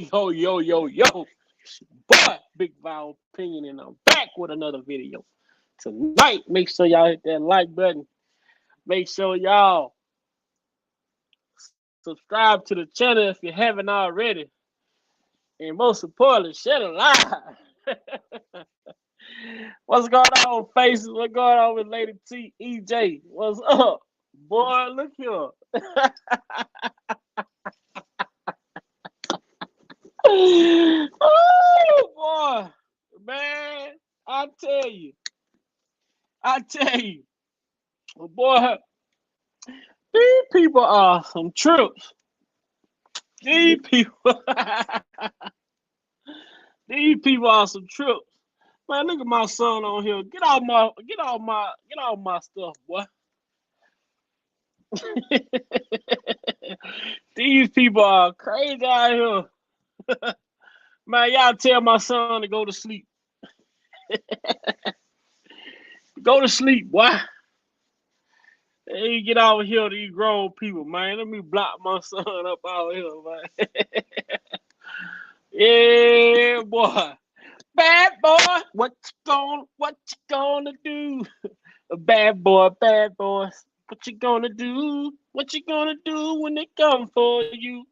yo. Boy, Big Val Opinion, and I'm back with another video. Tonight, make sure y'all hit that like button. Make sure y'all subscribe to the channel if you haven't already. And most importantly, share the live. What's going on, faces? What's going on with Lady T, EJ? What's up? Boy, look here. Oh, boy. Man, I tell you, boy, these people are some trips. These people, these people are some trips. Man, look at my son on here. Get all my stuff, boy. These people are crazy out here. Man, y'all tell my son to go to sleep. Go to sleep, boy. Hey, get over here, these grown people, man. Let me block my son up out here, man. Yeah, boy. Bad boy, what you gonna do? Bad boys, what you gonna do? What you gonna do when they come for you?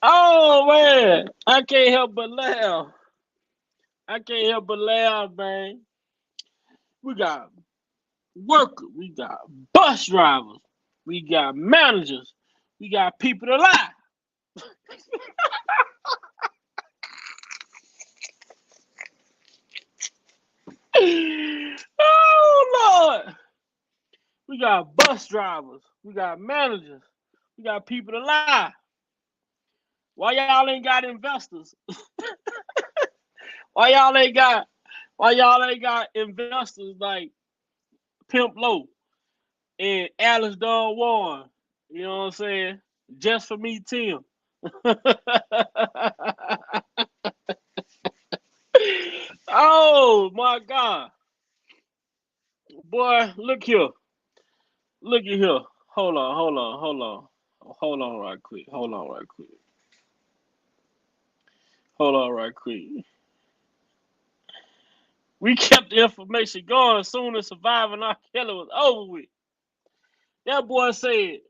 Oh man, I can't help but laugh. I can't help but laugh, man. We got workers, we got bus drivers, we got managers, we got people to lie. Oh Lord, we got bus drivers, we got managers, we got people to lie. Why y'all ain't got investors? Why y'all ain't got investors like Pimp Low and Alice Dunn Warren? You know what I'm saying? Just for me, Tim. Oh my God. Boy, look here. Look at here. Hold on right quick. Hold on right quick. We kept the information going as soon as surviving R. Kelly was over with. That boy said,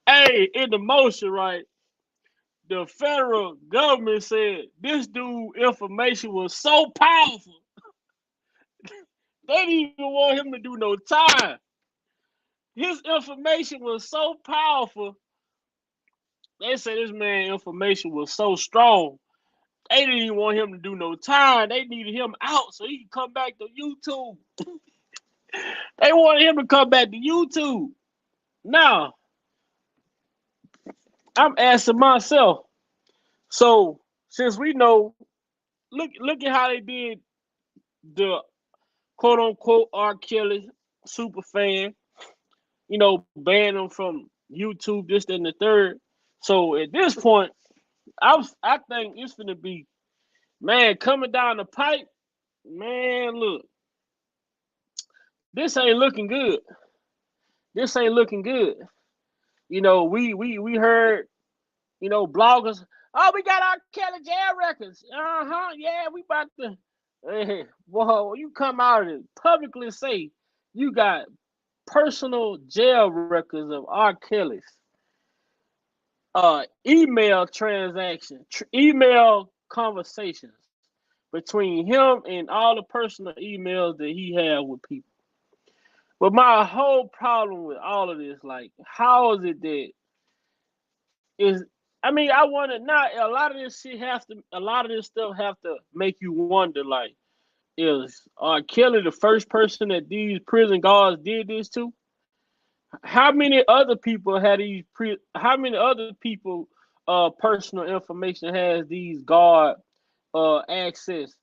hey, in the motion, right? The federal government said this dude information was so powerful, they didn't even want him to do no time. His information was so powerful, they said this man information was so strong, they didn't even want him to do no time. They needed him out so he could come back to YouTube. They wanted him to come back to YouTube. Now, I'm asking myself, so since we know, look at how they did the quote unquote R. Kelly super fan, ban him from YouTube, this, and the third. So at this point, I think it's gonna be, man, coming down the pipe, man, look, this ain't looking good. This ain't looking good. We heard, bloggers, oh, we got our Kelly jail records. Yeah, we about to, hey, boy, you come out and publicly say you got personal jail records of R. Kelly's email transaction, email conversations between him and all the personal emails that he had with people. But my whole problem with all of this, like, how is it that is? I mean, I wonder not a lot of this shit has to, a lot of this stuff have to make you wonder, like, is Kelly the first person that these prison guards did this to? How many other people had how many other people personal information has these guard access?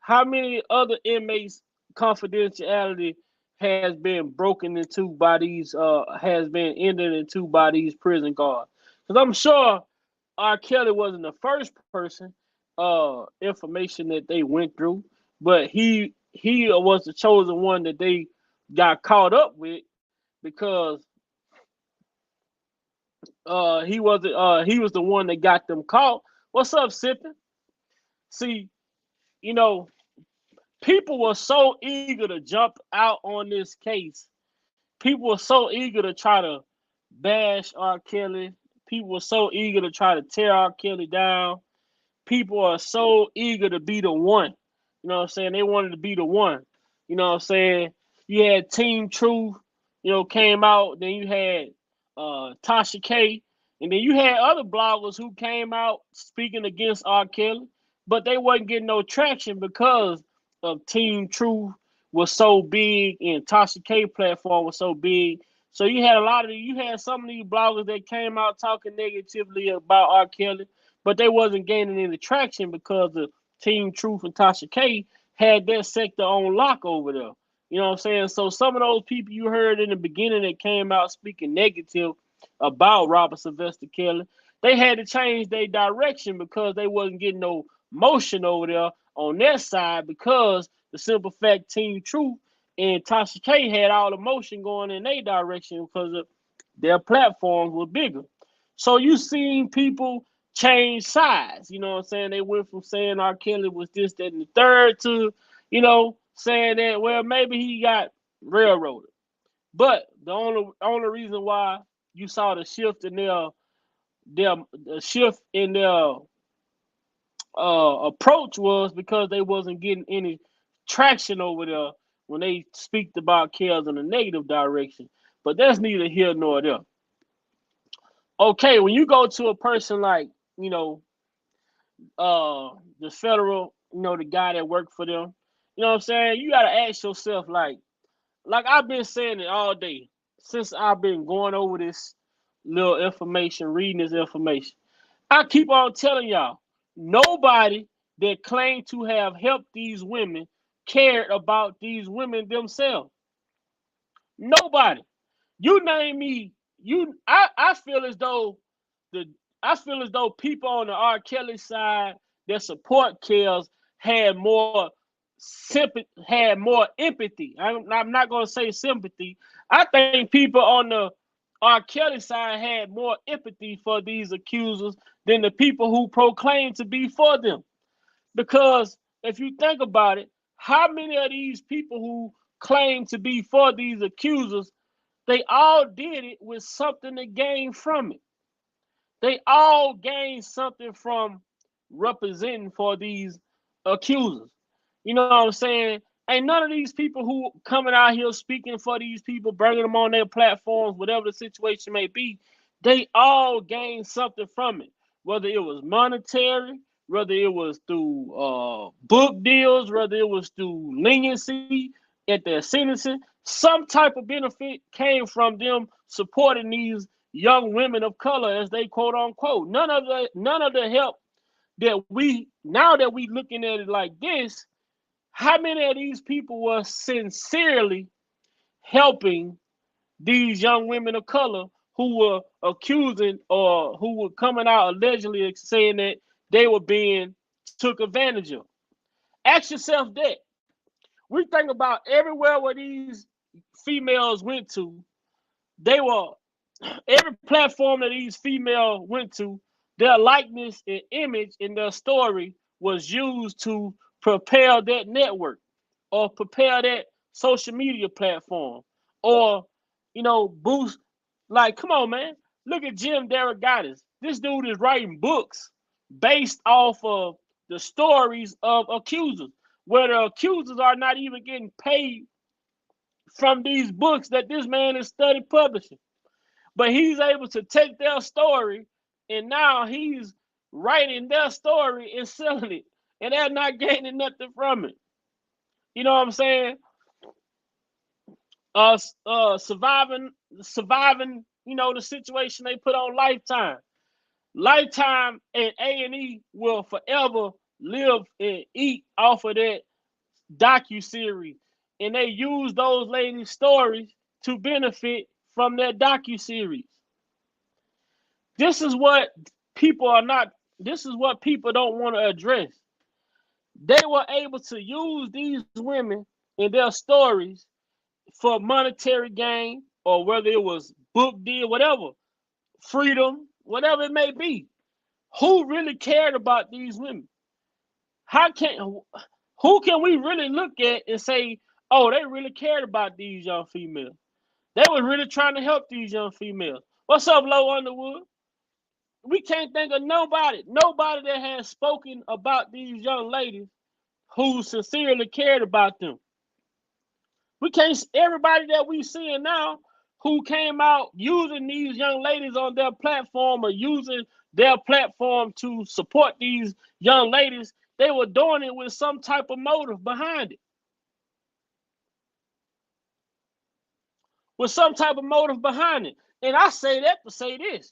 How many other inmates confidentiality has been broken into by these has been entered into by these prison guards? Because I'm sure R. Kelly wasn't the first person information that they went through, but he was the chosen one that they got caught up with because he was the one that got them caught. What's up, Sippin? See, you know, people were so eager to jump out on this case. People were so eager to try to bash R. Kelly. People were so eager to try to tear R. Kelly down. People are so eager to be the one. You know what I'm saying? They wanted to be the one. You know what I'm saying? You had Team Truth, came out. Then you had Tasha K. And then you had other bloggers who came out speaking against R. Kelly, but they wasn't getting no traction because of Team Truth was so big and Tasha K platform was so big. So you had you had some of these bloggers that came out talking negatively about R. Kelly, but they wasn't gaining any traction because of Team Truth and Tasha K had that sector on lock over there. You know what I'm saying? So some of those people you heard in the beginning that came out speaking negative about Robert Sylvester Kelly, they had to change their direction because they wasn't getting no motion over there on their side because the simple fact Team Truth and Tasha K had all the motion going in their direction because of their platforms were bigger. So you seen people change sides. You know what I'm saying? They went from saying R. Kelly was this, that, and the third to, saying that, well, maybe he got railroaded. But the only reason why you saw the shift in their approach was because they wasn't getting any traction over there when they speak about Kells in a negative direction. But that's neither here nor there. Okay, when you go to a person like, the federal, the guy that worked for them, you know what I'm saying? You gotta ask yourself, like I've been saying it all day since I've been going over this little information, reading this information. I keep on telling y'all, nobody that claimed to have helped these women cared about these women themselves. Nobody. You name me. I feel as though the I feel as though people on the R. Kelly side that support Kells had more sympathy, had more empathy. I'm not gonna say sympathy. I think people on the R. Kelly side had more empathy for these accusers than the people who proclaim to be for them. Because if you think about it, how many of these people who claim to be for these accusers, they all did it with something to gain from it. They all gained something from representing for these accusers. You know what I'm saying? Ain't none of these people who coming out here speaking for these people, bringing them on their platforms, whatever the situation may be, they all gained something from it. Whether it was monetary, whether it was through book deals, whether it was through leniency at their sentencing, some type of benefit came from them supporting these young women of color, as they quote unquote. None of the help that now that we looking at it like this, how many of these people were sincerely helping these young women of color who were accusing or who were coming out allegedly saying that they were being took advantage of? Ask yourself that. We think about everywhere where these females went to, they were every platform that these females went to, their likeness and image in their story was used to propel that network or propel that social media platform or, boost. Like, come on, man. Look at Jim Derogatis. This dude is writing books based off of the stories of accusers, where the accusers are not even getting paid from these books that this man is study publishing. But he's able to take their story and now he's writing their story and selling it. And they're not gaining nothing from it. You know what I'm saying? Surviving, the situation they put on Lifetime. Lifetime and A&E will forever live and eat off of that docu-series. And they use those ladies' stories to benefit from that docu-series. This is what this is what people don't want to address. They were able to use these women in their stories for monetary gain, or whether it was book deal, whatever, freedom, whatever it may be. Who really cared about these women? Who can we really look at and say, oh, they really cared about these young females? They were really trying to help these young females. What's up, Low Underwood? We can't think of nobody that has spoken about these young ladies who sincerely cared about them. We can't. Everybody that we seeing now who came out using these young ladies on their platform or using their platform to support these young ladies, they were doing it with some type of motive behind it. With some type of motive behind it. And I say that to say this.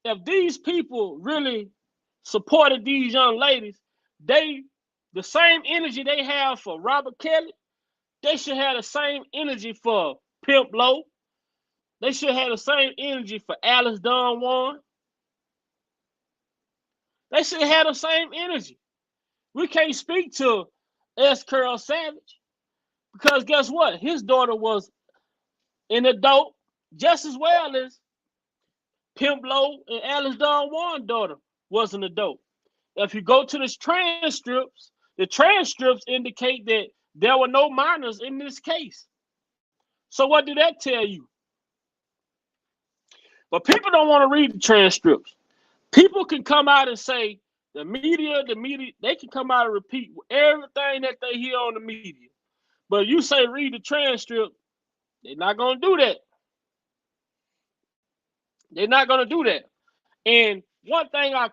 If these people really supported these young ladies, the same energy they have for Robert Kelly, they should have the same energy for Pimp Low. They should have the same energy for Alice Don Juan. They should have the same energy. We can't speak to S. Curl Savage because guess what? His daughter was an adult just as well as Pimp Low and Alice Don Juan's daughter was an adult. If you go to the transcripts indicate that there were no minors in this case. So what did that tell you? But people don't want to read the transcripts. People can come out and say, the media, they can come out and repeat everything that they hear on the media. But you say read the transcript, they're not going to do that. They're not going to do that. And one thing I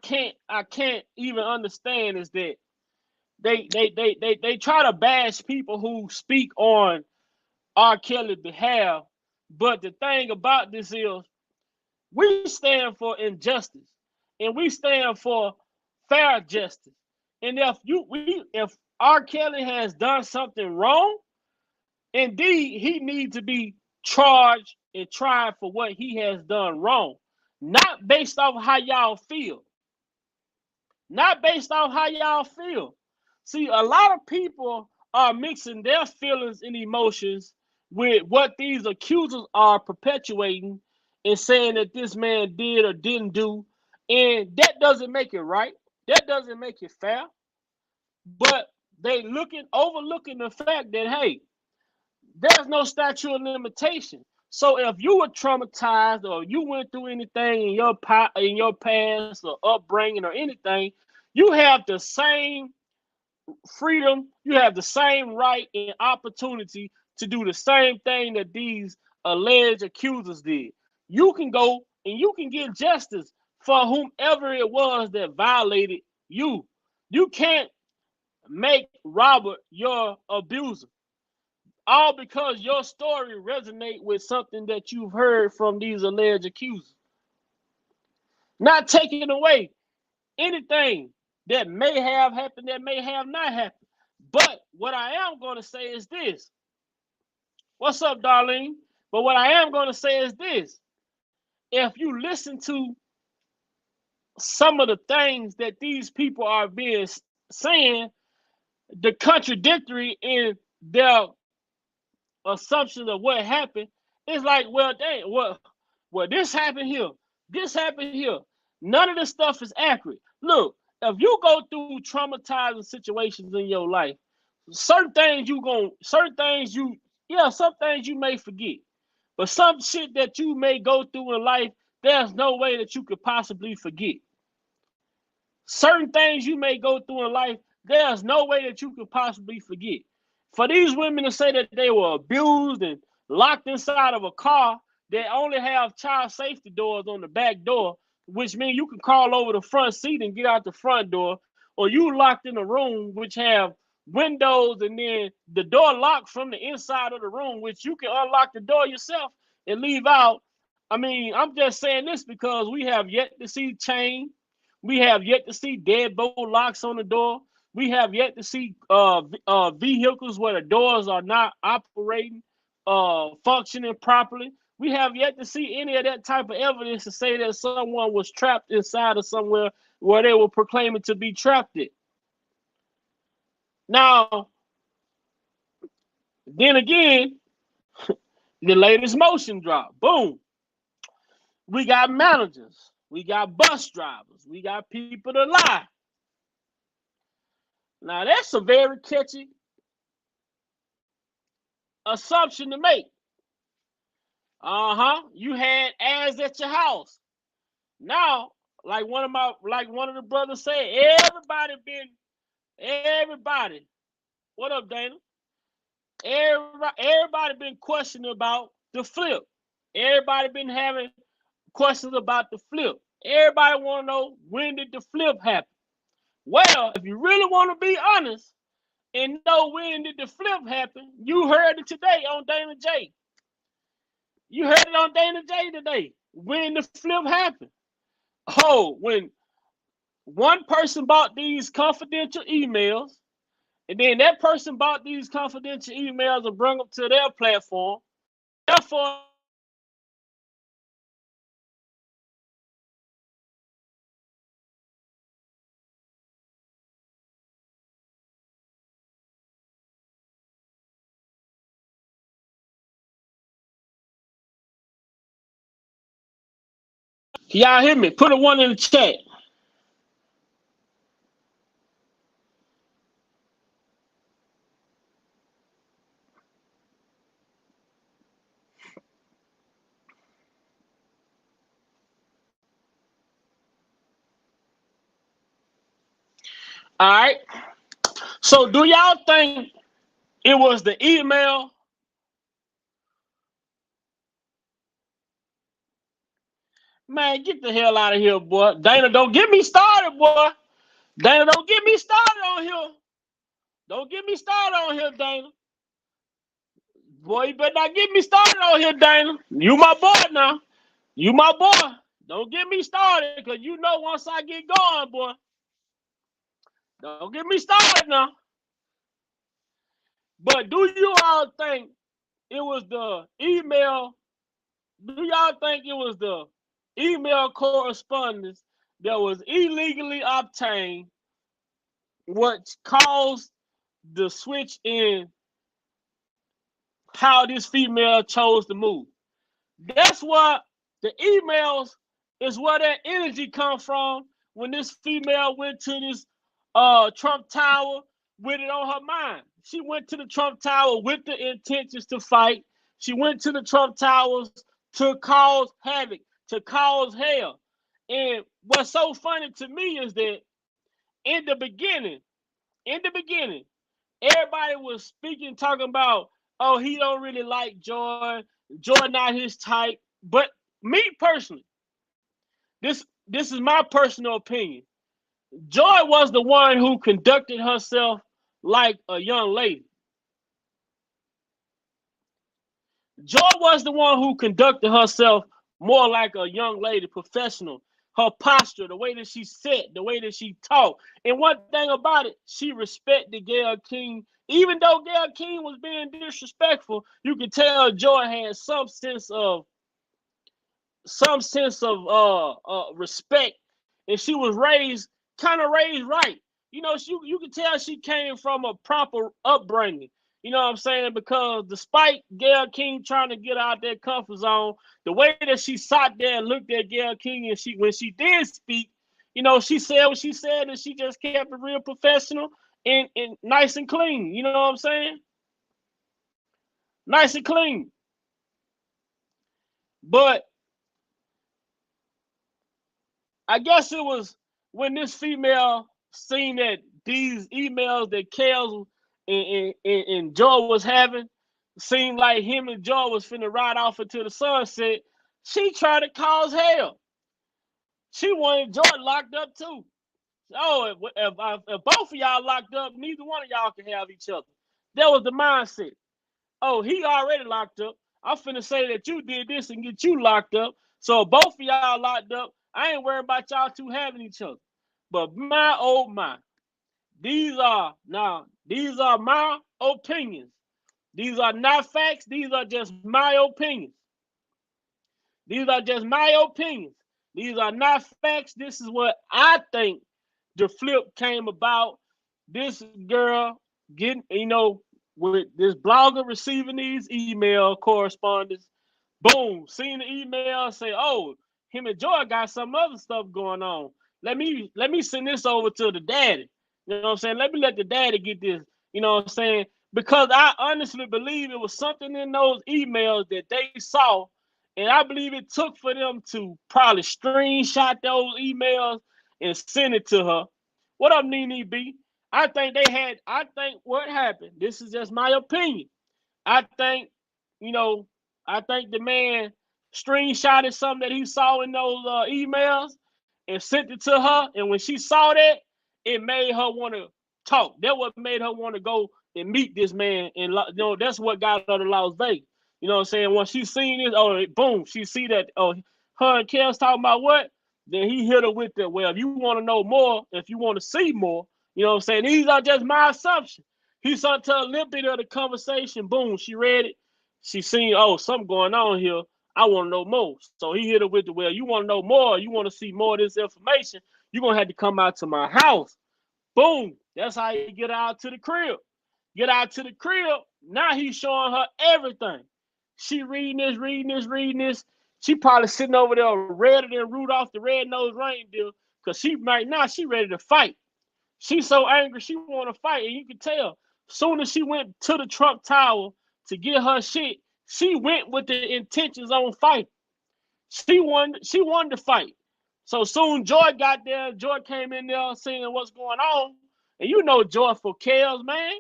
can't even understand is that they try to bash people who speak on R. Kelly's behalf. But the thing about this is we stand for injustice and we stand for fair justice. And if R. Kelly has done something wrong, indeed he needs to be charged and tried for what he has done wrong. Not based off how y'all feel. Not based off how y'all feel. See, a lot of people are mixing their feelings and emotions with what these accusers are perpetuating and saying that this man did or didn't do. And that doesn't make it right. That doesn't make it fair. But they overlooking the fact that, hey, there's no statute of limitation. So if you were traumatized or you went through anything in your past or upbringing or anything, you have the same freedom, you have the same right and opportunity to do the same thing that these alleged accusers did. You can go and you can get justice for whomever it was that violated you. You can't make Robert your abuser. All because your story resonates with something that you've heard from these alleged accusers. Not taking away anything that may have happened, that may have not happened. But what I am going to say is this. What's up, Darlene? But what I am going to say is this. If you listen to some of the things that these people are being saying, the contradictory in their assumptions of what happened, it's like, well, dang, well, this happened here. This happened here. None of this stuff is accurate. Look, if you go through traumatizing situations in your life, some things you may forget. But some shit that you may go through in life, there's no way that you could possibly forget. Certain things you may go through in life, there's no way that you could possibly forget. For these women to say that they were abused and locked inside of a car that only have child safety doors on the back door, which means you can crawl over the front seat and get out the front door, or you locked in a room which have windows and then the door locked from the inside of the room, which you can unlock the door yourself and leave out. I mean, I'm just saying this because we have yet to see chain. We have yet to see deadbolt locks on the door. We have yet to see vehicles where the doors are not operating, functioning properly. We have yet to see any of that type of evidence to say that someone was trapped inside of somewhere where they were proclaiming to be trapped in. Now, then again, The latest motion drop. Boom. We got managers. We got bus drivers. We got people to lie. Now that's a very catchy assumption to make. You had ads at your house. Now, like one of the brothers said, everybody. What up, Dana? Everybody been questioning about the flip. Everybody been having questions about the flip. Everybody want to know, when did the flip happen? Well, if you really want to be honest and know when did the flip happen, you heard it today on Dana J. You heard it on Dana J today. When the flip happened. Oh, when one person bought these confidential emails, and then that person bought these confidential emails and brought them to their platform. Therefore, y'all hear me? Put a one in the chat. All right. So do y'all think it was the email? Man, get the hell out of here, boy. Dana, don't get me started, boy. Dana, don't get me started on here. Don't get me started on here, Dana. Boy, you better not get me started on here, Dana. You my boy now. You my boy. Don't get me started, because you know once I get going, boy. Don't get me started now. But do you all think it was the email? Do y'all think it was the email correspondence that was illegally obtained, what caused the switch in how this female chose to move? That's what the emails is where that energy come from when this female went to this Trump Tower with it on her mind. She went to the Trump Tower with the intentions to fight. She went to the Trump Towers to cause havoc, to cause hell. And what's so funny to me is that in the beginning, everybody was speaking, talking about, oh, he don't really like Joy. Joy not his type. But me personally, this is my personal opinion. Joy was the one who conducted herself like a young lady. Joy was the one who conducted herself more like a young lady, professional. Her posture, the way that she sat, the way that she talked. And one thing about it, she respected Gayle King. Even though Gayle King was being disrespectful, you could tell Joy had some sense of respect, and she was raised right. You know, you could tell she came from a proper upbringing. You know what I'm saying? Because despite Gayle King trying to get out that comfort zone, the way that she sat there and looked at Gayle King, and when she did speak, you know, she said what she said, and she just kept it real professional and nice and clean. You know what I'm saying? Nice and clean. But I guess it was when this female seen that these emails that Kels and Joy was having seemed like him and Joy was finna ride off into the sunset. She tried to cause hell. She wanted Joy locked up too. Oh, if both of y'all locked up, neither one of y'all can have each other. That was the mindset. Oh, he already locked up. I'm finna say that you did this and get you locked up. So both of y'all locked up. I ain't worried about y'all two having each other. But my oh my, these are my opinions. These are not facts. These are just my opinions. These are just my opinions. These are not facts. This is what I think the flip came about. This girl getting, with this blogger receiving these email correspondence. Boom, seeing the email, say, oh, him and Joy got some other stuff going on. Let me send this over to the daddy. You know what I'm saying? Let me let the daddy get this. You know what I'm saying? Because I honestly believe it was something in those emails that they saw, and I believe it took for them to probably screenshot those emails and send it to her. What up, Nene B? I think what happened, this is just my opinion. I think, you know, I think the man screenshotted something that he saw in those emails and sent it to her. And when she saw that, it made her want to talk. That what made her want to go and meet this man. And that's what got her to Las Vegas. You know what I'm saying? Once she seen this, oh, boom, she see that, oh, her and Kel's talking about what? Then he hit her with the, well, if you want to know more, if you want to see more, you know what I'm saying? These are just my assumptions. He saw to a little bit of the conversation. Boom, she read it. She seen, oh, something going on here. I want to know more. So he hit her with the, well, you want to know more, you want to see more of this information, you're going to have to come out to my house. Boom. That's how you get out to the crib. Get out to the crib. Now he's showing her everything. She reading this. She probably sitting over there redder than Rudolph the Red-Nosed Reindeer, because she ready to fight. She's so angry, she want to fight, and you can tell. Soon as she went to the Trump Tower to get her shit, she went with the intentions on fight. She wanted to fight. So soon Joy got there. Joy came in there seeing what's going on. And you know Joy for Kels, man.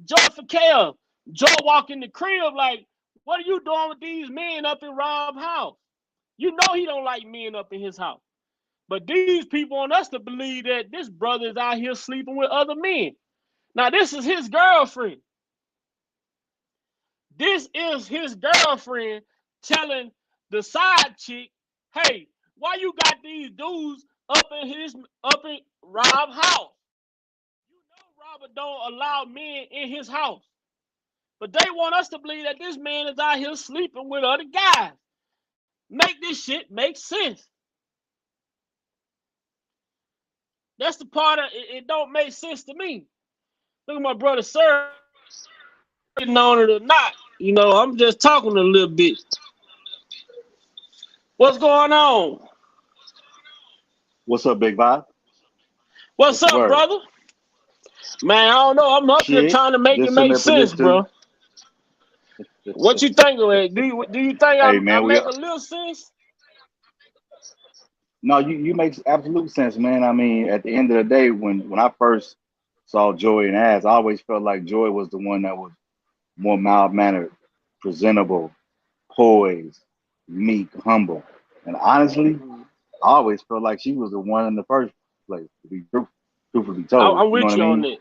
Joy for Kels. Joy walk in the crib like, what are you doing with these men up in Rob's house? You know he don't like men up in his house. But these people want us to believe that this brother is out here sleeping with other men. Now, this is his girlfriend. This is his girlfriend telling the side chick, hey, why you got these dudes up in Rob's house? You know Robert don't allow men in his house. But they want us to believe that this man is out here sleeping with other guys. Make this shit make sense. That's the part of it don't make sense to me. Look at my brother, sir, getting on it or not. You know, I'm just talking a little bit. What's going on? What's up, Big Bob? What's up, brother? Man, I don't know. I'm up here trying to make it make sense, bro. What you think of it? Do you think I make a little sense? No, you make absolute sense, man. I mean, at the end of the day, when I first saw Joy and Az, I always felt like Joy was the one that was more mild-mannered, presentable, poised, meek, humble. And honestly, I always felt like she was the one in the first place, to be truthfully told. I'm with you on that.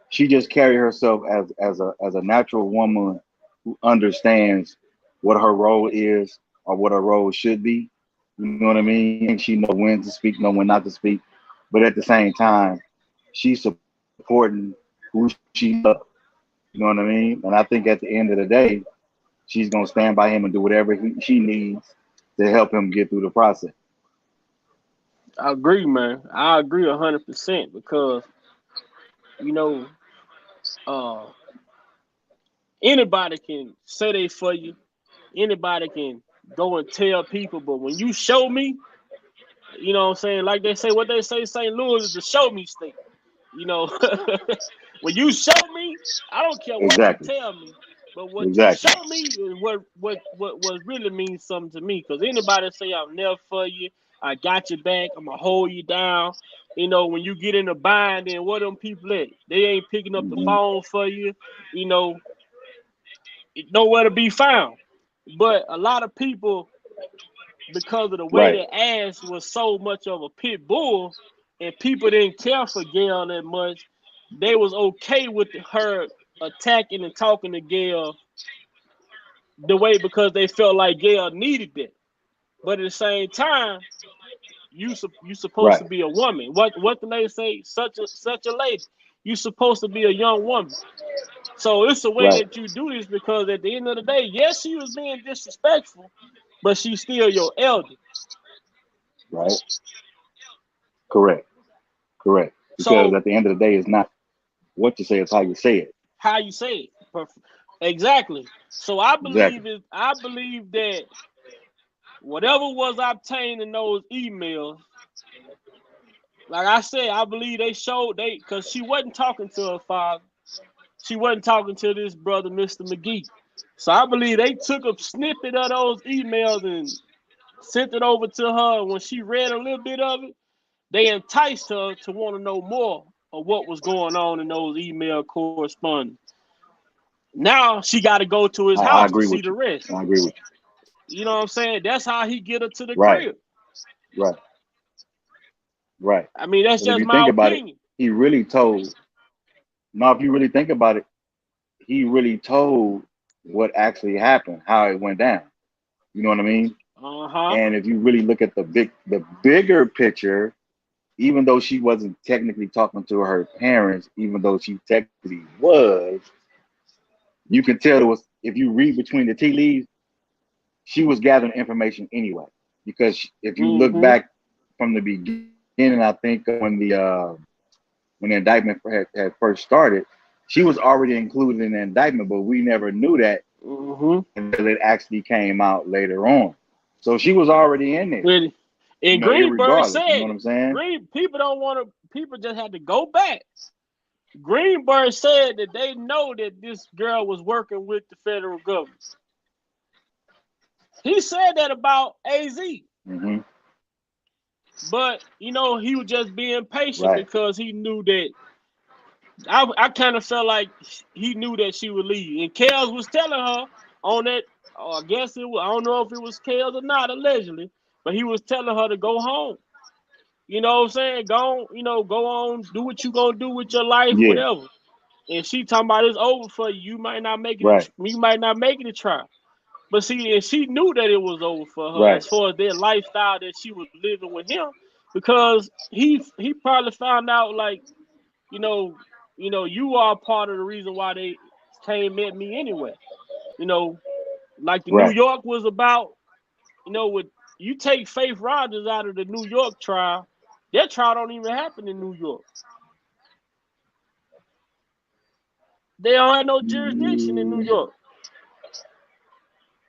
She just carried herself as a natural woman who understands what her role is or what her role should be. You know what I mean? And she knows when to speak, know when not to speak. But at the same time, she's supporting who she loves. You know what I mean? And I think at the end of the day, she's gonna stand by him and do whatever she needs to help him get through the process. I agree, man. I agree 100% because, you know, anybody can say they for you. Anybody can go and tell people, but when you show me, you know what I'm saying? Like they say, what they say, St. Louis is the show me state. You know, when you show me, I don't care what you tell me, but what you show me is what really means something to me. Because anybody say I'm there for you, I got your back, I'm gonna hold you down. You know, when you get in a bind, then what them people at? They ain't picking up the phone for you. You know, nowhere to be found. But a lot of people, because of the way the ass was so much of a pit bull, and people didn't care for Gail that much, they was okay with her attacking and talking to Gail the way because they felt like Gail needed that. But at the same time, you supposed to be a woman. What the lady say? Such a lady. You supposed to be a young woman. So it's a way that you do this because at the end of the day, yes, she was being disrespectful, but she's still your elder. Right. Correct. Because at the end of the day, it's not What you say is how you say it. How you say it. Exactly. So I believe Exactly. I believe that whatever was obtained in those emails, like I said, I believe they showed because she wasn't talking to her father. She wasn't talking to this brother, Mr. McGee. So I believe they took a snippet of those emails and sent it over to her. When she read a little bit of it, they enticed her to want to know more of what was going on in those email correspondence. Now she got to go to his I house to agree see with the you. rest. I agree with you. You know what I'm saying? That's how he get her to the Right. crib. Right. Right. I mean, that's But if just you my think about it, opinion. he really told. Now, if you really think about it, he really told what actually happened, how it went down. You know what I mean? Uh-huh. And if you really look at the bigger picture, even though she wasn't technically talking to her parents, even though she technically was, you can tell there was, if you read between the tea leaves, she was gathering information anyway. Because if you look Mm-hmm. back from the beginning, I think when the indictment had first started, she was already included in the indictment, but we never knew that Mm-hmm. until it actually came out later on. So she was already in there, With you and know, Greenberg irregardless. You know said what it. I'm saying? People don't want to. People just had to go back. Greenberg said that they know that this girl was working with the federal government. He said that about AZ. Mm-hmm. But he was just being patient Right. because he knew that. I kind of felt like he knew that she would leave, and Kels was telling her on that. I guess it was. I don't know if it was Kels or not, allegedly, but he was telling her to go home. You know what I'm saying? Go on, go on, do what you gonna do with your life, Yeah. whatever. And she talking about it's over for you. You might not make it. Right. You might not make it a trial. But see, and she knew that it was over for her Right. as far as their lifestyle that she was living with him, because he probably found out like, you know, you are part of the reason why they came at me anyway. You know, like the New Right. York was about. With you take Faith Rogers out of the New York trial, that trial don't even happen in New York. They don't have no jurisdiction in New Mm, York.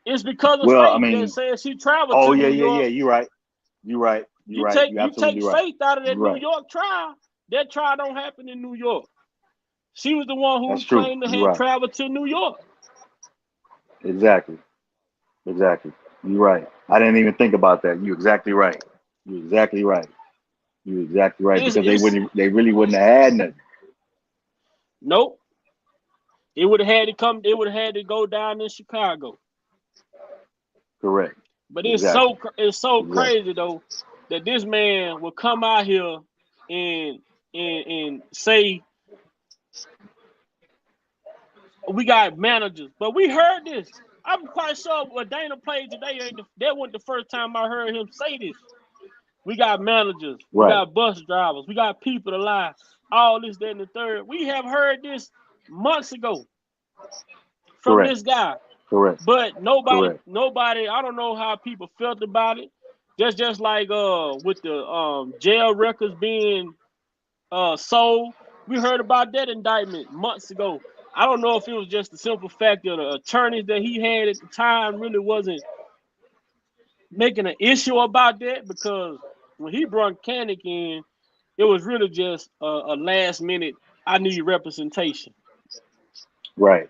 It's because of well, I Faith that mean, says she traveled oh to yeah, New yeah, yeah. York. You're right. You're right. You're You right. take You're you absolutely take right. Faith out of that You're New right. York trial. That trial don't happen in New York. She was the one That's who true. claimed to You're have right. traveled to New York. Exactly. Exactly. You're right. I didn't even think about that. You're exactly right. You're exactly right. You're exactly right It's because it's they really wouldn't have had nothing. Nope. It would have had to come. It would have had to go down in Chicago. Correct. But Exactly. it's so Exactly. crazy though that this man will come out here and and say we got managers. But we heard this. I'm quite sure what Dana played today that wasn't the first time I heard him say this. We got managers, we Right. got bus drivers, we got people to lie, all this, that, and the third. We have heard this months ago from Correct. this guy. Correct. But Correct. nobody, I don't know how people felt about it. Just like with the jail records being sold. We heard about that indictment months ago. I don't know if it was just the simple fact that the attorneys that he had at the time really wasn't making an issue about that, because when he brought Kaepernick in, it was really just a last minute, I need representation. Right.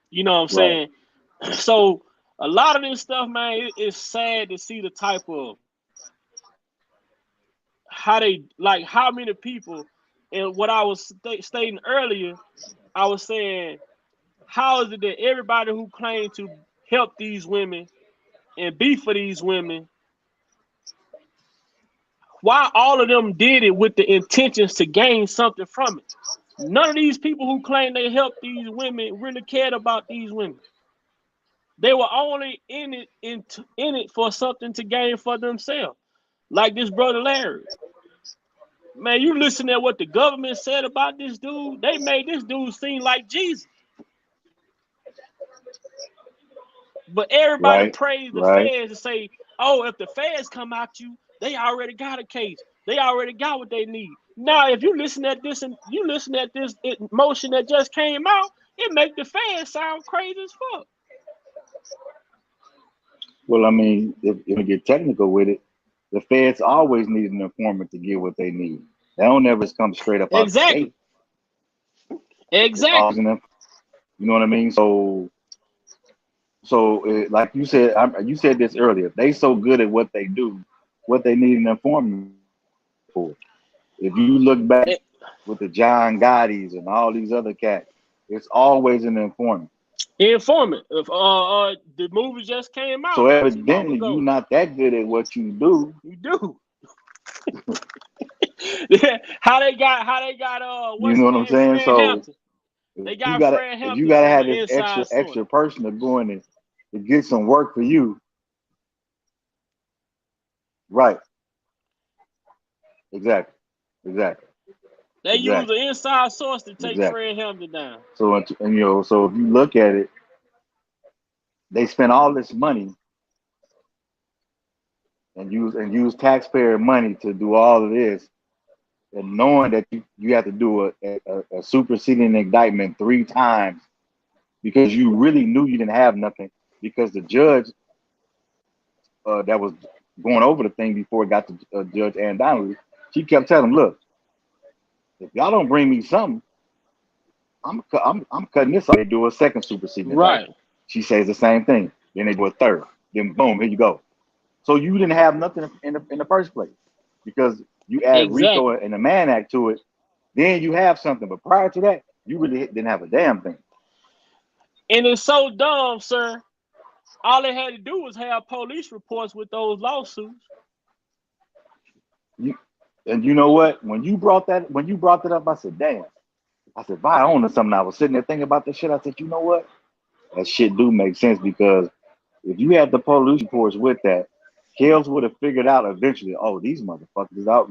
You know what I'm Right. saying? So a lot of this stuff, man, it's sad to see the type of how they like how many people, and what I was stating earlier, I was saying, how is it that everybody who claimed to help these women and be for these women, why all of them did it with the intentions to gain something from it? None of these people who claim they helped these women really cared about these women. They were only in it for something to gain for themselves. Like this brother Larry. Man, you listen at what the government said about this dude. They made this dude seem like Jesus. But everybody Right. praised the Right. feds and say, oh, if the feds come at you, they already got a case. They already got what they need. Now, if you listen at this and you listen at this motion that just came out, it make the fans sound crazy as fuck. Well, I mean, if you get technical with it, the feds always need an informant to get what they need. They don't ever just come straight up out the Exactly. gate. It's always Exactly. you know what I mean? Like you said, you said this earlier. They so good at what they do, what they need an informant for. If you look back Eh, with the John Gotti's and all these other cats, it's always an informant. Informant. If the movie just came So out not too long evidently, you ago. not that good at what you do. You do. how they got You what's know his what I'm name? saying? Fred So Hampton. They you got gotta Fred if you Hampton gotta on have the this inside source. extra person to go in to get some work for you. Right. Exactly. Exactly. They use Exactly. the inside source to take Exactly. Fred Hampton down. So and so if you look at it, they spend all this money and use taxpayer money to do all of this, and knowing that you have to do a superseding indictment 3 times because you really knew you didn't have nothing, because the judge that was going over the thing before it got to Judge Ann Donnelly, she kept telling him, look, if y'all don't bring me something, I'm cutting this off. They do a second superseding Right. indictment. She says the same thing. Then they do a third. Then boom, here you go. So you didn't have nothing in the first place, because you add RICO Exactly. and the Mann Act to it. Then you have something. But prior to that, you really didn't have a damn thing. And it's so dumb, sir. All they had to do was have police reports with those lawsuits. And you know what? When you brought that up, I said, damn. I said, "Why I own something?" I was sitting there thinking about this shit. I said, you know what? That shit do make sense, because if you had the police reports with that, Kales would have figured out eventually, oh, these motherfuckers out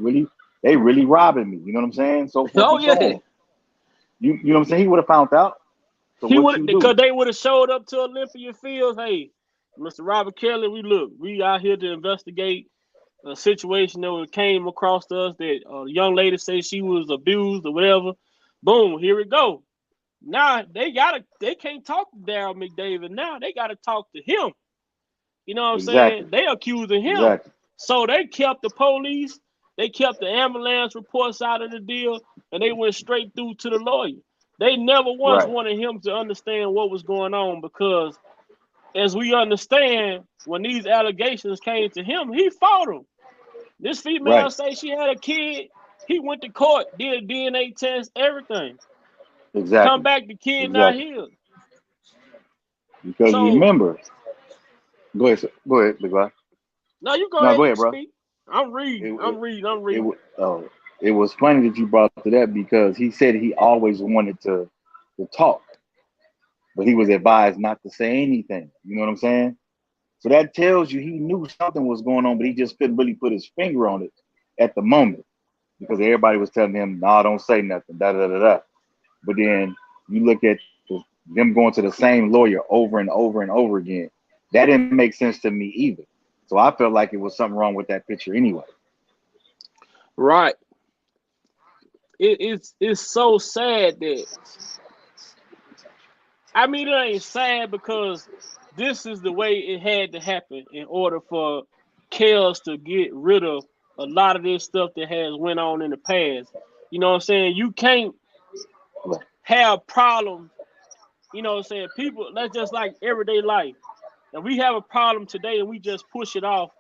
they really robbing me. You know what I'm saying? So forth Oh and so yeah. on. You know what I'm saying? He would have found out. So He what would you because do? they would have showed up to Olympia Fields. Hey, Mr. Robert Kelly, we out here to investigate a situation that came across to us that a young lady said she was abused or whatever. Boom, here we go. Now they can't talk to Daryl McDavid. Now they gotta talk to him. You know what I'm Exactly. saying? They accusing him. Exactly. So they kept the police, they kept the ambulance reports out of the deal, and they went straight through to the lawyer. They never once Right. wanted him to understand what was going on, because as we understand, when these allegations came to him, he fought them. This female Right. say she had a kid. He went to court, did a DNA test, everything. Come Exactly. back, the kid not Exactly. here. Because So remember, go ahead, sir. Go ahead, big guy. now you go No, ahead go and ahead, bro. speak. I'm reading. I'm reading. I'm It, reading. it was funny that you brought to that, because he said he always wanted to talk, but he was advised not to say anything. You know what I'm saying? So that tells you he knew something was going on, but he just couldn't really put his finger on it at the moment, because everybody was telling him, "No, don't say nothing." Da da da da. But then you look at them going to the same lawyer over and over and over again. That didn't make sense to me either. So I felt like it was something wrong with that picture anyway. Right. It's so sad that, I mean, it ain't sad because this is the way it had to happen in order for Kels to get rid of a lot of this stuff that has went on in the past. You know what I'm saying? You can't have problems. You know what I'm saying? People, that's just like everyday life. And we have a problem today and we just push it off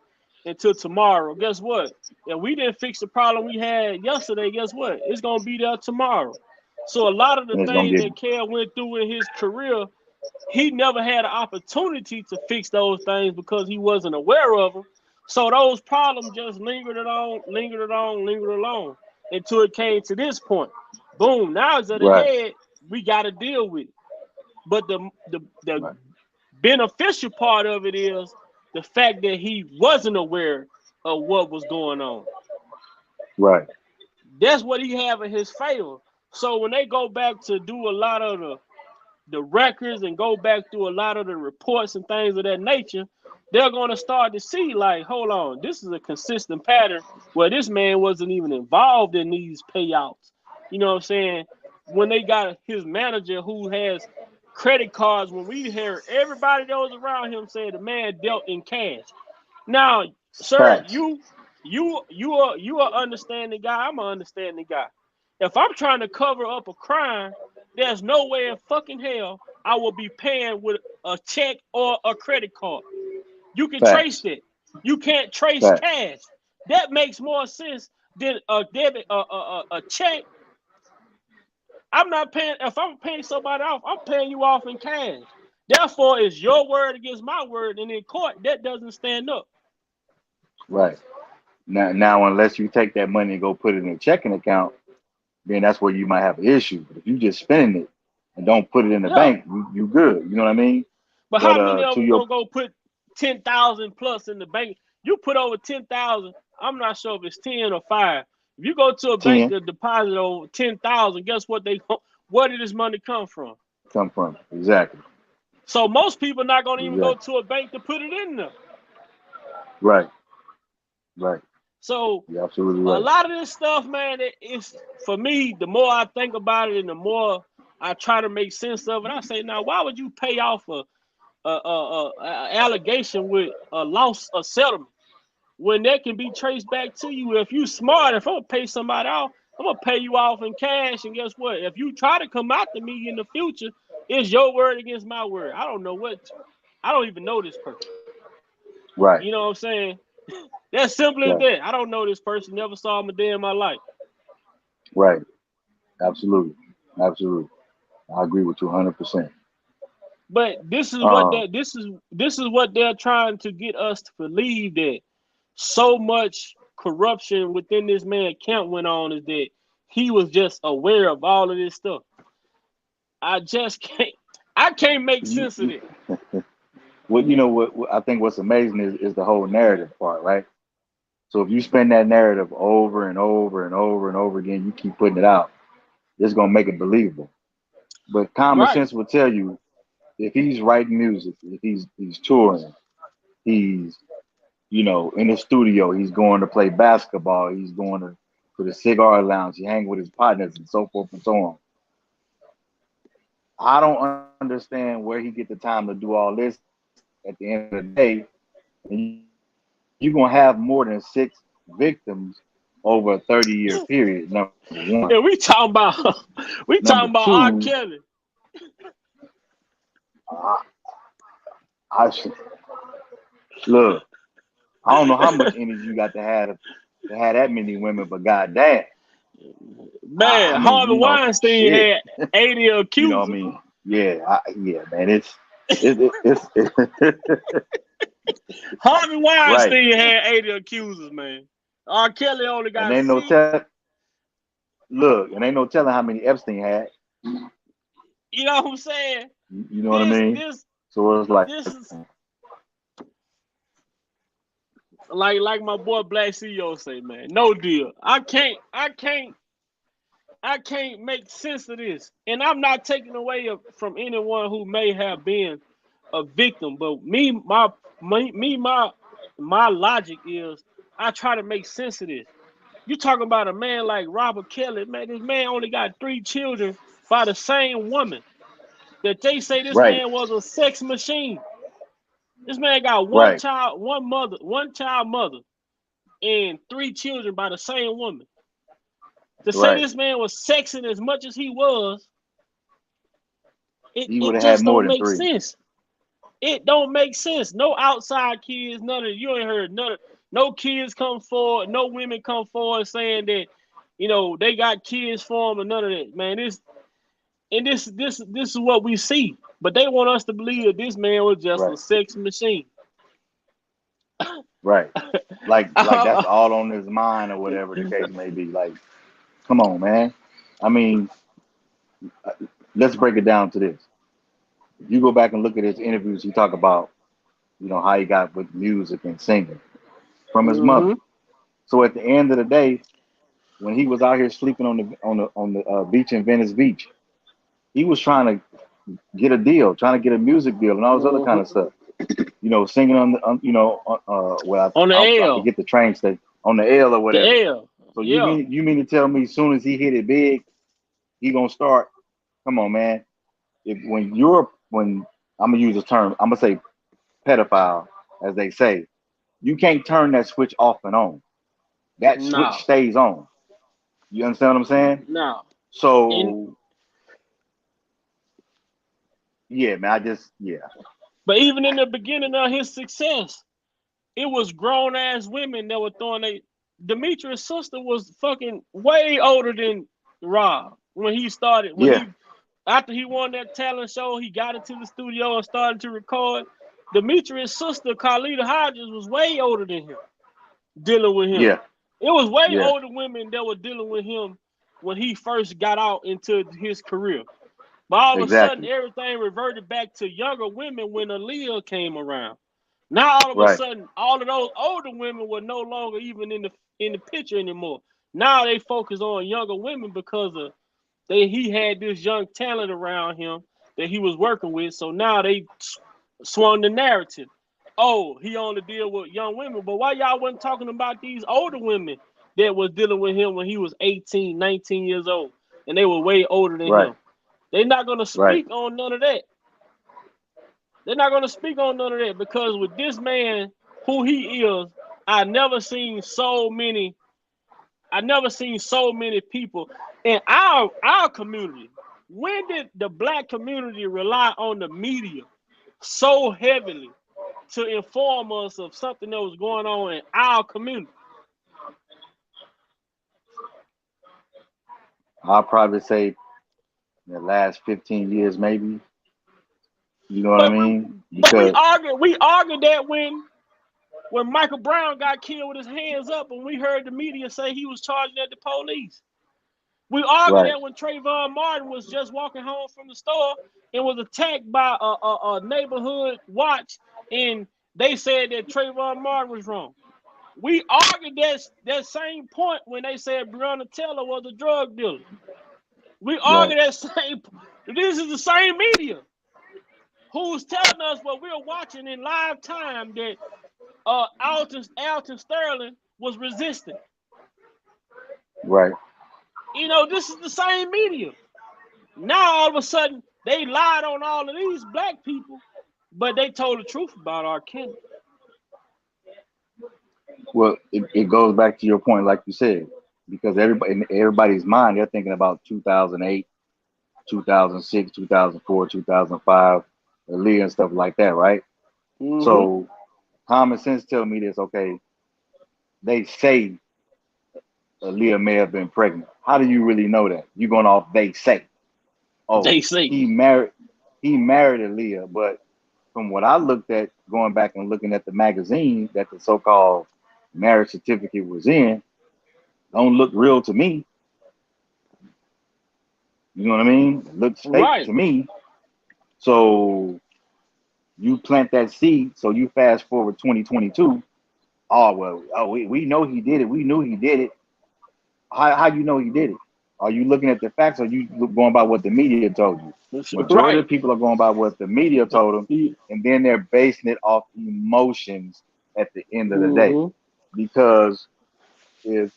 until tomorrow. Guess what? If we didn't fix the problem we had yesterday, guess what? It's gonna be there tomorrow. So a lot of the And it's gonna things get that Kel went through in his career, he never had an opportunity to fix those things because he wasn't aware of them. So those problems just lingered along until it came to this point. Boom! Now it's at the right, head. We got to deal with it. But the right, beneficial part of it is the fact that he wasn't aware of what was going on. right, That's what he have in his favor. So when they go back to do a lot of the records and go back through a lot of the reports and things of that nature, they're going to start to see like, hold on, this is a consistent pattern where this man wasn't even involved in these payouts. You know what I'm saying? When they got his manager who has credit cards, when we hear everybody that was around him say the man dealt in cash. Now, sir, Facts. you are understanding guy. I'm an understanding guy. If I'm trying to cover up a crime, there's no way in fucking hell I will be paying with a check or a credit card. You can trace Facts. it. You can't trace Facts. cash. That makes more sense than a debit, a check. I'm not paying. If I'm paying somebody off, I'm paying you off in cash. Therefore, it's your word against my word, and in court, that doesn't stand up. Right. Now, unless you take that money and go put it in a checking account, then that's where you might have an issue. But if you just spending it and don't put it in the Yeah. bank, you good. You know what I mean? But how many of to them your gonna go put 10,000 plus in the bank? You put over 10,000. I'm not sure if it's 10 or 5. If you go to a bank 10 to deposit over 10,000, guess what where did this money come from? come from? Exactly. So most people not gonna even go Exactly. to a bank to put it in there. Right. Right. So You're absolutely a right. lot of this stuff, man, it's for me. The more I think about it, and the more I try to make sense of it, I say, now, why would you pay off a allegation with a loss or settlement when that can be traced back to you? If you smart, if I'm gonna pay somebody off, I'm gonna pay you off in cash. And guess what? If you try to come after me in the future, it's your word against my word. I don't even know this person. Right. You know what I'm saying? That's simple as Right. that. I don't know this person. Never saw him a day in my life. Right. Absolutely. Absolutely. I agree with you 100%. But this is Uh, what they're trying to get us to believe, that so much corruption within this man camp went on, is that he was just aware of all of this stuff. I just can't make you, sense of it. what I think what's amazing is the whole narrative part, right? So if you spend that narrative over and over and over and over again, you keep putting it out, it's gonna make it believable. But common Right. sense will tell you if he's writing music, if he's touring, he's in the studio, he's going to play basketball, he's going to the cigar lounge, he hang with his partners and so forth and so on. I don't understand where he get the time to do all this at the end of the day. And you're gonna have more than 6 victims over a 30-year period. Number one. And we talking about Number R. two, Kelly. I, I should look. I don't know how much energy you got to have that many women, but goddamn, Man, I mean, Harvey Weinstein shit. had 80 You know what I accusers. mean? Yeah, man. It's Harvey right. Weinstein had 80 accusers, man. R. Kelly only And got ain't no 6. and ain't no telling how many Epstein had. You know what I'm saying? You know what I This mean? this So it's like, this is like my boy Black CEO say, man. No deal. I can't make sense of this. And I'm not taking away from anyone who may have been a victim, but my logic is I try to make sense of this. You talking about a man like Robert Kelly, man. This man only got 3 children by the same woman. That they say this right, man was a sex machine. This man got one right, child, one child mother, and 3 children by the same woman. To say right. this man was sexing as much as he was, He would it have had just more don't than make 3. sense. It don't make sense. No outside kids, none of you ain't heard no kids come forward, no women come forward saying that, they got kids for them, and none of that. Man, this is what we see. But they want us to believe that this man was just a Right, sex machine. right. Like that's all on his mind or whatever the case may be. Like, come on, man. I mean, let's break it down to this. If you go back and look at his interviews, he talk about, how he got with music and singing from his mother. Mm-hmm. So at the end of the day, when he was out here sleeping on the beach in Venice Beach, he was trying to get a deal, trying to get a music deal, and all this other kind of stuff. You know, singing on the, well, On the I L. forget the train station on the L or The whatever. L. So Yeah. you mean to tell me as soon as he hit it big, he gonna start? Come on, man. When I'm gonna use a term, I'm gonna say pedophile, as they say, you can't turn that switch off and on. That switch No. stays on. You understand what I'm saying? No. And So yeah, man. but even in the beginning of his success, it was grown ass women that were throwing a Demetrius' sister was fucking way older than Rob when he started. Yeah, After he won that talent show, he got into the studio and started to record. Demetrius' sister, Carlita Hodges, was way older than him, dealing with him. yeah, It was way yeah. older women that were dealing with him when he first got out into his career. But all of a sudden, Exactly. everything reverted back to younger women when Aaliyah came around. Now all of a Right. sudden, all of those older women were no longer even in the picture anymore. Now they focus on younger women because of he had this young talent around him that he was working with. So now they swung the narrative. Oh, he only deal with young women. But why y'all wasn't talking about these older women that was dealing with him when he was 18, 19 years old, and they were way older than Right. him? They're not going to Right. speak on none of that. They're not going to speak on none of that because with this man, who he is, I never seen so many people in our community. When did the black community rely on the media so heavily to inform us of something that was going on in our community? I'll probably say in the last 15 years, maybe. You know what I But mean? but we Because argued that when Michael Brown got killed with his hands up, and we heard the media say he was charging at the police. We argued right, that when Trayvon Martin was just walking home from the store and was attacked by a neighborhood watch, and they said that Trayvon Martin was wrong. We argued that same point when they said Breonna Taylor was a drug dealer. We right, argued that same. This is the same media who's telling us what we're watching in live time that Alton Sterling was resistant. right. You know, this is the same media. Now all of a sudden they lied on all of these black people, but they told the truth about R. Kelly. Well, it goes back to your point, like you said, because in everybody's mind, they're thinking about 2008, 2006, 2004, 2005, Aaliyah and stuff like that, right? Mm-hmm. So common sense tell me this. Okay, they say Aaliyah may have been pregnant. How do you really know that? You going off they say. Oh, They say. he married Aaliyah, but from what I looked at, going back and looking at the magazine that the so-called marriage certificate was in, don't look real to me. You know what I mean? It looks fake Right. to me. So you plant that seed. So you fast forward 2022. Oh well, we know he did it. We knew he did it. How you know he did it? Are you looking at the facts, or are you going by what the media told you? Majority of Right. the people are going by what the media told them, and then they're basing it off emotions at the end of the day. Mm-hmm. Because if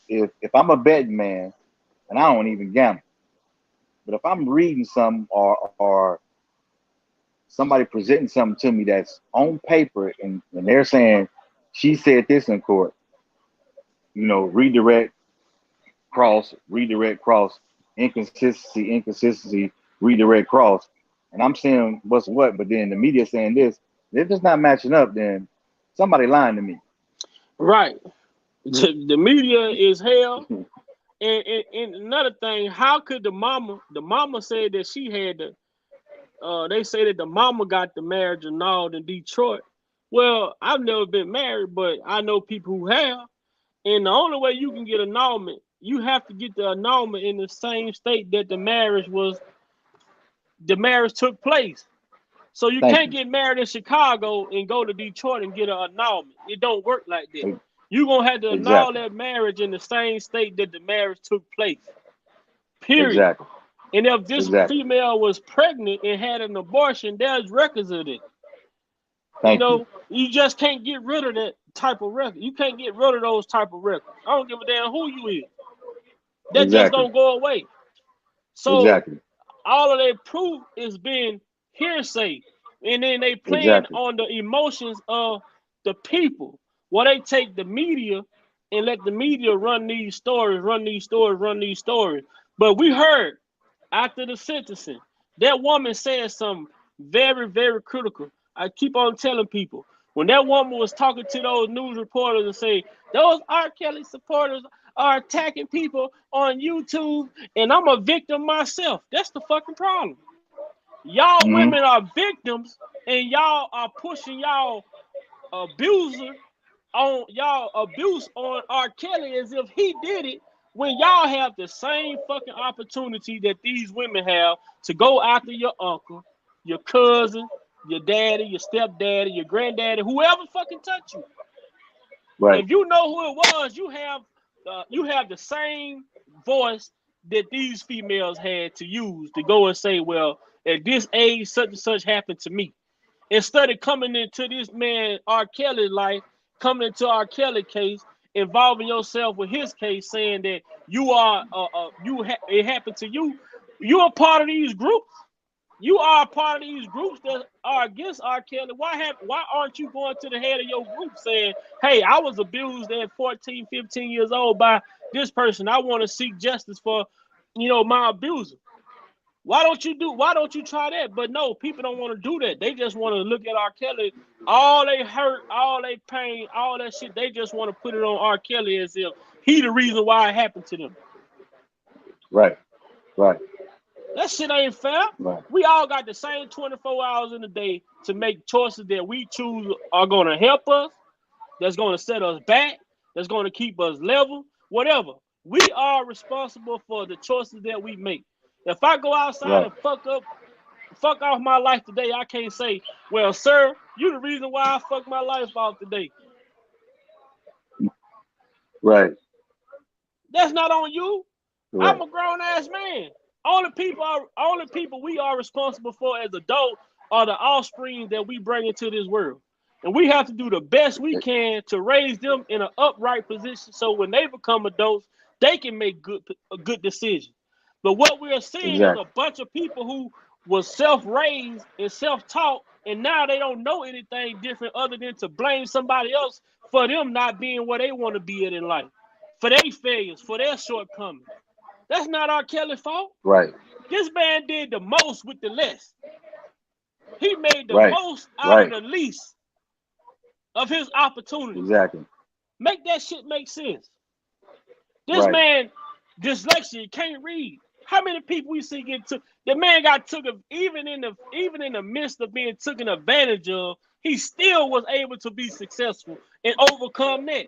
I'm a betting man, and I don't even gamble, but if I'm reading some or somebody presenting something to me that's on paper and they're saying she said this in court, redirect, cross, inconsistency, redirect, cross. And I'm saying what's what, but then the media saying this. If it's not matching up, then somebody lying to me. Right. The media is hell. And another thing, how could the mama said that she had they say that the mama got the marriage annulled in Detroit. Well, I've never been married, but I know people who have. And the only way you can get annulment, you have to get the annulment in the same state that the marriage took place. So you Thank can't you. get married in Chicago and go to Detroit and get an annulment. It don't work like that. E- You're going to have to annul Exactly. that marriage in the same state that the marriage took place. Period. Exactly. And if this Exactly. female was pregnant and had an abortion, there's records of it. Thank you. You just can't get rid of that type of record. You can't get rid of those type of records. I don't give a damn who you is. That just Exactly. don't go away. So Exactly. all of that proof is being hearsay. And then they playing Exactly. on the emotions of the people. Well, they take the media and let the media run these stories. But we heard after the sentencing, that woman said something very, very critical. I keep on telling people, when that woman was talking to those news reporters and say, those R. Kelly supporters are attacking people on YouTube, and I'm a victim myself. That's the fucking problem. Y'all women are victims, and y'all are pushing y'all abuser on y'all abuse on R. Kelly as if he did it, when y'all have the same fucking opportunity that these women have to go after your uncle, your cousin, your daddy, your stepdaddy, your granddaddy, whoever fucking touched you. Right. If you know who it was, you have the same voice that these females had to use to go and say, well, at this age, such and such happened to me. Instead of coming into this man R. Kelly's life, coming into R. Kelly case, involving yourself with his case, saying that you are it happened to you. You're a part of these groups. You are a part of these groups that are against R. Kelly. Why aren't you going to the head of your group saying, hey, I was abused at 14, 15 years old by this person. I want to seek justice for, my abuser. Why don't you try that? But no, people don't want to do that. They just want to look at R. Kelly, all they hurt, all they pain, all that shit. They just want to put it on R. Kelly as if he the reason why it happened to them. Right. That shit ain't fair. Right. We all got the same 24 hours in a day to make choices that we choose are going to help us, that's going to set us back, that's going to keep us level, whatever. We are responsible for the choices that we make. If I go outside and fuck off my life today, I can't say, well, sir, you the reason why I fucked my life off today. Right. That's not on you. Right. I'm a grown ass man. Only people we are responsible for as adults are the offspring that we bring into this world. And we have to do the best we can to raise them in an upright position so when they become adults, they can make a good decision. But what we are seeing is a bunch of people who was self-raised and self-taught, and now they don't know anything different other than to blame somebody else for them not being where they want to be in life, for their failures, for their shortcomings. That's not R. Kelly's fault. Right. This man did the most with the less. He made the most out of the least of his opportunity. Exactly. Make that shit make sense. This man, dyslexia, can't read. How many people we see get took? The man got took even in the midst of being taken advantage of, he still was able to be successful and overcome that.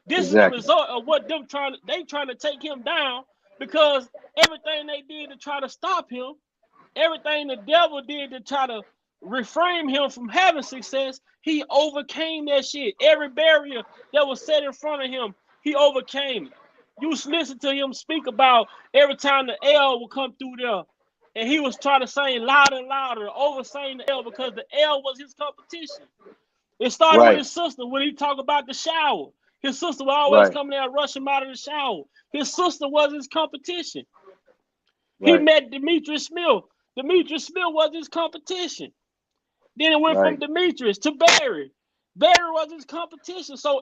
This is the result of what they trying to take him down, because everything they did to try to stop him, everything the devil did to try to refrain him from having success, he overcame that shit. Every barrier that was set in front of him, he overcame it. You listen to him speak about every time the L would come through there, and he was trying to sing louder and louder, oversing the L because the L was his competition. It started with his sister when he talked about the shower. His sister would always come there and rush him out of the shower. His sister was his competition. He met Demetrius Smith. Demetrius Smith was his competition. Then it went from Demetrius to Barry. Barry was his competition. So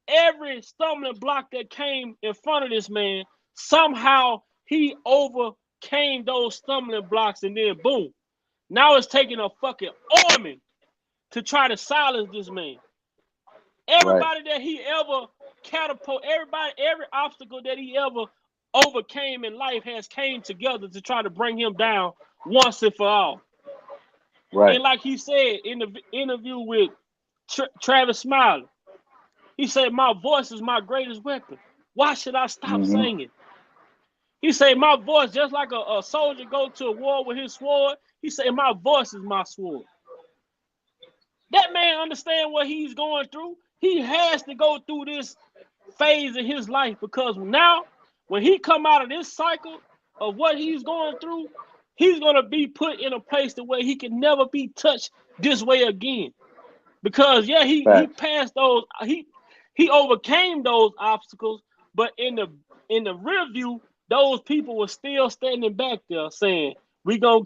every stumbling block that came in front of this man, somehow he overcame those stumbling blocks, and then boom. Now it's taking a fucking army to try to silence this man. Everybody that he ever catapulted, every obstacle that he ever overcame in life has came together to try to bring him down once and for all. And like he said in the interview with Travis Smiley, he said, my voice is my greatest weapon. Why should I stop singing? He said, my voice, just like a soldier go to a war with his sword, he said, my voice is my sword. That man understand what he's going through. He has to go through this phase in his life, because now when he come out of this cycle of what he's going through, he's gonna be put in a place to where he can never be touched this way again. Because yeah, he Facts. passed those, he overcame those obstacles, but in the rear view, those people were still standing back there saying, "We gonna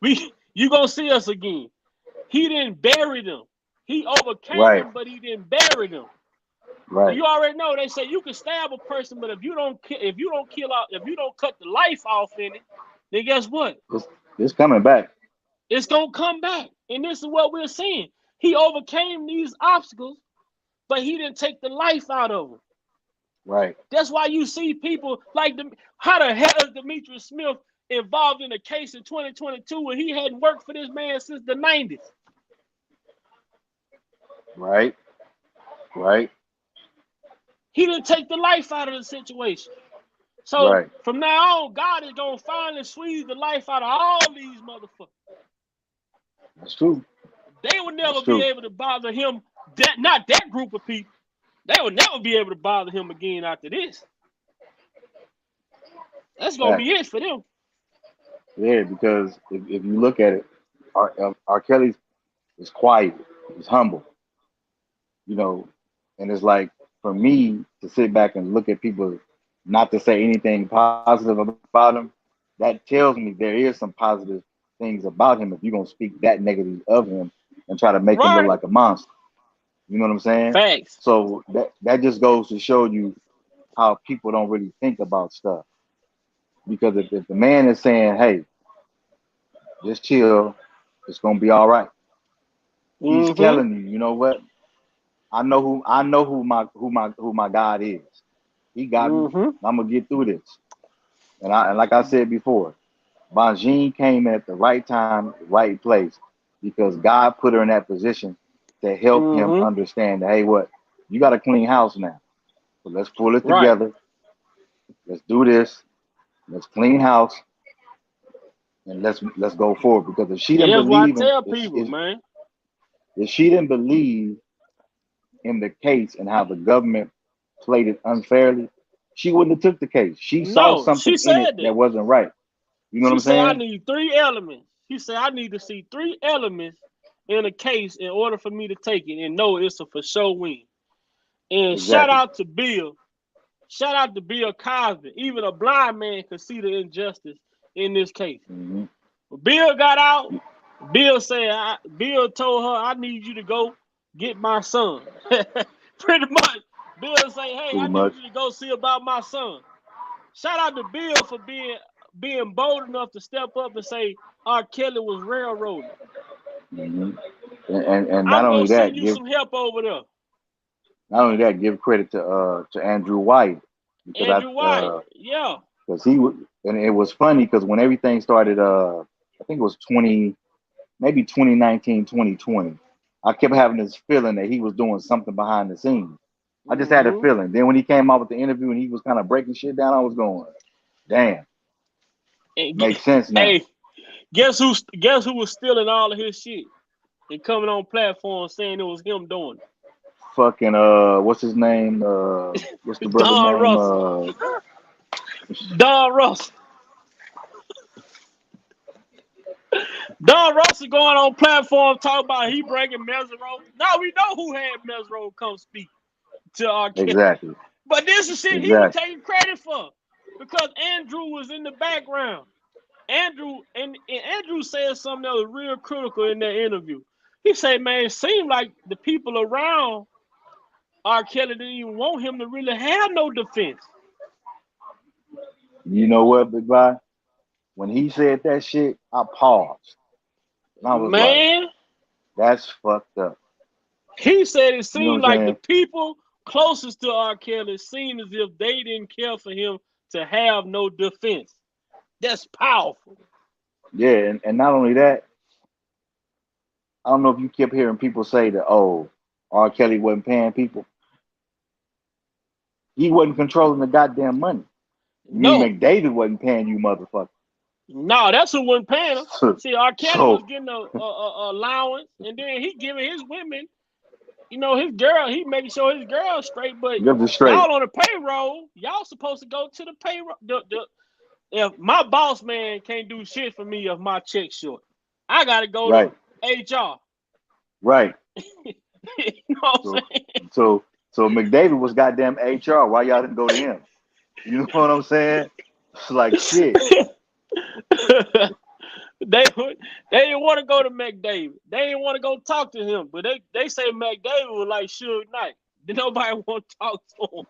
you gonna see us again." He didn't bury them. He overcame Right. them, but he didn't bury them. Right. You already know they say you can stab a person, but if you don't kill out, if you don't cut the life off in it, then guess what? It's coming back. It's gonna come back. And this is what we're seeing. He overcame these obstacles, but he didn't take the life out of them. Right. That's why you see people like how the hell is Demetrius Smith involved in a case in 2022 when he hadn't worked for this man since the 90s? Right. Right. He didn't take the life out of the situation. So Right. from now on, God is gonna finally squeeze the life out of all these motherfuckers. That's true. They will never That's be true. able to bother him. Not that group of people. They will never be able to bother him again after this. That's gonna be it for them. Yeah, because if you look at it, R. Kelly is quiet, he's humble, you know, and it's like for me to sit back and look at people, not to say anything positive about him, that tells me there is some positive things about him. If you're gonna speak that negative of him and try to make him look Right. like a monster, you know what I'm saying? Facts. So that just goes to show you how people don't really think about stuff. Because if the man is saying, "Hey, just chill, it's gonna be all right," he's Mm-hmm. telling you, you know what? I know who my God is. He got me. Mm-hmm. I'm gonna get through this. And like I said before, Bonjean came at the right time, the right place, because God put her in that position to help him Mm-hmm. understand that, hey, what? You got a clean house now. So let's pull it Right. together. Let's do this. Let's clean house and let's go forward. Because if she And didn't that's why I believe tell people, man. if she didn't believe in the case and how the government played it unfairly, she wouldn't have took the case. She saw No, something she in it said that. that wasn't right. You know what She I'm said I saying? need 3 elements. She said I need to see 3 elements in a case in order for me to take it and know it's a for sure win. And shout Exactly. out to Bill. Shout out to Bill Cosby. Even a blind man could see the injustice in this case. Mm-hmm. When Bill got out, Bill told her, I need you to go get my son. Pretty much. Bill say, hey, Pretty I need much. you to go see about my son. Shout out to Bill for being bold enough to step up and say R. Kelly was railroaded. Mm-hmm. And not I'm only gonna that, send you some help over there. give credit to Andrew White because Andrew White, yeah. because he was, and it was funny because when everything started, I think it was maybe 2019, 2020. I kept having this feeling that he was doing something behind the scenes. I just had a Mm-hmm. feeling. Then when he came out with the interview and he was kind of breaking shit down, I was going, damn, makes sense now. Hey, guess who was stealing all of his shit and coming on platforms saying it was him doing it? Fucking what's his name? What's the brother Don name? Russell. Don Russell. Don Russell going on platform talking about he bringing Mesero. Now we know who had Mesero come speak to R. Kelly. Exactly. But this is shit he was taking credit for because Andrew was in the background. Andrew said something that was real critical in that interview. He said, man, it seemed like the people around R. Kelly didn't even want him to really have no defense. You know what, Big Guy? When he said that shit, I paused. And I was like, that's fucked up. He said it seemed like saying? the people closest to R. Kelly seemed as if they didn't care for him to have no defense. That's powerful. Yeah, and not only that, I don't know if you kept hearing people say that, oh, R. Kelly wasn't paying people. He wasn't controlling the goddamn money. No. McDavid wasn't paying you, motherfucker. No, that's who wasn't paying him. See, R. Kelly was getting a allowance, and then he giving his women, his girl, he making sure his girl's straight. But y'all on the payroll, y'all supposed to go to the payroll. if my boss man can't do shit for me if my check's short, I gotta go Right. to HR. Right. You know what I'm So, saying? so McDavid was goddamn HR. Why y'all didn't go to him? You know what I'm saying? It's like shit. They didn't want to go to McDavid. They didn't want to go talk to him. But they say McDavid was like Suge Knight. Did nobody want to talk to him?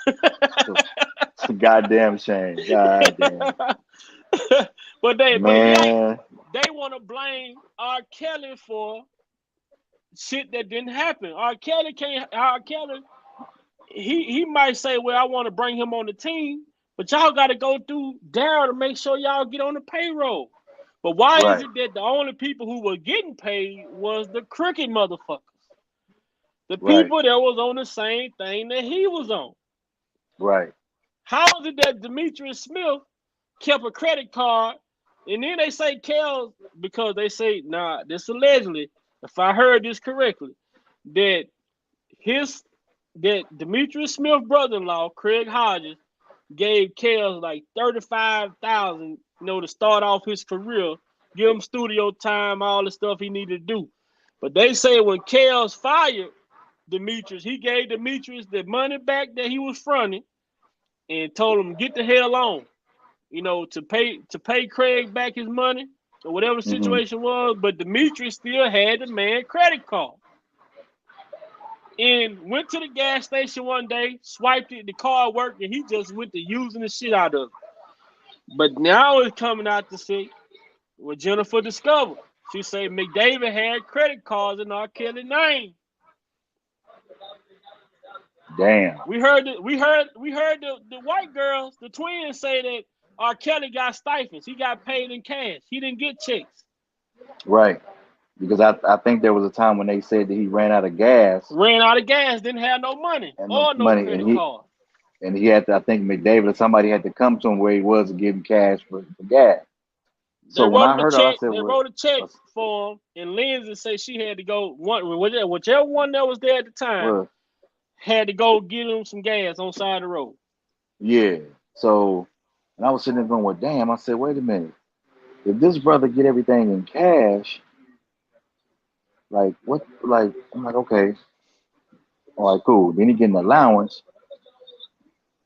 It's a goddamn shame. Goddamn. But they want to blame R. Kelly for shit that didn't happen. R. Kelly, he might say, well, I want to bring him on the team, but y'all got to go through Daryl to make sure y'all get on the payroll. But why is it that the only people who were getting paid was the crooked motherfuckers? The people that was on the same thing that he was on. Right. How is it that Demetrius Smith kept a credit card, and then they say Kells, because they say, nah, this allegedly, if I heard this correctly, that Demetrius Smith brother-in-law, Craig Hodges, gave Kells like $35,000, to start off his career, give him studio time, all the stuff he needed to do. But they say when Kells fired Demetrius, he gave Demetrius the money back that he was fronting and told him get the hell on, to pay Craig back his money or whatever the situation was. But Demetrius still had the man credit card. And went to the gas station one day, swiped it, the card worked, and he just went to using the shit out of it. But now it's coming out to say what Jennifer discovered. She said McDavid had credit cards in R. Kelly's name. Damn. We heard the white girls, the twins, say that R. Kelly got stipends. He got paid in cash. He didn't get checks. Right. Because I think there was a time when they said that he ran out of gas. Didn't have no money or no credit card. And he had to, I think McDavid or somebody had to come to him where he was to give him cash for gas. So when I heard it, they wrote a check for him, and Lindsay said she had to go, whichever one that was there at the time, had to go get him some gas on the side of the road. Yeah. So, and I was sitting there going, well, damn, I said, wait a minute. If this brother get everything in cash, like what? Like I'm like, okay, all right, cool. Then he get an allowance.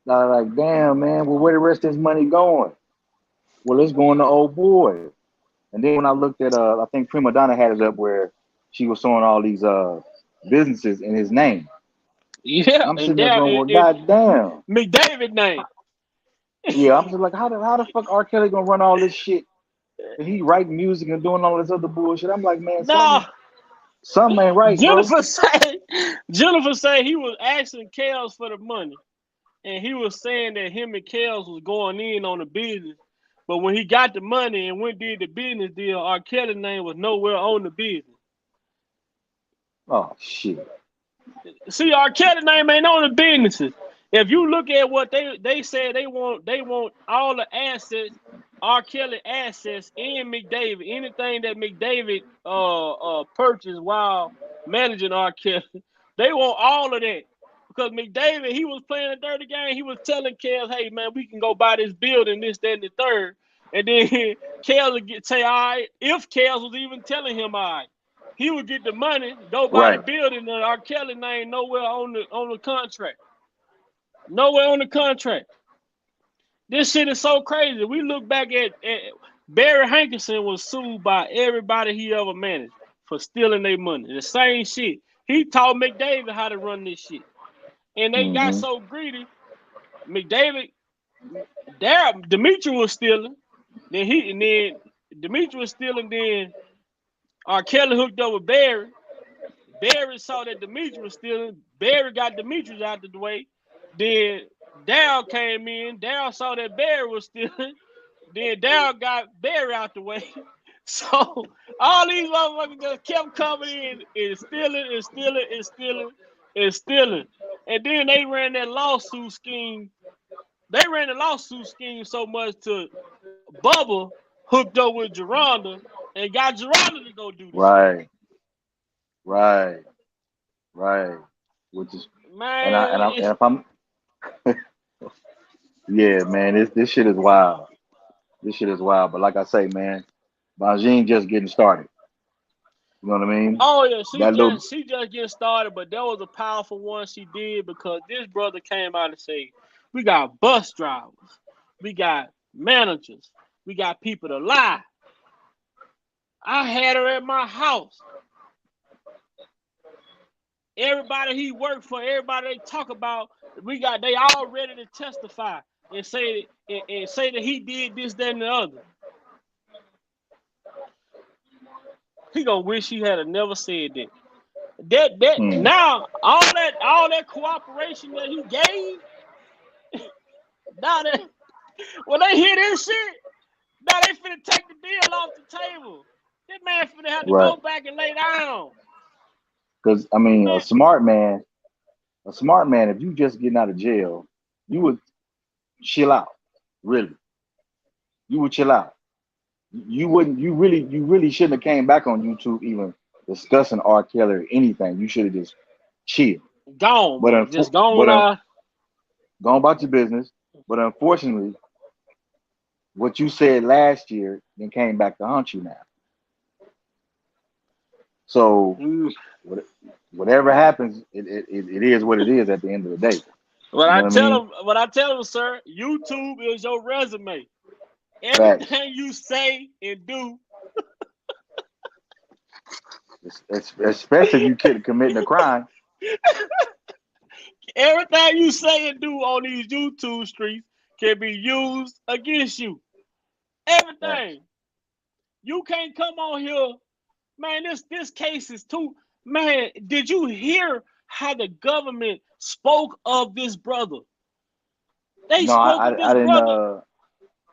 Like, damn, man. Well, where the rest of his money going? Well, it's going to old boy. And then when I looked at, I think Prima Donna had it up where she was showing all these businesses in his name. Yeah, I'm sitting there going, well, goddamn, McDavid name. Yeah, I'm just like, how the fuck R. Kelly gonna run all this shit? And he writing music and doing all this other bullshit. I'm like, man, something ain't right, Jennifer said he was asking Kells for the money, and he was saying that him and Kells was going in on the business. But when he got the money and went did the business deal, R. Kelly's name was nowhere on the business. Oh shit. See, R. Kelly's name ain't on the businesses. If you look at what they said, they want all the assets, R. Kelly assets, and McDavid, anything that McDavid purchased while managing R. Kelly, they want all of that. Because McDavid, he was playing a dirty game. He was telling Kells, hey man, we can go buy this building, this, that, and the third. And then Kells would say, all right, if Kells was even telling him, all right, he would get the money, go buy the building, and R. Kelly name nowhere on the contract. Nowhere on the contract. This shit is so crazy. We look back at Barry Hankerson was sued by everybody he ever managed for stealing their money. The same shit. He taught McDavid how to run this shit. And they got so greedy. McDavid, Dimitri was stealing. Then Dimitri was stealing. Then R. Kelly hooked up with Barry. Barry saw that Dimitri was stealing. Barry got Dimitri out the way. Then Daryl came in. Daryl saw that Barry was stealing. Then Daryl got Barry out the way. So all these motherfuckers just kept coming in and stealing. And then they ran that lawsuit scheme. They ran the lawsuit scheme so much to Bubba hooked up with Geronda and got Geronda to go do this. Right. Which is, man, and if I'm yeah, man, this shit is wild. This shit is wild. But like I say, man, Bajin just getting started. You know what I mean? Oh yeah, That little she just getting started, but that was a powerful one she did because this brother came out and said, we got bus drivers, we got managers, we got people to lie. I had her at my house. Everybody he worked for, everybody they talk about, they all ready to testify and say that he did this, that, and the other. He gonna wish he had never said that. Now all that cooperation that he gave, now that when they hear this shit, now they finna take the deal off the table. This man finna have to go back and lay down. Because I mean, a smart man, if you just getting out of jail, you would chill out. Really, you would chill out. You wouldn't. You really shouldn't have came back on YouTube even discussing R. Kelly or anything. You should have just chilled. Gone, but just gone. Gone about your business. But unfortunately, what you said last year then came back to haunt you now. So whatever happens, it is what it is at the end of the day. What I tell them, sir, YouTube is your resume. Everything you say and do. Especially if you committing a crime. Everything you say and do on these YouTube streets can be used against you. Everything. Right. You can't come on here. Man, this case is too. Man, did you hear how the government spoke of this brother? They spoke of this brother.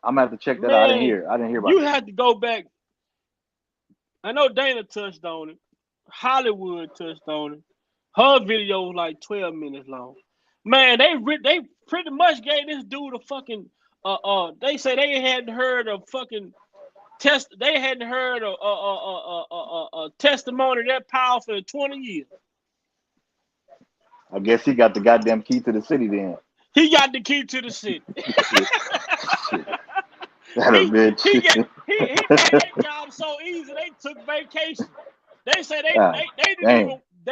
I'm gonna have to check that out. I didn't hear about you that. You had to go back. I know Dana touched on it. Hollywood touched on it. Her video was like 12 minutes long. Man, they pretty much gave this dude a fucking they say they hadn't heard of fucking test. They hadn't heard a testimony that powerful in 20 years. I guess he got the goddamn key to the city then. He got the key to the city. That a bitch. He made that job so easy. They took vacation. They say they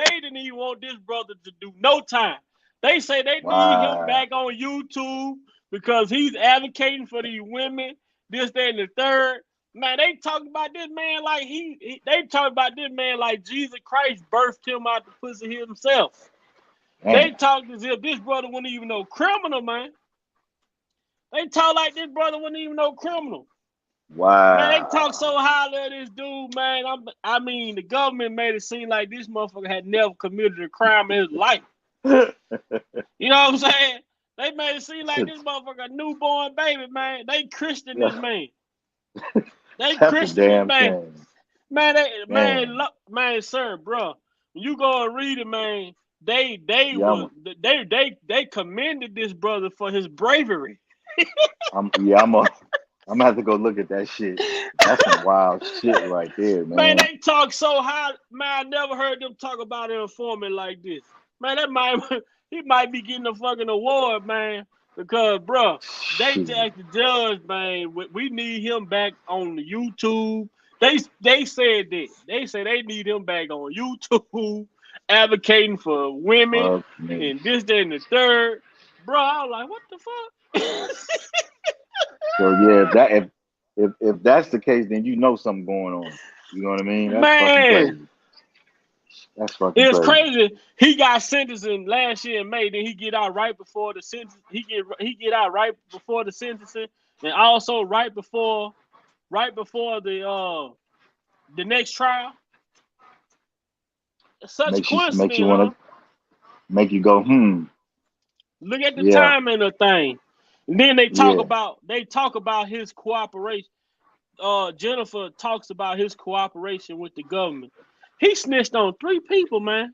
didn't even want this brother to do no time. They say they need him back on YouTube because he's advocating for these women, this, that, and the third. Man, they talking about this man like they talking about this man like Jesus Christ birthed him out the pussy himself. Man. They talk as if this brother wasn't even no criminal, man. They talk like this brother wasn't even no criminal. Wow. Man, they talk so highly of this dude, man. I mean, the government made it seem like this motherfucker had never committed a crime in his life. You know what I'm saying? They made it seem like this motherfucker a newborn baby, man. They Christian this man. They Christian this man. Man, sir, bro. When you go and read it, man, they commended this brother for his bravery. I'm gonna have to go look at that shit. That's some wild shit right there, man. Man, they talk so high. Man, I never heard them talk about an informant like this. Man, he might be getting a fucking award, man. Because, bro, they asked the judge, man, we need him back on the YouTube. They said that. They say they need him back on YouTube, advocating for women and this, that, and the third. Bro, I was like, what the fuck? So yeah, if that's the case, then you know something going on. You know what I mean? That's fucking crazy. That's fucking It's crazy. He got sentenced in last year in May. Then he get out right before the sentence. He get out right before the sentencing, and also right before the next trial. Such a coincidence. Makes you want to make you go, Look at the timing of the thing. And then they talk about his cooperation. Jennifer talks about his cooperation with the government. He snitched on 3 people, man.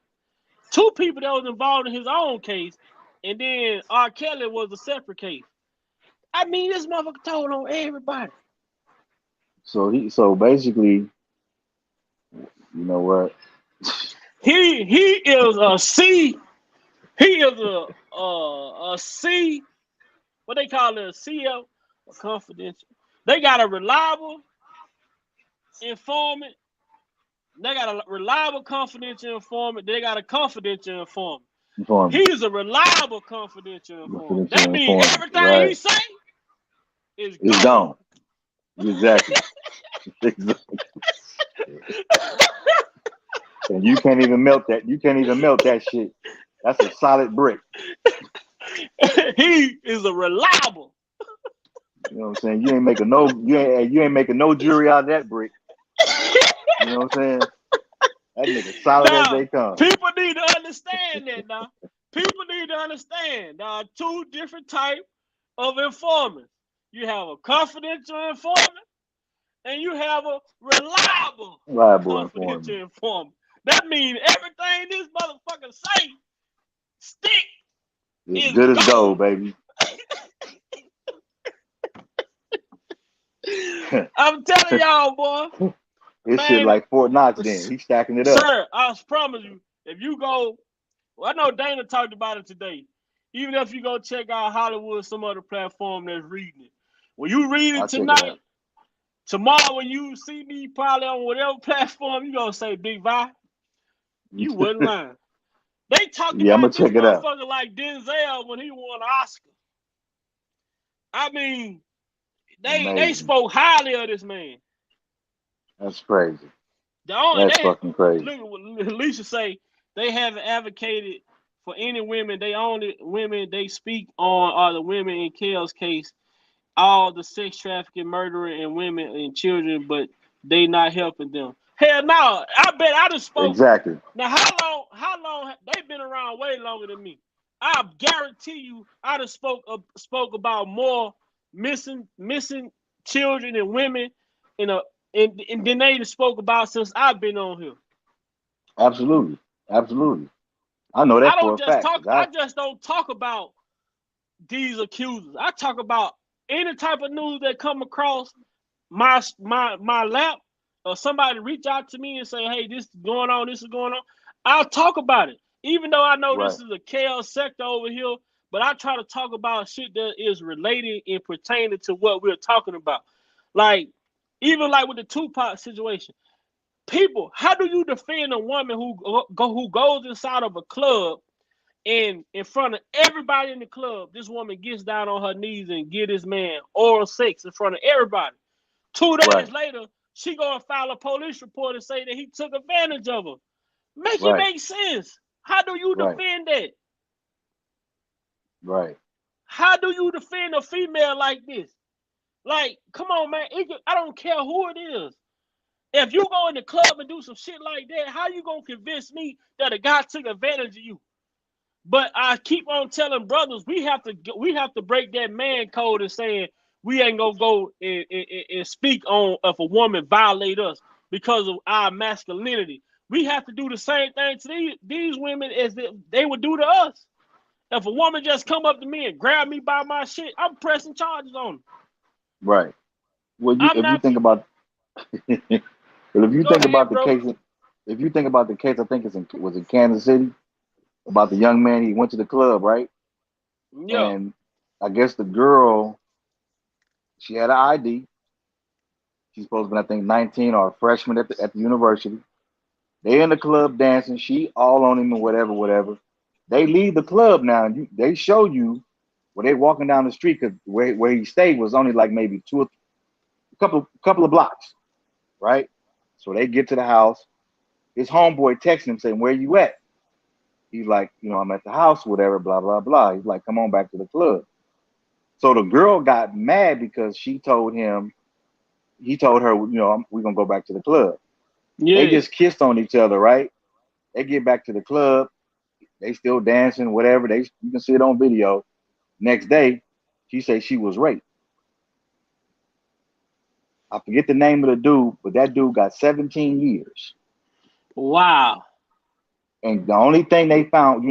2 people that was involved in his own case, and then R. Kelly was a separate case. I mean, this motherfucker told on everybody. So basically, you know what? He is a C. He is a C. What they call it, a CL, a confidential. They got a reliable informant. They got a reliable confidential informant. They got a confidential informant. He's a reliable confidential informant. That means everything he say is gone. Exactly. And you can't even melt that. You can't even melt that shit. That's a solid brick. He is a reliable. You know what I'm saying? You ain't making no jewelry out of that brick. You know what I'm saying? That nigga solid as they come. People need to understand that now. People need to understand there are two different types of informants. You have a confidential informant and you have a reliable confidential informant. That means everything this motherfucker say stick. It's good as gold, baby. I'm telling y'all, boy. It's shit like Fort Knox then. He's stacking it up. Sir, I promise you, if you go, well, I know Dana talked about it today. Even if you go check out Hollywood, some other platform that's reading it. When you read it tonight, tomorrow when you see me probably on whatever platform, you gonna say, Big Vi, you wouldn't lying. They talked about this motherfucker like Denzel when he won an Oscar. I mean, they spoke highly of this man. That's crazy. That's fucking crazy. Alicia say they haven't advocated for any women. They only women they speak on are the women in Kel's case, all the sex trafficking, murdering, and women and children, but they not helping them. Hell no, I bet I just spoke. Exactly. Now how long they've been around way longer than me. I guarantee you I just spoke about more missing children and women and then they spoke about since I've been on here. Absolutely. I know that for a fact. I just don't talk about these accusers. I talk about any type of news that come across my lap, or somebody reach out to me and say, "Hey, this is going on." I'll talk about it, even though I know this is a chaos sector over here. But I try to talk about shit that is related and pertaining to what we're talking about, like. Even like with the Tupac situation, people, how do you defend a woman who goes inside of a club and in front of everybody in the club, this woman gets down on her knees and get this man oral sex in front of everybody? 2 days later, she gonna file a police report and say that he took advantage of her. Make it make sense. How do you defend that? Right. How do you defend a female like this? Like, come on, man. I don't care who it is. If you go in the club and do some shit like that, how you gonna convince me that a guy took advantage of you? But I keep on telling brothers, we have to break that man code and saying we ain't gonna go and speak on if a woman violate us because of our masculinity. We have to do the same thing to these women as they would do to us. If a woman just come up to me and grab me by my shit, I'm pressing charges on them. Right. Well, if you think about the case, I think was in Kansas City about the young man. He went to the club, right? Yeah. And I guess the girl, she had an ID. She's supposed to be, I think, 19 or a freshman at the university. They in the club dancing. She all on him and whatever. They leave the club now, and they show you where they walking down the street because where he stayed was only like maybe couple of blocks, right? So they get to the house. His homeboy texts him saying, "Where you at?" He's like, "I'm at the house, whatever, blah, blah, blah." He's like, "Come on back to the club." So the girl got mad because he told her, we're gonna go back to the club. Yeah. They just kissed on each other, right? They get back to the club. They still dancing, whatever. You can see it on video. Next day, she said she was raped. I forget the name of the dude, but that dude got 17 years. Wow. And the only thing they found,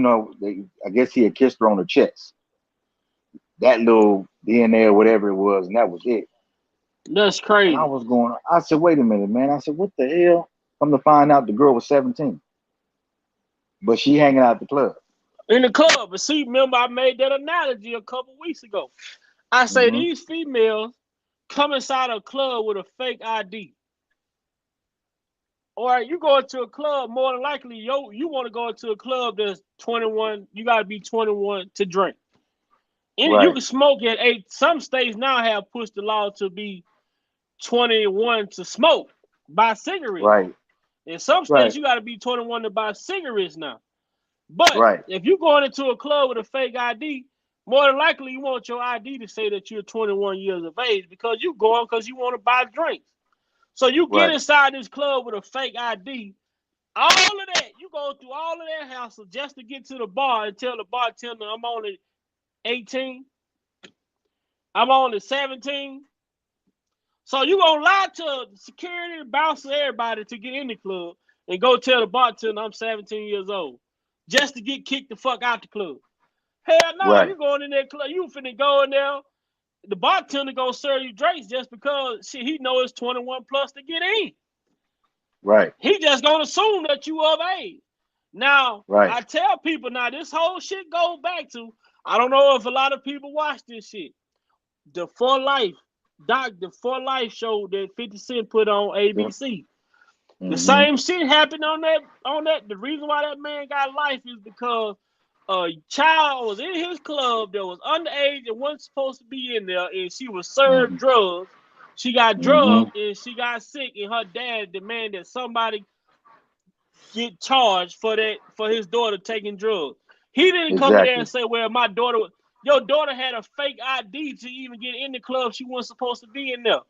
I guess he had kissed her on the chest. That little DNA or whatever it was, and that was it. That's crazy. And I said, wait a minute, man. I said, what the hell? Come to find out the girl was 17. But she hanging out at the club. In the club. But see, remember I made that analogy a couple weeks ago. I say these females, come inside a club with a fake ID. Or you go into a club, more than likely, you want to go into a club that's 21. You got to be 21 to drink. And you Right. can smoke at 8. Some states now have pushed the law to be 21 to smoke, buy cigarettes. Right. In some Right. states, you got to be 21 to buy cigarettes now. But Right. if you're going into a club with a fake ID, more than likely you want your ID to say that you're 21 years of age because you going because you want to buy drinks. So you get Right. inside this club with a fake ID. All of that, you go through all of that hassle just to get to the bar and tell the bartender, I'm only 18, I'm only 17. So you gonna lie to security, bouncer, everybody to get in the club and go tell the bartender I'm 17 years old just to get kicked the fuck out the club. Hell no, Right. you going in that club, you finna go in there. The bartender gonna serve you drinks just because shit, he know it's 21 plus to get in. Right. He just gonna assume that you of age. Now, Right. I tell people now this whole shit goes back to, I don't know if a lot of people watch this shit. The For Life show that 50 Cent put on ABC. Mm-hmm. The same shit happened on that. The reason why that man got life is because a child was in his club that was underage and wasn't supposed to be in there, and she was served drugs. She got drugged and she got sick, and her dad demanded somebody get charged for his daughter taking drugs. He didn't come in there and say, well, my daughter, your daughter had a fake ID to even get in the club. She wasn't supposed to be in there.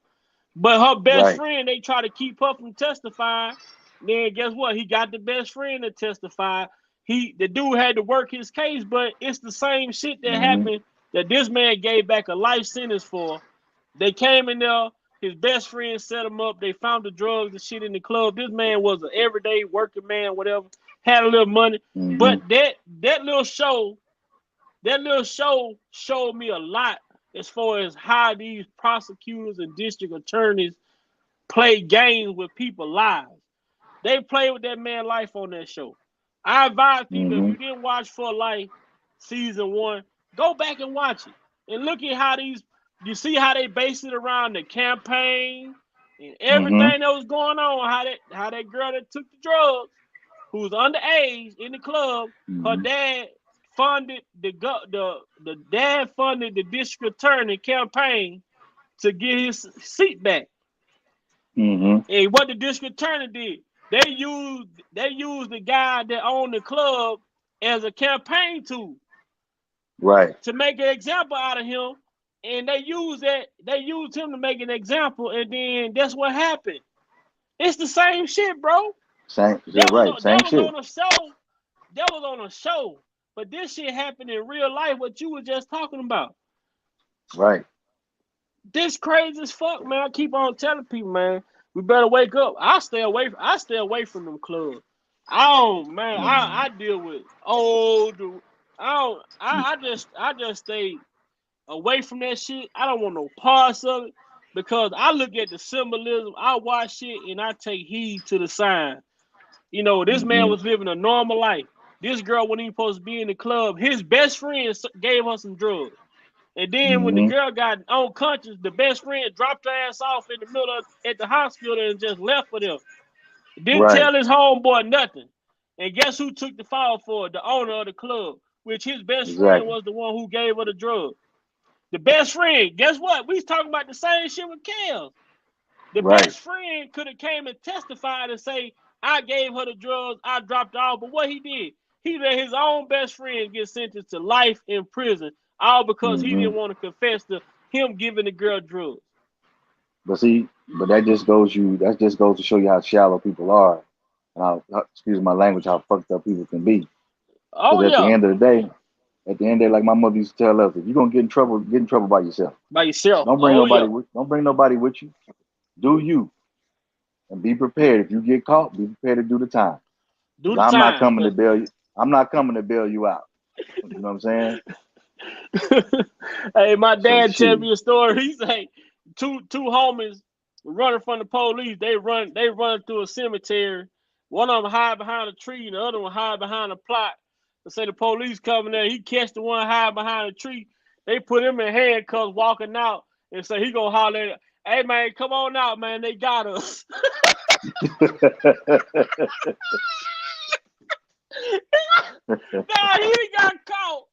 But her best friend, they try to keep her from testifying. Then guess what? He got the best friend to testify. The dude had to work his case, but it's the same shit that happened that this man gave back a life sentence for. They came in there, his best friend set him up. They found the drugs and shit in the club. This man was an everyday working man, whatever, had a little money. But that little show showed me a lot as far as how these prosecutors and district attorneys play games with people's lives. They play with that man's life on that show. I advise people, if you didn't watch For Life season 1, go back and watch it. And look at how you see how they base it around the campaign and everything that was going on, how that girl that took the drugs, who was underage in the club, her dad funded the dad funded the district attorney campaign to get his seat back. And what the district attorney did, they used the guy that owned the club as a campaign tool, right, to make an example out of him. And they used him to make an example, and then that's what happened. It's the same shit, bro. Same shit. That was on a show. But this shit happened in real life, what you were just talking about. Right. This crazy as fuck, man. I keep on telling people, man, we better wake up. I stay away from them clubs. I deal with old. I just stay away from that shit. I don't want no parts of it because I look at the symbolism. I watch shit and I take heed to the signs. You know, this man was living a normal life. This girl wasn't even supposed to be in the club. His best friend gave her some drugs. And then when the girl got unconscious, the best friend dropped her ass off in the middle at the hospital and just left for them. Didn't tell his homeboy nothing. And guess who took the fall for it? The owner of the club, which his best friend was the one who gave her the drug. The best friend, guess what? We was talking about the same shit with Kels. The best friend could have came and testified and say, I gave her the drugs, I dropped her off. But what he did, he let his own best friend get sentenced to life in prison, all because he didn't want to confess to him giving the girl drugs. But see, that just goes to show you how shallow people are, and how, excuse my language, how fucked up people can be. Oh yeah. At the end of the day, like my mother used to tell us, if you're gonna get in trouble by yourself. By yourself. Don't bring nobody with you. Do you, and be prepared. If you get caught, be prepared to do the time. I'm not coming to bail you. I'm not coming to bail you out. You know what I'm saying? Hey, my dad tell me a story. He say two homies running from the police. They run through a cemetery. One of them hide behind a tree, and the other one hide behind a plot. They say the police coming there. He catch the one hide behind a tree. They put him in handcuffs walking out, and say he gonna holler at, hey man, come on out, man, they got us. Nah, he got caught.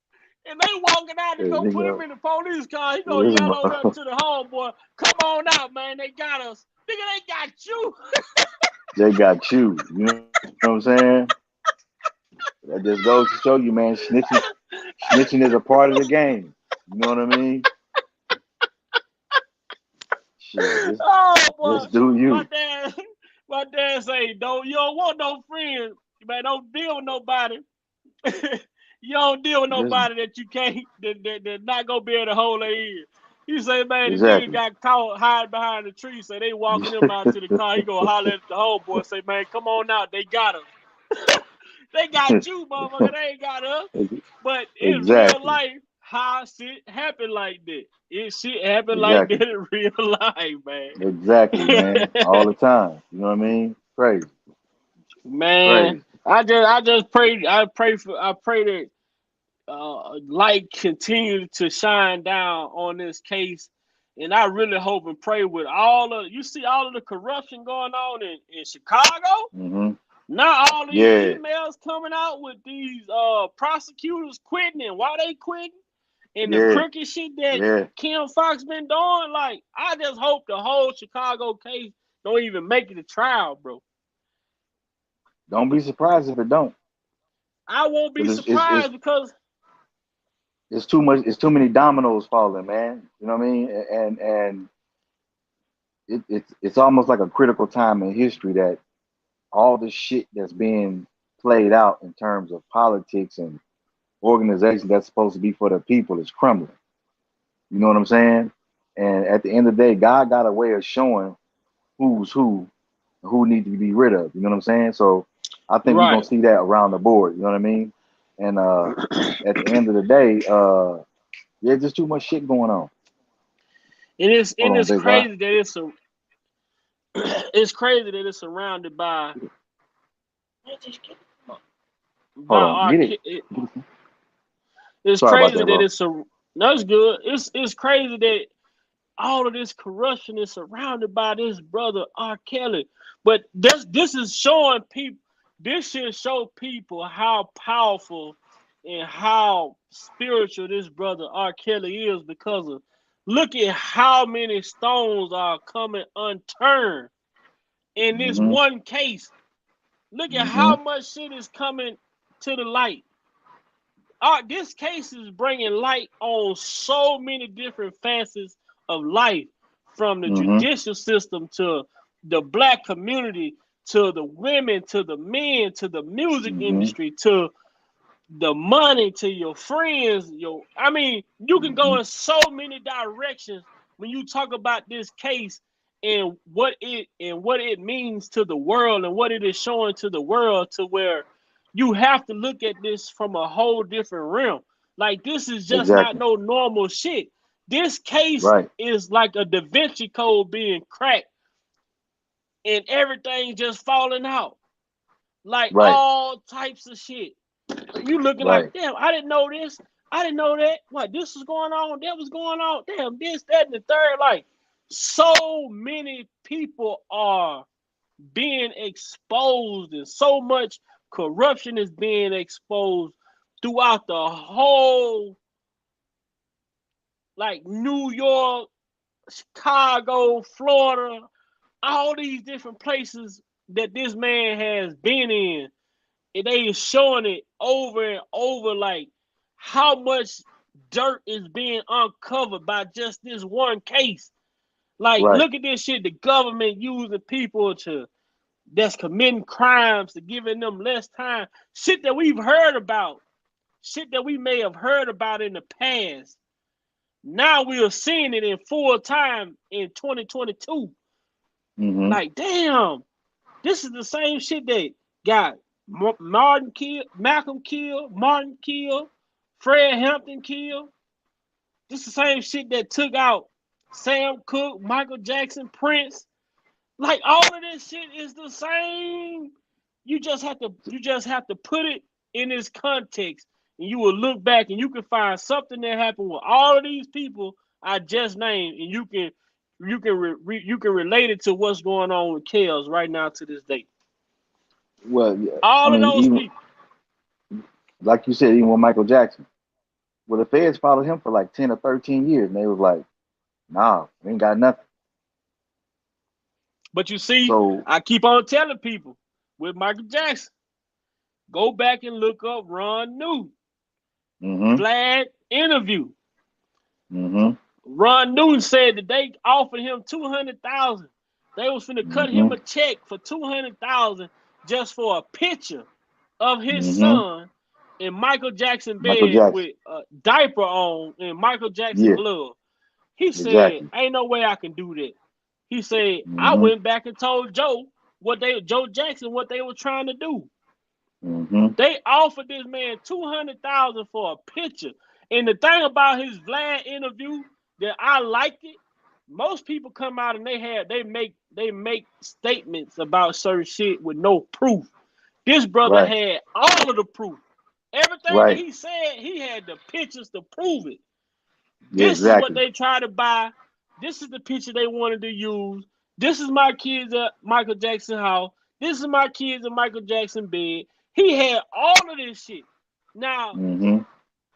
And they walking out to go put him in the police car. He gonna yell over there to the homeboy, come on out, man, they got us. Nigga, they got you. They got you. You know what I'm saying? That just goes to show you, man, snitching is a part of the game. You know what I mean? Shit, just do you. My dad say, you don't want no friends. Man, don't deal with nobody. You don't deal with nobody that you can't, that not gonna be able to hold their ear. He say, man, Exactly. the nigga got caught hiding behind the tree, so they walking him out to the car. He gonna holler at the homeboy, say, man, come on out, they got us. They got you, motherfucker, they ain't got us. But in real life, how shit happen like that? Shit happen like that in real life, man. Exactly, man. All the time. You know what I mean? Crazy. Man, crazy. I pray that light continue to shine down on this case, and I really hope and pray with all of the corruption going on in Chicago. Mm-hmm. Now all these emails coming out with these prosecutors quitting and why they quitting, and the crooked shit that Kim Fox been doing. Like, I just hope the whole Chicago case don't even make it to trial, bro. Don't be surprised if it don't. I won't be surprised because it's too much. It's too many dominoes falling, man. You know what I mean? And it's almost like a critical time in history that all the shit that's being played out in terms of politics and organization that's supposed to be for the people is crumbling. You know what I'm saying? And at the end of the day, God got a way of showing who's who needs to be rid of. You know what I'm saying? So I think we're gonna see that around the board. You know what I mean? And at the end of the day, there's just too much shit going on. It's crazy that it's crazy that it's surrounded by. It's crazy that it's that's good. It's crazy that all of this corruption is surrounded by this brother R. Kelly. But this is showing people. This should show people how powerful and how spiritual this brother R. Kelly is, because of look at how many stones are coming unturned in this one case. Look at how much shit is coming to the light. This case is bringing light on so many different facets of life, from the judicial system to the black community, to the women, to the men, to the music industry, to the money, to your friends. I mean, you can go in so many directions when you talk about this case and what it means to the world and what it is showing to the world, to where you have to look at this from a whole different realm. Like, this is just not no normal shit. This case is like a Da Vinci Code being cracked and everything just falling out. Like all types of shit. You looking like, damn, I didn't know this. I didn't know that. What, this was going on? That was going on. Damn, this, that, and the third. Like, so many people are being exposed, and so much corruption is being exposed throughout the whole, like, New York, Chicago, Florida, all these different places that this man has been in. And they are showing it over and over, like, how much dirt is being uncovered by just this one case. Like, look at this shit. The government using people that's committing crimes, to giving them less time. Shit that we've heard about. Shit that we may have heard about in the past. Now we are seeing it in full time in 2022. Like, damn, this is the same shit that got Malcolm killed, Martin killed, Fred Hampton killed. This is the same shit that took out Sam Cooke, Michael Jackson, Prince. Like, all of this shit is the same. You just have to put it in its context, and you will look back and you can find something that happened with all of these people, I just named, and you can relate it to what's going on with Kels right now to this day. Well, yeah, I All of mean, those even people. like you said, even with Michael Jackson. Well, the feds followed him for like 10 or 13 years, and they was like, nah, we ain't got nothing. But you see, So, I keep on telling people with Michael Jackson, go back and look up Ron Newton. Vlad interview. Ron Newton said that they offered him $200,000. They was finna cut him a check for $200,000 just for a picture of his son in Michael Jackson bed with a diaper on and Michael Jackson glove. He said, "Ain't no way I can do that." He said, "I went back and told Joe Jackson what they were trying to do." They offered this man $200,000 for a picture. And the thing about his Vlad interview that I liked it, most people come out and they make statements about certain shit with no proof. This brother had all of the proof. Everything that he said, he had the pictures to prove it. This is what they try to buy. This is the picture they wanted to use. This is my kids at Michael Jackson house. This is my kids at Michael Jackson bed. He had all of this shit. Now,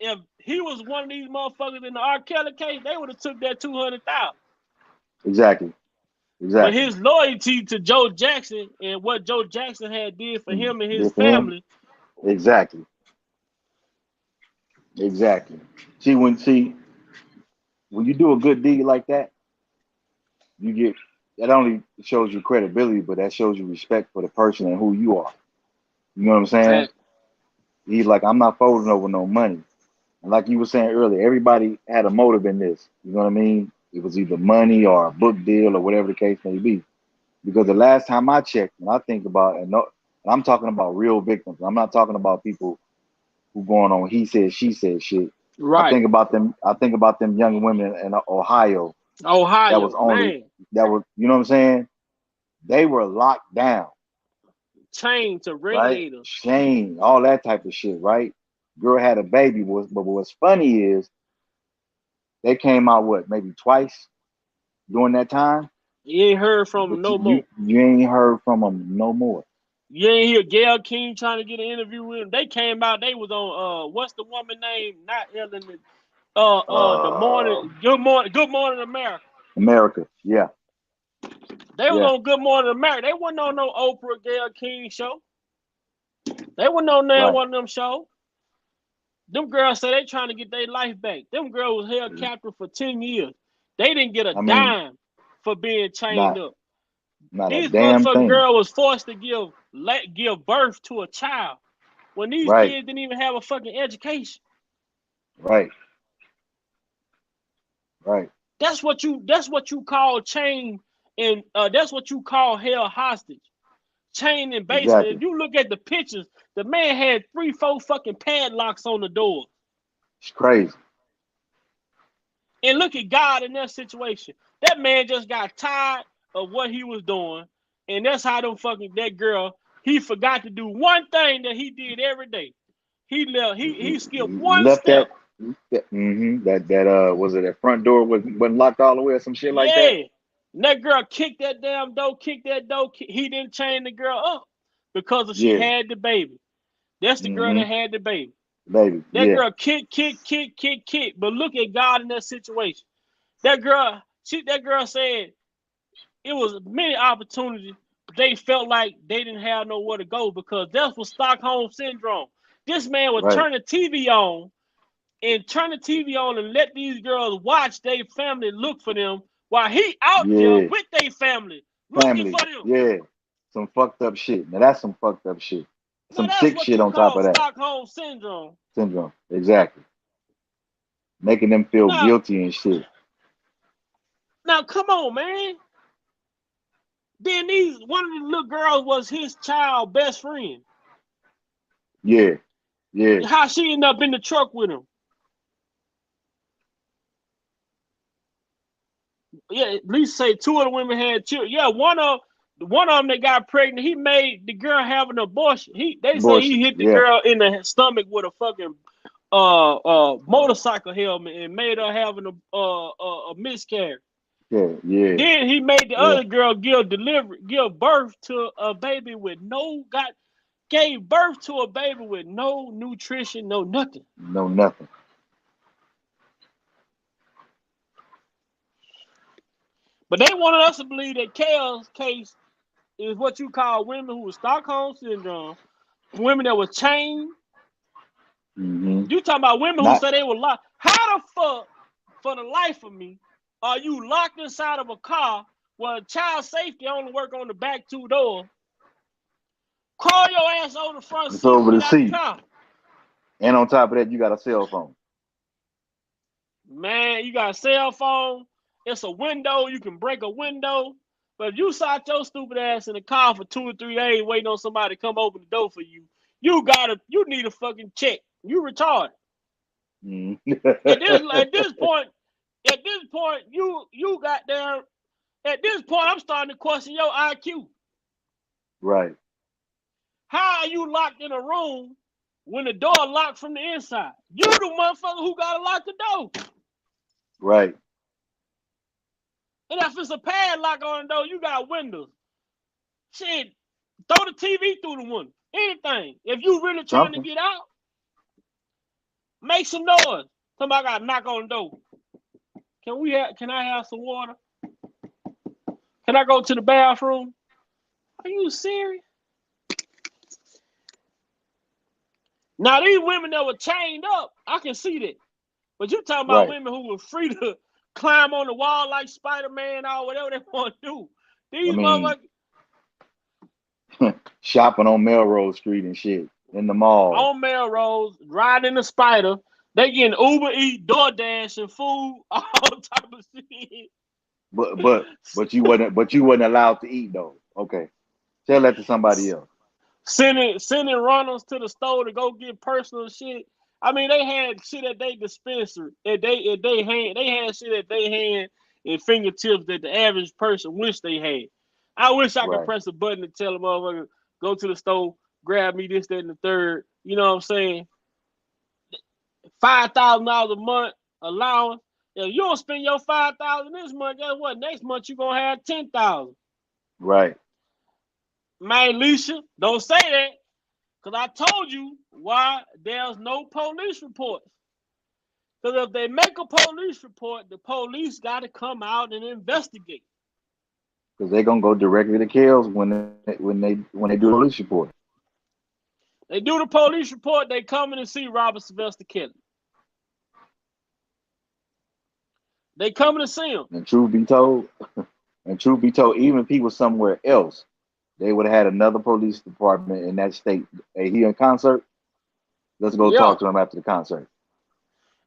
if he was one of these motherfuckers in the R. Kelly case, they would have took that $200,000. Exactly. But his loyalty to Joe Jackson and what Joe Jackson had did for him and his family. Exactly. See, when you do a good deed like that, that only shows you credibility, but that shows you respect for the person and who you are. You know what I'm saying? Exactly. He's like, I'm not folding over no money. And like you were saying earlier, everybody had a motive in this. You know what I mean? It was either money or a book deal or whatever the case may be. Because the last time I checked, and I think about, and I'm talking about real victims. I'm not talking about people who going on he said, she said shit. Right. I think about them young women in Ohio. That was only, you know what I'm saying? They were locked down. Chained to radiators. Chained, all that type of shit, right? Girl had a baby, but what's funny is they came out maybe twice during that time. You ain't heard from them no more. You ain't heard from them no more. You ain't hear Gayle King trying to get an interview with him. They came out. They was on what's the woman name? Not Ellen. Good Morning America. America, yeah. They was on Good Morning America. They wasn't on no Oprah Gayle King show. They wasn't on there one of them shows. Them girls say they trying to get their life back. Them girls was held captive for 10 years. They didn't get a dime for being chained up. These motherfucking girl was forced to give birth to a child when these kids didn't even have a fucking education. Right. That's what you call chain, and that's what you call held hostage. Chain and basement. Exactly. If you look at the pictures, the man had 3-4 fucking padlocks on the door. It's crazy. And look at God in that situation. That man just got tired of what he was doing, and that's how that girl, he forgot to do one thing that he did every day. He skipped one step. That was it, that front door wasn't locked all the way or some shit like that? And that girl kicked that damn door, he didn't chain the girl up because she had the baby. That's the girl that had the baby. That girl kick. But look at God in that situation. That girl said it was many opportunities, but they felt like they didn't have nowhere to go because that's what Stockholm Syndrome. This man would turn the TV on and let these girls watch their family look for them while he out there with their family looking for them. Yeah, some fucked up shit. Now that's some fucked up shit. Some sick shit on top of that. Stockholm Syndrome. Exactly. Making them feel guilty and shit. Now come on, man. Then one of the little girls was his child best friend. Yeah. How she ended up in the truck with him? Yeah, at least say 2 of the women had children. Yeah, one of them that got pregnant, he made the girl have an abortion. They say he hit the girl in the stomach with a fucking motorcycle helmet and made her having a miscarriage. Yeah. Then he made the other girl give birth to a baby with gave birth to a baby with no nutrition, no nothing. No nothing. But they wanted us to believe that Kale's case is what you call women who with Stockholm syndrome, women that were chained. Mm-hmm. You talking about women who say they were locked. How the fuck, for the life of me, are you locked inside of a car where child safety only work on the back two doors? Call your ass over the front seat over the out seat. the car. And on top of that, you got a cell phone. Man, you got a cell phone. It's a window. You can break a window. But if you sat your stupid ass in the car for 2 or 3 days waiting on somebody to come open the door for you, you need a fucking check. You retarded. Mm. At this point, you got there. At this point, I'm starting to question your IQ. Right. How are you locked in a room when the door locked from the inside? You the motherfucker who gotta lock the door. Right. And if it's a padlock on the door, you got windows. Shit, throw the TV through the window. Anything. If you really trying to get out, make some noise. Somebody got to knock on the door. Can I have some water? Can I go to the bathroom? Are you serious? Now, these women that were chained up, I can see that. But you talking about women who were free to climb on the wall like Spider-Man or whatever they want to do. These motherfuckers. Shopping on Melrose Street and shit in the mall. On Melrose, riding the Spider. They getting Uber Eats, DoorDash, and food, all type of shit. But you wasn't allowed to eat though. Okay, tell that to somebody else. Sending runners to the store to go get personal shit. I mean, they had shit at their dispenser. They had shit at their hand and fingertips that the average person wish they had. I wish I could press a button and tell a motherfucker, go to the store, grab me this, that, and the third. You know what I'm saying? $5,000 a month allowance. If you don't spend your $5,000 this month, guess what? Next month you're gonna have $10,000. Right. Man, Alicia, don't say that. Because I told you why there's no police reports. Because if they make a police report, the police got to come out and investigate. Because they're gonna go directly to Kales when they do the police report. They do the police report. They come in and see Robert Sylvester Kelly. They coming to see him. And truth be told, even if he was somewhere else, they would have had another police department in that state. Hey, he in concert? Let's go talk to him after the concert.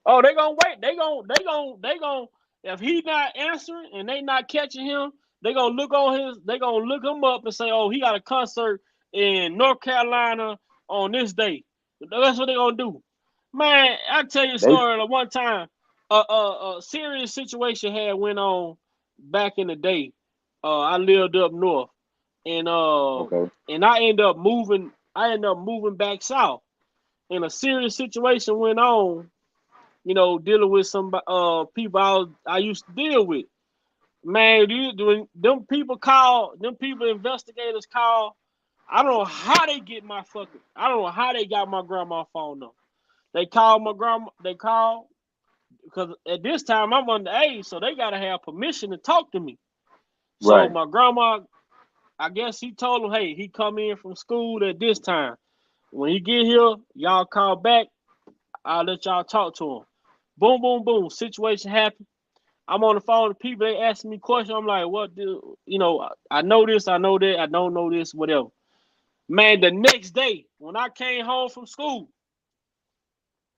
Oh, they gonna wait. They gonna. If he not answering and they not catching him, they gonna look him up and say, oh, he got a concert in North Carolina on this day. That's what they gonna do. Man, I tell you a story. Like one time, a serious situation had went on back in the day. I lived up north, and and I ended up moving back south, and a serious situation went on. You know, dealing with some people I used to deal with. Man, them investigators call. I don't know how they get my I don't know how they got my grandma's phone number. They called my grandma. They called because at this time I'm underage, so they gotta have permission to talk to me. So my grandma, I guess he told them, hey, he come in from school at this time. When he get here, y'all call back. I'll let y'all talk to him. Boom, boom, boom. Situation happened. I'm on the phone with people. They asking me questions. I'm like, what do you know? I know this. I know that. I don't know this. Whatever. Man, the next day when I came home from school,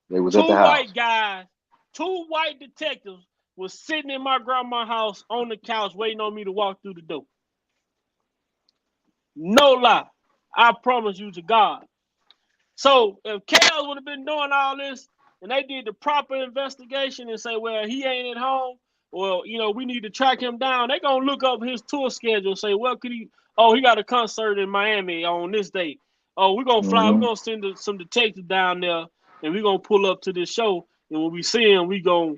they was at the house. White guys, 2 white detectives was sitting in my grandma's house on the couch waiting on me to walk through the door. No lie. I promise you to God. So if Kales would have been doing all this and they did the proper investigation and say, well, he ain't at home, well, you know, we need to track him down, they going to look up his tour schedule and say, well, he got a concert in Miami on this day. Oh, we're going to fly. We're going to send some detectives down there and we're gonna pull up to this show, and when we see him, we gonna,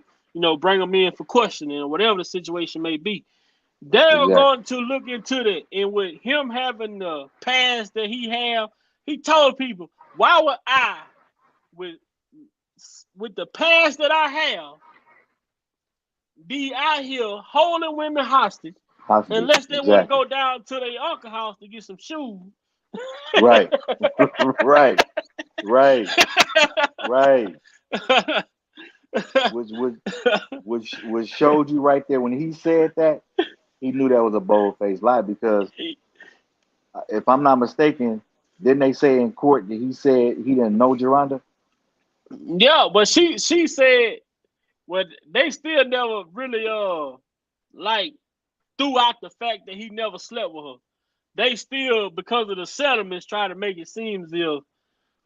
bring him in for questioning or whatever the situation may be. They're Exactly. going to look into that, and with him having the past that he told people, why would I, with the past that I have, be out here holding women hostage unless they want to go down to their uncle's house to get some shoes. Right. Right. Right. Right. Which showed you right there when he said that, he knew that was a bold-faced lie, because if I'm not mistaken, didn't they say in court that he said he didn't know Geronda? Yeah, but she said, well, they still never really like threw out the fact that he never slept with her. They still, because of the settlements, try to make it seem as if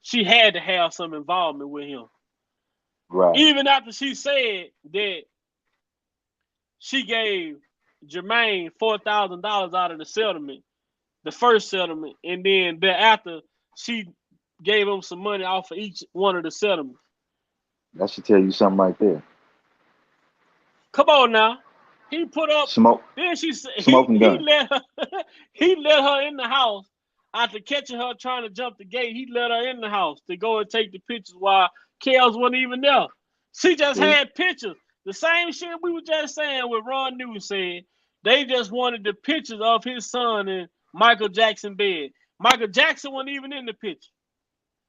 she had to have some involvement with him. Right. Even after she said that she gave Jermaine $4,000 out of the settlement, the first settlement, and then thereafter she gave him some money off of each one of the settlements. That should tell you something right there. Come on now. He put up smoke. Then she said Smoking he gun. let her in the house after catching her trying to jump the gate. He let her in the house to go and take the pictures while Kels wasn't even there. She just had pictures. The same shit we were just saying what Ron News said. They just wanted the pictures of his son in Michael Jackson bed. Michael Jackson wasn't even in the picture.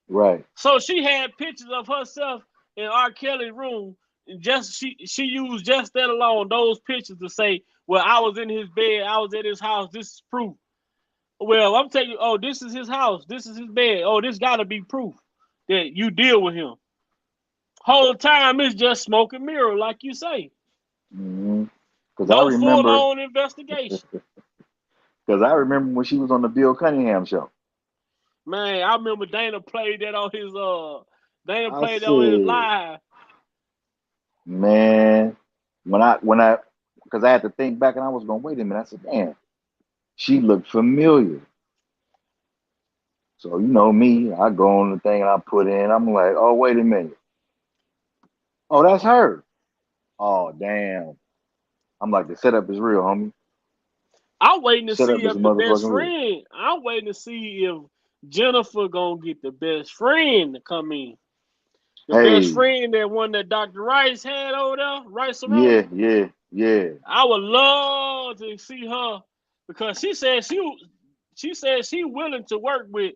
Right. So she had pictures of herself in R. Kelly's room. And just she used just that alone, those pictures, to say, well, I was in his bed, I was at his house, this is proof. Well, I'm telling you, oh, this is his house, this is his bed. Oh, this gotta be proof that you deal with him. Whole time it's just smoke and mirror, like you say. Mm-hmm. No full-on investigation. Because I remember when she was on the Bill Cunningham show. Man, I remember Dana played that on his on his live. Man, because I had to think back and I was going, wait a minute. I said, damn, she looked familiar. So, you know me, I go on the thing and I put in, I'm like, oh, wait a minute. Oh, that's her. Oh, damn. I'm like, the setup is real, homie. I'm waiting to see if the best friend. I'm waiting to see if Jennifer gonna get the best friend to come in. The best friend, that one that Dr. Rice had over there, Rice Aroma. Yeah. I would love to see her, because she said she willing to work with,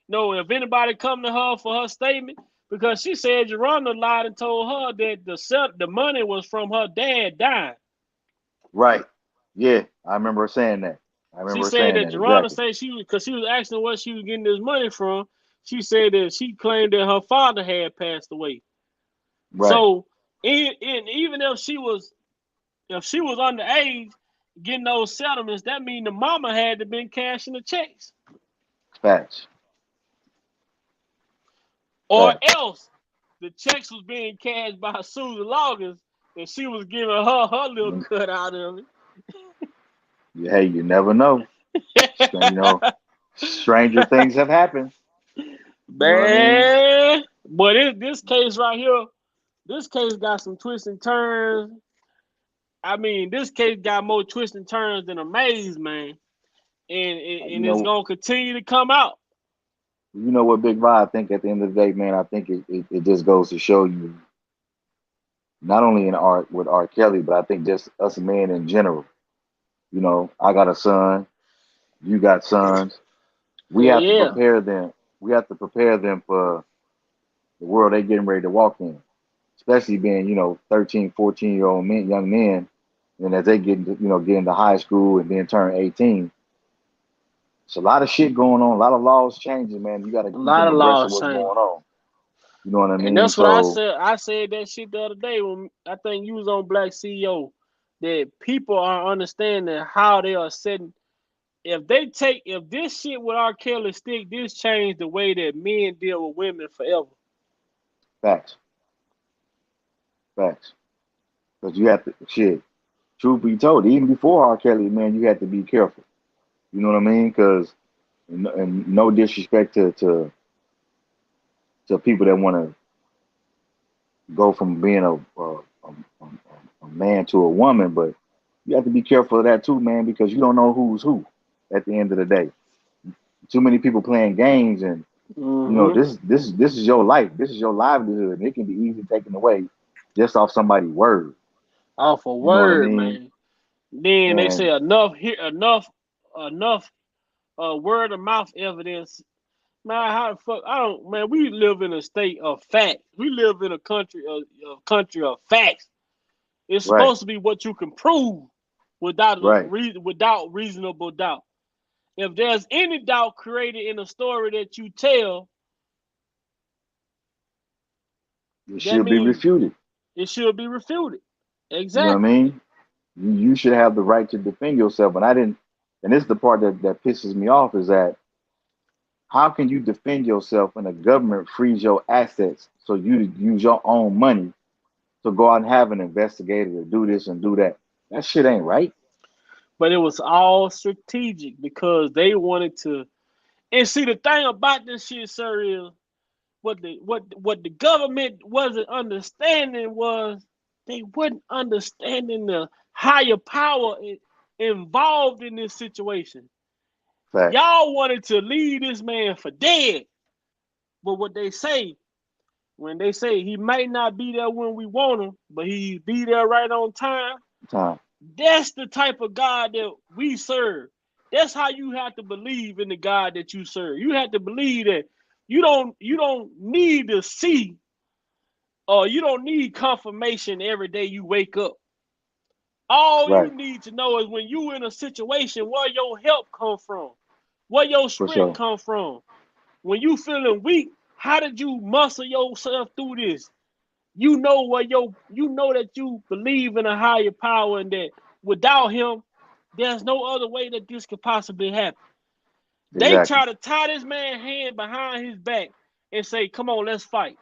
if anybody come to her for her statement, because she said Geronda lied and told her that the money was from her dad dying. Right. Yeah, I remember her saying that. She said that Geronda said because she was asking where she was getting this money from. She said that she claimed that her father had passed away. Right. So, even if she was underage getting those settlements, that means the mama had to been cashing the checks. Facts. Or else the checks was being cashed by Susan Loggins, and she was giving her little cut out of it. Hey, you never know. Stranger things have happened. Man, but this case right here, this case got some twists and turns. I mean, this case got more twists and turns than a maze, man. And it's going to continue to come out. You know what, Big Rod, I think at the end of the day, man, I think it just goes to show you, not only in art with R. Kelly, but I think just us men in general. I got a son, you got sons. We have to prepare them. We have to prepare them for the world they're getting ready to walk in, especially being, 13, 14-year-old young men. And as they get into high school and then turn 18, it's a lot of shit going on, a lot of laws changing, man. You got to keep abreast of what's going on. You know what I mean? And that's what I said. I said that shit the other day when I think you was on Black CEO, that people are understanding how they are setting. If this shit with R. Kelly stick, this changed the way that men deal with women forever. Facts. Because you have to, truth be told, even before R. Kelly, man, you had to be careful. You know what I mean? Because, and no disrespect to people that want to go from being a man to a woman, but you have to be careful of that too, man, because you don't know who's who at the end of the day. Too many people playing games, and Mm-hmm. this is your life, this is your livelihood, and it can be easily taken away just off somebody's word. Off a You know what I word, mean? man. Then they And say enough here, enough word of mouth evidence. Man, how the fuck? I don't. Man, we live in a state of fact. We live in a country of facts. It's right, supposed to be what you can prove without right, without reasonable doubt. If there's any doubt created in a story that you tell, it that should be means refuted. it should be refuted. You know what I Exactly. mean? You should have the right to defend yourself. And I didn't. And this is the part that pisses me off is that how can you defend yourself when the government frees your assets so you to use your own money to go out and have an investigator to do this and do that? That shit ain't right. But it was all strategic because they wanted to. And see, the thing about this shit, sir, is what the government wasn't understanding was they wasn't understanding the higher power involved in this situation. Facts. Y'all wanted to leave this man for dead, but what they say when they say he might not be there when we want him, but he be there right on time. Time. That's the type of God that we serve. That's how you have to believe in the God that you serve. You have to believe that you don't need to see or you don't need confirmation every day you wake up. All Right. you need to know is when you in a situation where your help come from, where your For strength sure. come from. When you feeling weak, how did you muscle yourself through this? You know that you believe in a higher power and that without him, there's no other way that this could possibly happen. They Exactly. try to tie this man's hand behind his back and say, "Come on, let's fight."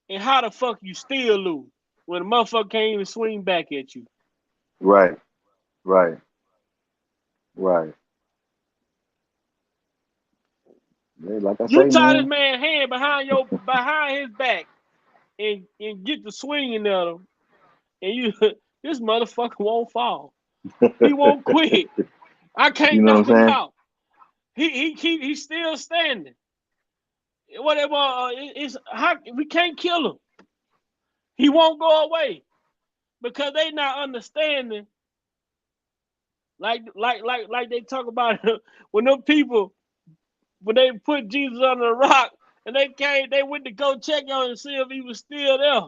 And how the fuck you still lose when the motherfucker can't even swing back at you? Right. Right. Right. Yeah, like I You say, tie this man. man's hand behind his back and get the swinging at him, and you this motherfucker won't fall. He won't quit. I You can't know what I'm knock him saying? out. He's still standing. Whatever it's how we can't kill him. He won't go away because they not understanding. Like they talk about when them people when they put Jesus under the rock and they went to go check on him and see if he was still there.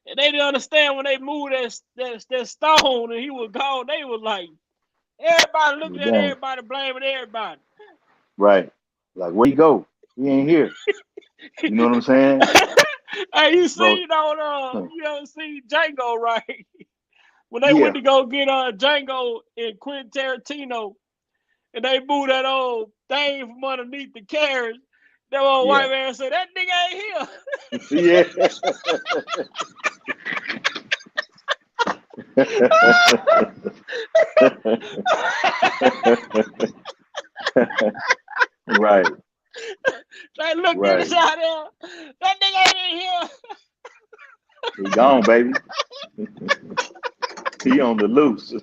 And they didn't understand when they moved that stone and he was gone. They was like everybody looking at Damn. everybody, blaming everybody. Right. Like, where you go? He ain't here. You know what I'm saying? Hey, you Bro. seen on you ever seen Django, right? When they went Yeah. to go get Django and Quentin Tarantino and they moved that old thing from underneath the carriage, that old Yeah. white man said, "That nigga ain't here." Yeah. Right. They looked at us Right. out there. That nigga ain't in here. He gone, baby. He on the loose.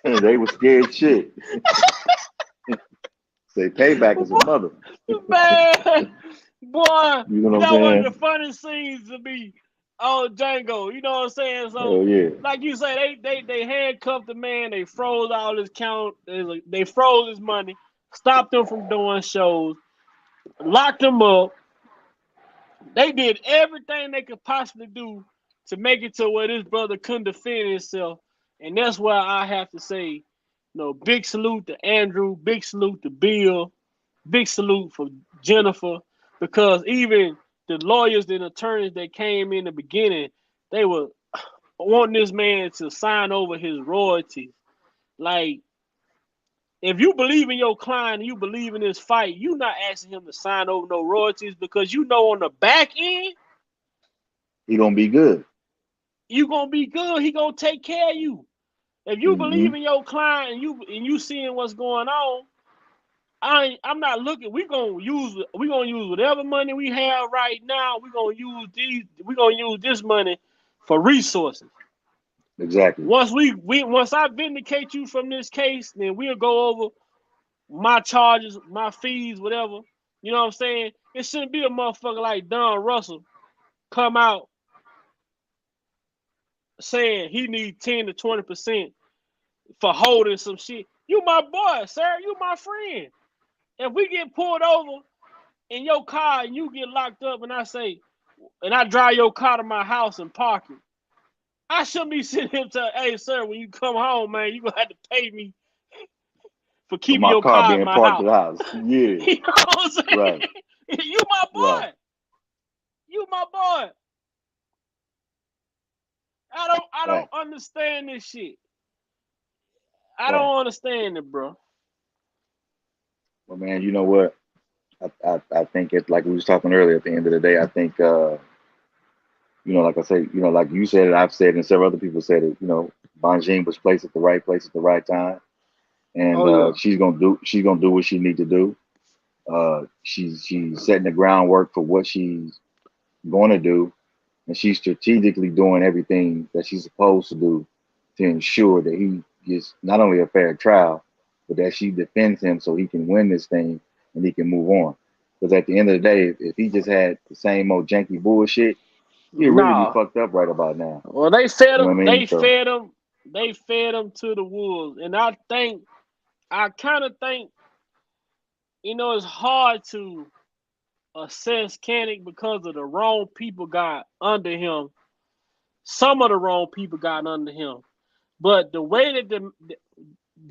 They was scared shit. Say payback is a mother. Man, boy, You know what I'm that one of saying? the funniest scenes to be on Django. You know what I'm saying? So, Hell yeah. like you say, they handcuffed the man. They froze all his count. They froze his money, stopped him from doing shows, locked him up. They did everything they could possibly do to make it to where this brother couldn't defend himself. And that's why I have to say, big salute to Andrew, big salute to Bill, big salute for Jennifer, because even the lawyers and attorneys that came in the beginning, they were wanting this man to sign over his royalties. Like, if you believe in your client, you believe in this fight, you not asking him to sign over no royalties because you know on the back end, He gonna be good. you gonna be good. He gonna take care of you. If you Hmm. believe in your client and you seeing what's going on, I'm not looking. We're gonna use whatever money we have right now. We're gonna use this money for resources. Exactly. Once once I vindicate you from this case, then we'll go over my charges, my fees, whatever. You know what I'm saying? It shouldn't be a motherfucker like Don Russell come out saying he needs 10 to 20% for holding some shit. You my boy, sir. You my friend. If we get pulled over in your car and you get locked up and I drive your car to my house and park it, I shouldn't be sitting here telling, hey, sir, when you come home, man, you're going to have to pay me for keeping my your car car in being my parked house. at the house. Yeah. You know what I'm saying? Right. You my boy. Right. You my boy. I don't Right. understand this shit. I don't understand it, bro. Well, man, you know what? I think it's like we was talking earlier. At the end of the day, I think like I say, like you said it, I've said it, and several other people said it. Bonjean was placed at the right place at the right time, and Oh, yeah. she's gonna do what she need to do. She's setting the groundwork for what she's going to do, and she's strategically doing everything that she's supposed to do to ensure that he gets not only a fair trial, but that she defends him so he can win this thing and he can move on. Because at the end of the day, if he just had the same old janky bullshit, he'd really be Nah. fucked up right about now. Well, they fed You know him. what I mean? So, They fed him to the wolves, and I kind of think, it's hard to assess Kaepernick because of the wrong people got under him. Some of the wrong people got under him, but the way that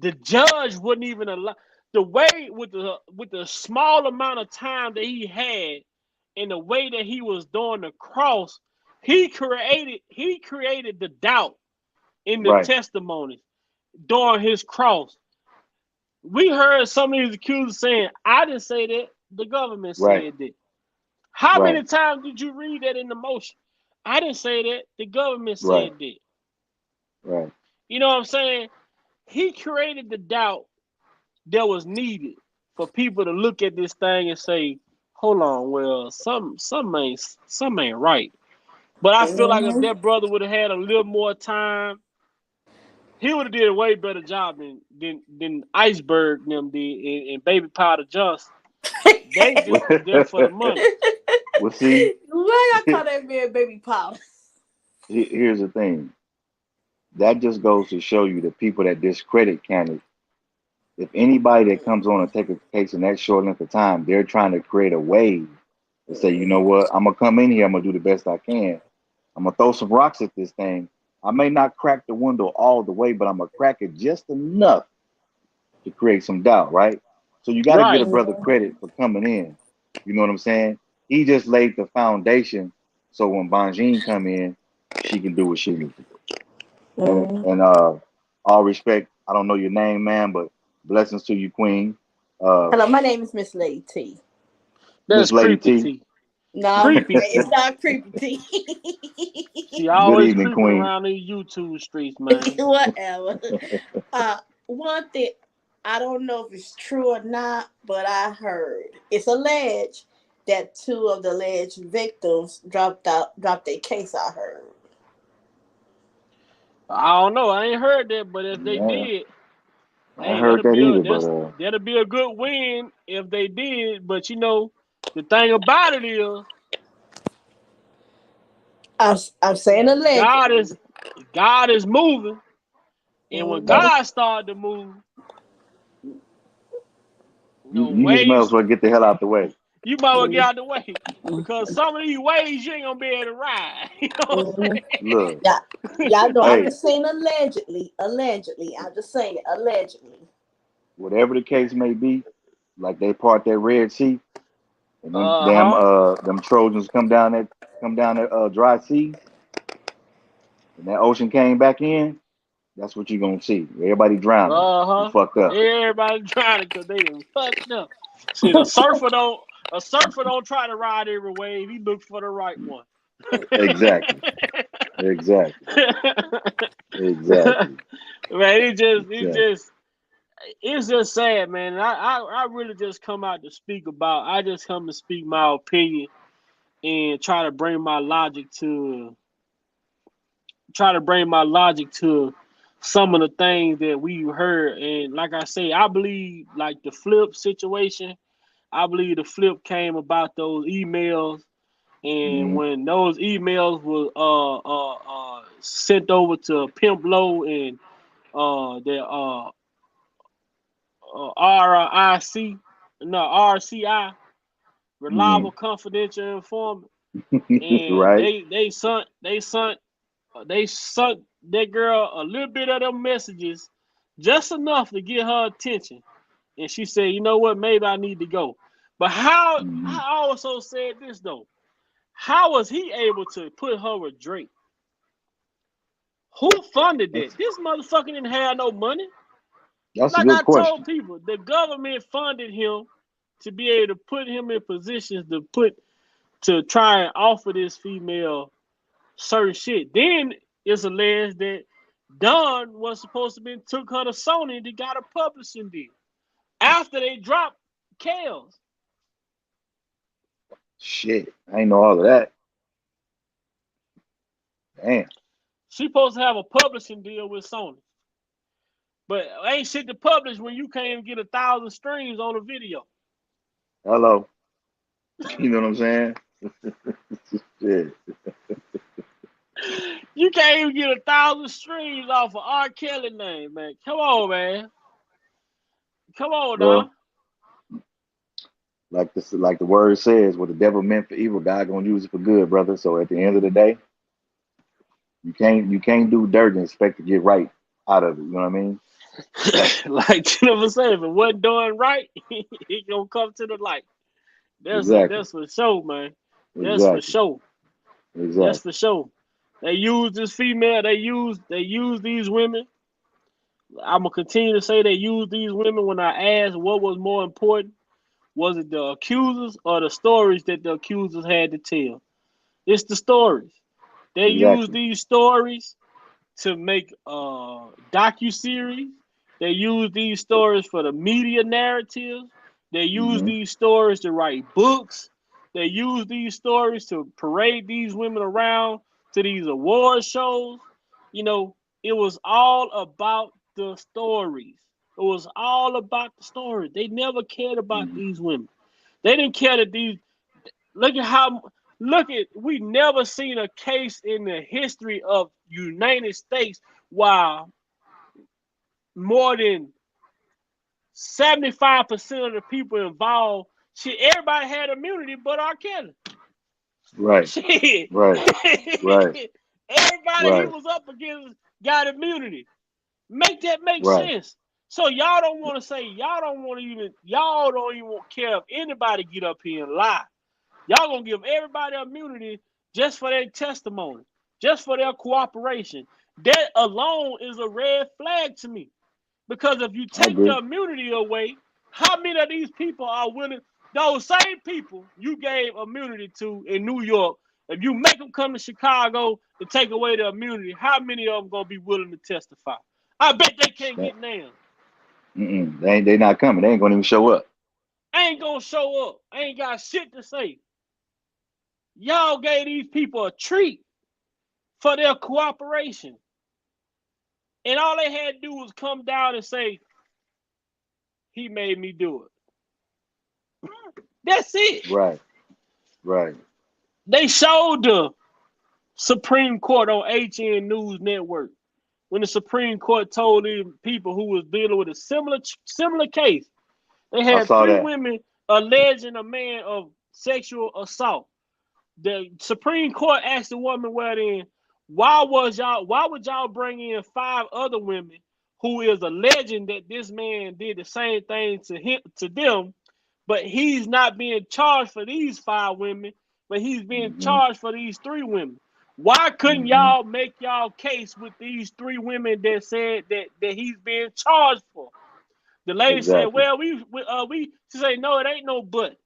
the judge wouldn't even allow, the way with the small amount of time that he had, and the way that he was doing the cross, he created the doubt in the right, testimony during his cross. We heard some of these accusers saying, I didn't say that, the government right, said that. How right, many times did you read that in the motion? I didn't say that, the government right, said that. right. You know what I'm saying? He created the doubt that was needed for people to look at this thing and say, hold on, well, some ain't right. But I feel like if that brother would have had a little more time, he would have did a way better job than Iceberg and them did and Baby Powder Johnson. They just was there for the money. Well, see, why y'all call that man Baby Powder? here's the thing. That just goes to show you the people that discredit Kaepernick. If anybody that comes on and take a case in that short length of time, they're trying to create a wave and say, you know what, I'm gonna come in here, I'm gonna do the best I can. I'm gonna throw some rocks at this thing. I may not crack the window all the way, but I'm gonna crack it just enough to create some doubt, right? So you got to get a Right. brother credit for coming in. You know what I'm saying? He just laid the foundation so when Bonjean come in, she can do what she needs to do. And all respect, I don't know your name, man, but blessings to you, Queen. Hello, my name is Miss Lady T. That's Miss Lady creepy T. T. No, Creepy it's T. not creepy T. She Good always evening, creeping Queen. around these YouTube streets, man. Whatever. One thing, I don't know if it's true or not, but I heard it's alleged that 2 of the alleged victims dropped their case. I heard. I don't know. I ain't heard that, but if they Yeah, did, I hey, heard that either, but that'll be a good win if they did. But the thing about it is, I'm saying allegedly. God is moving, and when God started to move, you just might as waves, well get the hell out the way. you might well get out of the way because some of these waves you ain't gonna be able to ride. You know what I'm saying? Look, Y'all know I'm hey, just saying allegedly. I'm just saying allegedly. whatever the case may be, like they part that Red Sea, and them damn Uh-huh. them Trojans come down that dry sea, and that ocean came back in. That's what you're gonna see. Everybody drowning. You Uh-huh. fucked up. Everybody trying to because they done fucked up. See, a surfer don't try to ride every wave. He look for the right one. Exactly. Exactly. Man, it just it's just sad, man. I really just come out to speak about. I just come to speak my opinion and try to bring my logic to some of the things that we heard. And like I say, I believe like the flip situation. I believe the flip came about those emails, and Mhm. when those emails were sent over to Pimp Low and the RIC, no RCI, Mhm. reliable confidential informant, and Right. they sent that girl a little bit of them messages, just enough to get her attention. And she said, "You know what? Maybe I need to go." But how? Mhm. I also said this though. How was he able to put her with Drake? Who funded that? That's This motherfucker didn't have no money. that's a Like good I told question. people, the government funded him to be able to put him in positions to try and offer this female certain shit. Then it's alleged that Don was supposed to be took her to Sony to got a publishing deal after they dropped Kales. Shit, I ain't know all of that. Damn. She supposed to have a publishing deal with Sony, but ain't shit to publish when you can't even get 1,000 streams on a video. Hello. You know what I'm saying? Shit. You can't even get 1,000 streams off of R. Kelly name, man. Come on, man. Come on Well, now. like the word says, what the devil meant for evil, God gonna use it for good, brother. So at the end of the day, you can't do dirt and expect to get right out of it. You know what I mean? Like you never say, if it wasn't done right, it gonna come to the light. Exactly. That's for sure, man. That's for Exactly. sure. That's Exactly. for sure. They use this female. They use these women. I'm gonna continue to say they use these women. When I ask what was more important, was it the accusers or the stories that the accusers had to tell? It's the stories. They use Exactly. these stories to make docu-series. They use these stories for the media narratives. They use Hmm. these stories to write books. They use these stories to parade these women around to these award shows. You know, it was all about the stories. It was all about the stories. They never cared about Hmm. these women. They didn't care that these look at how look at we never seen a case in the history of United States while more than 75% of the people involved, shit, everybody had immunity but R. Kelly. Right. Shit. Right. Right. Everybody he Right. was up against got immunity. Make that make Right. sense. So y'all don't want to say y'all don't even care if anybody get up here and lie. Y'all gonna give everybody immunity just for their testimony, just for their cooperation. That alone is a red flag to me. Because if you I take agree. the immunity away, how many of these people are willing? Those same people you gave immunity to in New York, if you make them come to Chicago to take away the immunity, how many of them gonna be willing to testify? I bet they can't That, get named. they not coming. They ain't gonna even show up. Ain't gonna show up. Ain't got shit to say. Y'all gave these people a treat for their cooperation. And all they had to do was come down and say, he made me do it. That's it. Right. Right. They showed the Supreme Court on HN News Network when the Supreme Court told these people who was dealing with a similar case. They I had saw three that. women alleging a man of sexual assault. The Supreme Court asked the woman, well then, why would y'all bring in 5 other women who is alleging that this man did the same thing to them, but he's not being charged for these 5 women, but he's being Hmm. charged for these 3 women. Why couldn't Hmm. y'all make y'all case with these 3 women that said that he's being charged for? The lady said, Exactly. well, she said, no, it ain't no but.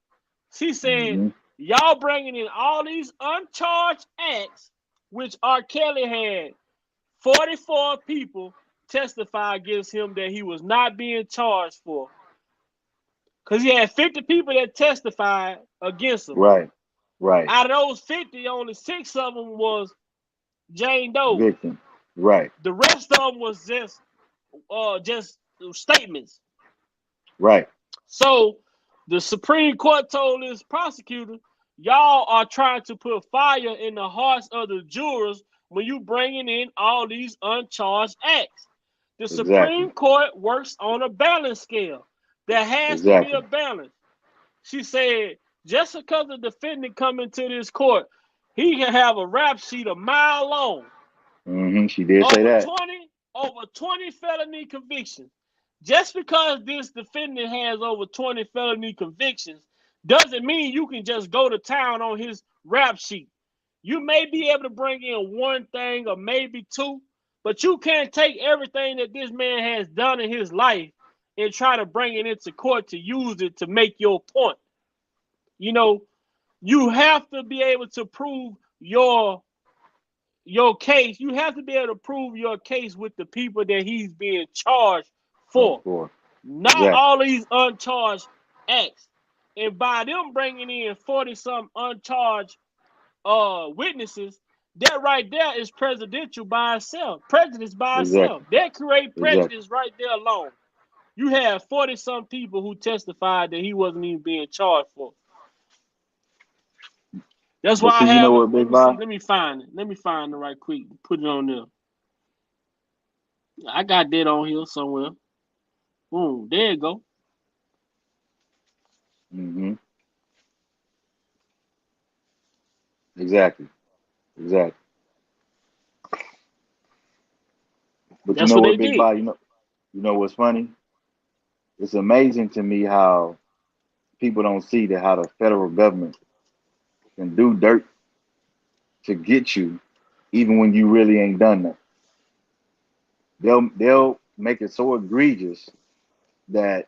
She said, Hmm. y'all bringing in all these uncharged acts, which R. Kelly had 44 people testify against him that he was not being charged for. Because he had 50 people that testified against him. Right. Out of those 50, only 6 of them was Jane Doe. Victim. Right. The rest of them was just statements. Right. So the Supreme Court told this prosecutor, y'all are trying to put fire in the hearts of the jurors when you bringing in all these uncharged acts. The Supreme Court works on a balance scale. There has to be a balance. She said, just because the defendant come into this court, he can have a rap sheet a mile long. She did say that. Over 20 felony convictions. Just because this defendant has over 20 felony convictions doesn't mean you can just go to town on his rap sheet. You may be able to bring in one thing or maybe two, but you can't take everything that this man has done in his life and try to bring it into court to use it to make your point. You know, you have to be able to prove your case. You have to be able to prove your case with the people that he's being charged for. Not all these uncharged acts. And by them bringing in 40-something uncharged witnesses, that right there is prejudice by itself. That create prejudice right there alone. You have 40-some people who testified that he wasn't even being charged for. That's why I have let me find it. Let me find it right quick. Put it on there. I got that on here somewhere. Boom, there you go. Exactly. But that's you know what Big Boy, you know what's funny? It's amazing to me how people don't see that how the federal government can do dirt to get you, even when you really ain't done that. They'll make it so egregious that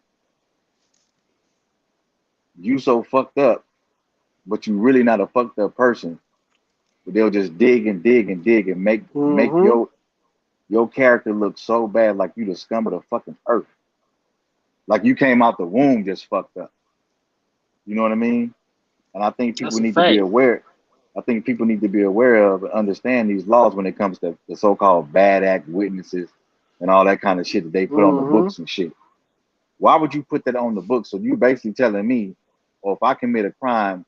you so fucked up, but you really not a fucked up person. But they'll just dig and make your character look so bad, like you the scum of the fucking earth. Like you came out the womb just fucked up. You know what I mean? And I think people need to be aware. I think people need to be aware of and understand these laws when it comes to the so-called bad act witnesses and all that kind of shit that they put on the books and shit. Why would you put that on the books? So you basically telling me, if I commit a crime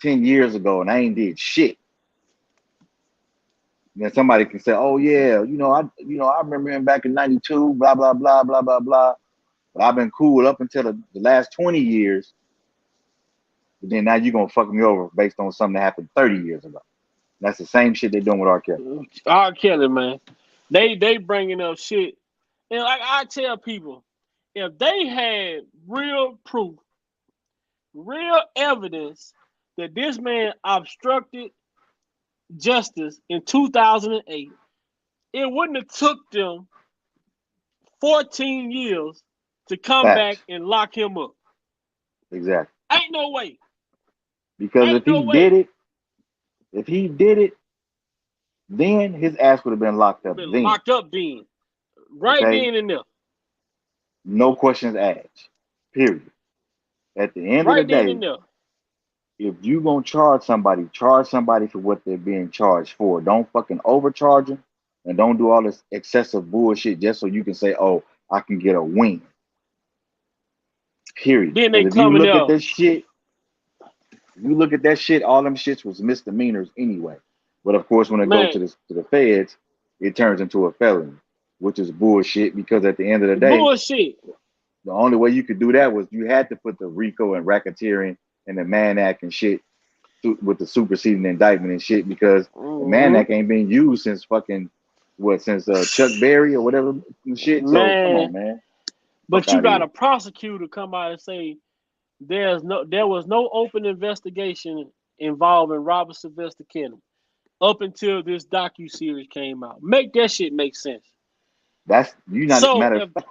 10 years ago and I ain't did shit, then somebody can say, oh yeah, I remember him back in 92, blah, blah, blah, blah, blah, blah. But I've been cool up until the last 20 years. But then now you're going to fuck me over based on something that happened 30 years ago. That's the same shit they're doing with R. Kelly. R. Kelly, man. They bringing up shit. And like I tell people, if they had real proof, real evidence that this man obstructed justice in 2008, it wouldn't have took them 14 years to come back and lock him up. Exactly. Ain't no way. Because if he did it, then his ass would have been locked up. Locked up then. Right then and there. No questions asked. Period. At the end of the day, if you gonna charge somebody for what they're being charged for. Don't fucking overcharge them, and don't do all this excessive bullshit just so you can say, oh, I can get a win. Period. Then they if you look at this shit, all them shits was misdemeanors anyway. But of course, when it goes to the feds, it turns into a felony, which is bullshit. Because at the end of the day, the only way you could do that was you had to put the RICO and racketeering and the Mann Act and shit with the superseding indictment and shit. Because the Mann Act ain't been used since Chuck Berry or whatever shit. So come on, man. But you got a prosecutor come out and say there was no open investigation involving Robert Sylvester Kennedy up until this docu-series came out. Make that shit make sense. That's you not matter of fact.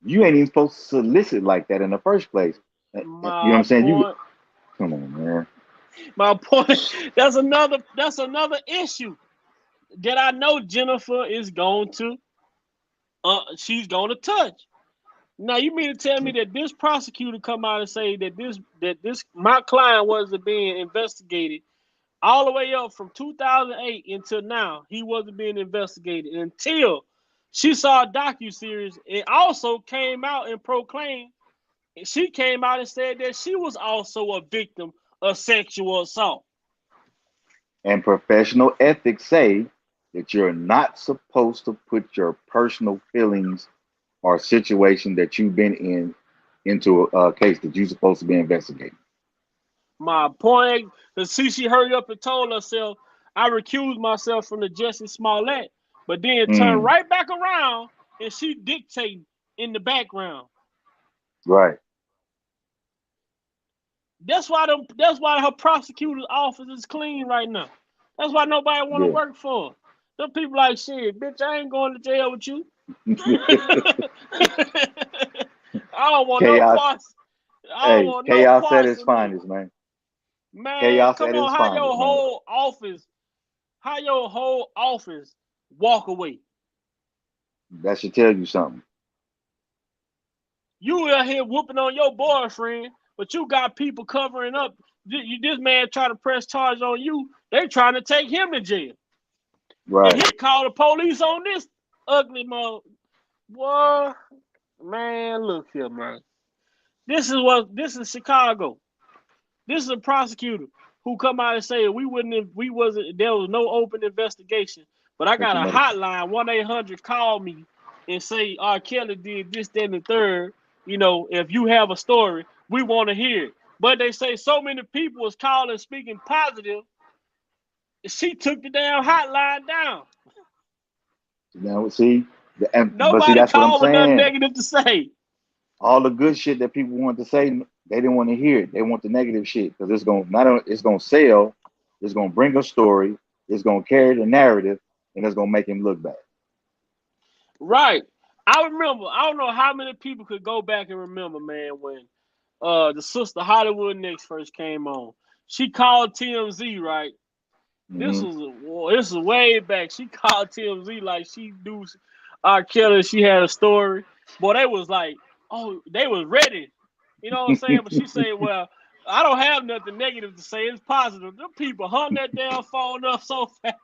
You ain't even supposed to solicit like that in the first place. You know what I'm saying? Come on, man. My point. That's another issue that I know Jennifer is going to she's gonna touch. Now you mean to tell me that this prosecutor come out and say that this my client wasn't being investigated all the way up from 2008 until now? He wasn't being investigated until she saw a docuseries. It also came out and proclaimed. She came out and said that she was also a victim of sexual assault. And professional ethics say that you're not supposed to put your personal feelings or situation that you've been in into a case that you're supposed to be investigating. My point, because she hurried up and told herself, I recused myself from the Jussie Smollett, but then turned right back around and she dictating in the background. Right. That's why her prosecutor's office is clean right now. That's why nobody want to work for her. Them people like, shit, bitch, I ain't going to jail with you. I don't want no parts. I don't want chaos no parts at its finest, man. Man, chaos come at on, its how finest, your whole office walk away? That should tell you something. You out here whooping on your boyfriend, but you got people covering up. This man trying to press charge on you. They trying to take him to jail. Right. And he called the police on this ugly mother. Boy, man, look here, man. This is Chicago. This is a prosecutor who come out and say there was no open investigation. But I got a hotline, 1-800, call me and say R. Kelly did this, that, and the third. You know, if you have a story, we want to hear it. But they say so many people was calling speaking positive, she took the damn hotline down. Now, see, nobody that's called what I'm with nothing saying. negative to say. All the good shit that people want to say, they didn't want to hear it. They want the negative shit because it's gonna sell, it's gonna bring a story, it's gonna carry the narrative, and it's gonna make him look bad. Right. I remember. I don't know how many people could go back and remember, man, when the sister Hollywood Next first came on. She called TMZ, right? This was way back. She called TMZ like she knew R. Kelly. She had a story. Boy, they was like, oh, they was ready. You know what I'm saying? But she said, well, I don't have nothing negative to say. It's positive. Them people hung that damn phone up so fast.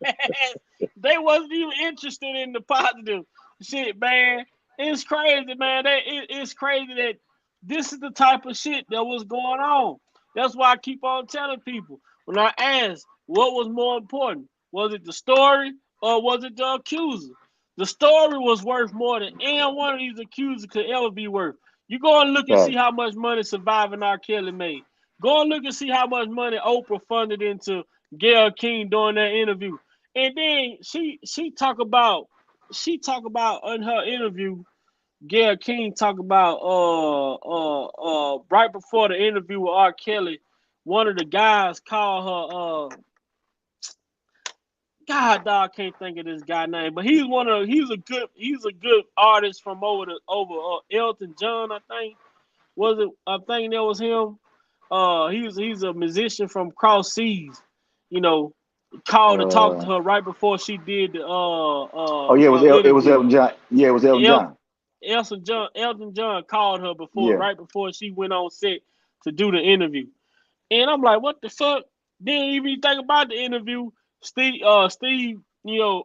They wasn't even interested in the positive shit, man. It's crazy, man. It's crazy that this is the type of shit that was going on. That's why I keep on telling people when I ask what was more important, was it the story or was it the accuser? The story was worth more than any one of these accusers could ever be worth. You go and look and see how much money Surviving R. Kelly made. Go and look and see how much money Oprah funded into Gayle King during that interview. And then she talk about in her interview, Gayle King talk about right before the interview with R. Kelly, one of the guys called her God, dog, can't think of this guy name, but he's a good artist from over Elton John, I think. I think that was him. He's a musician from Cross Seas, you know, called to talk to her right before she did the it was Elton John. Yeah, it was Elton John. Elton John called her right before she went on set to do the interview. And I'm like, what the fuck? Didn't even think about the interview. Steve,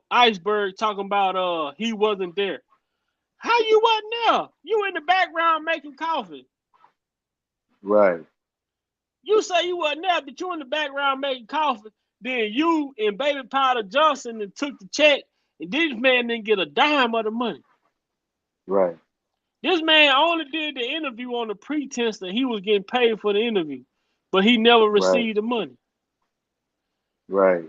Iceberg talking about he wasn't there. How you wasn't there? You in the background making coffee. Right. You say you wasn't there, but you in the background making coffee. Then you and Baby Powder Johnson and took the check, and this man didn't get a dime of the money. Right. This man only did the interview on the pretense that he was getting paid for the interview, but he never received the money. Right.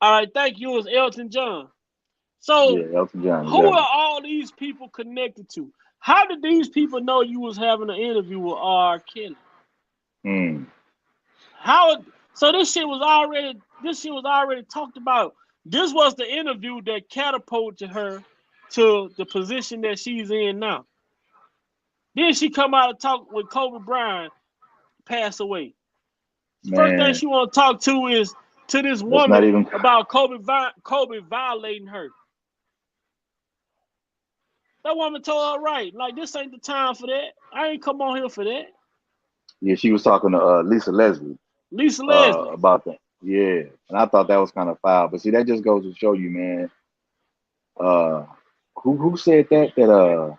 All right, thank you. It was Elton John. So, Elton John, who are all these people connected to? How did these people know you was having an interview with R. Kelly? So this shit was already talked about. This was the interview that catapulted her to the position that she's in now. Then she come out and talk with Kobe Bryant pass away. First thing she want to talk to is to this woman about Kobe violating her. That woman told her right, like this ain't the time for that. I ain't come on here for that. Yeah, she was talking to Lisa Leslie Lisa Leslie. about that. Yeah, and I thought that was kind of foul. But see, that just goes to show you, man. Uh, who said that?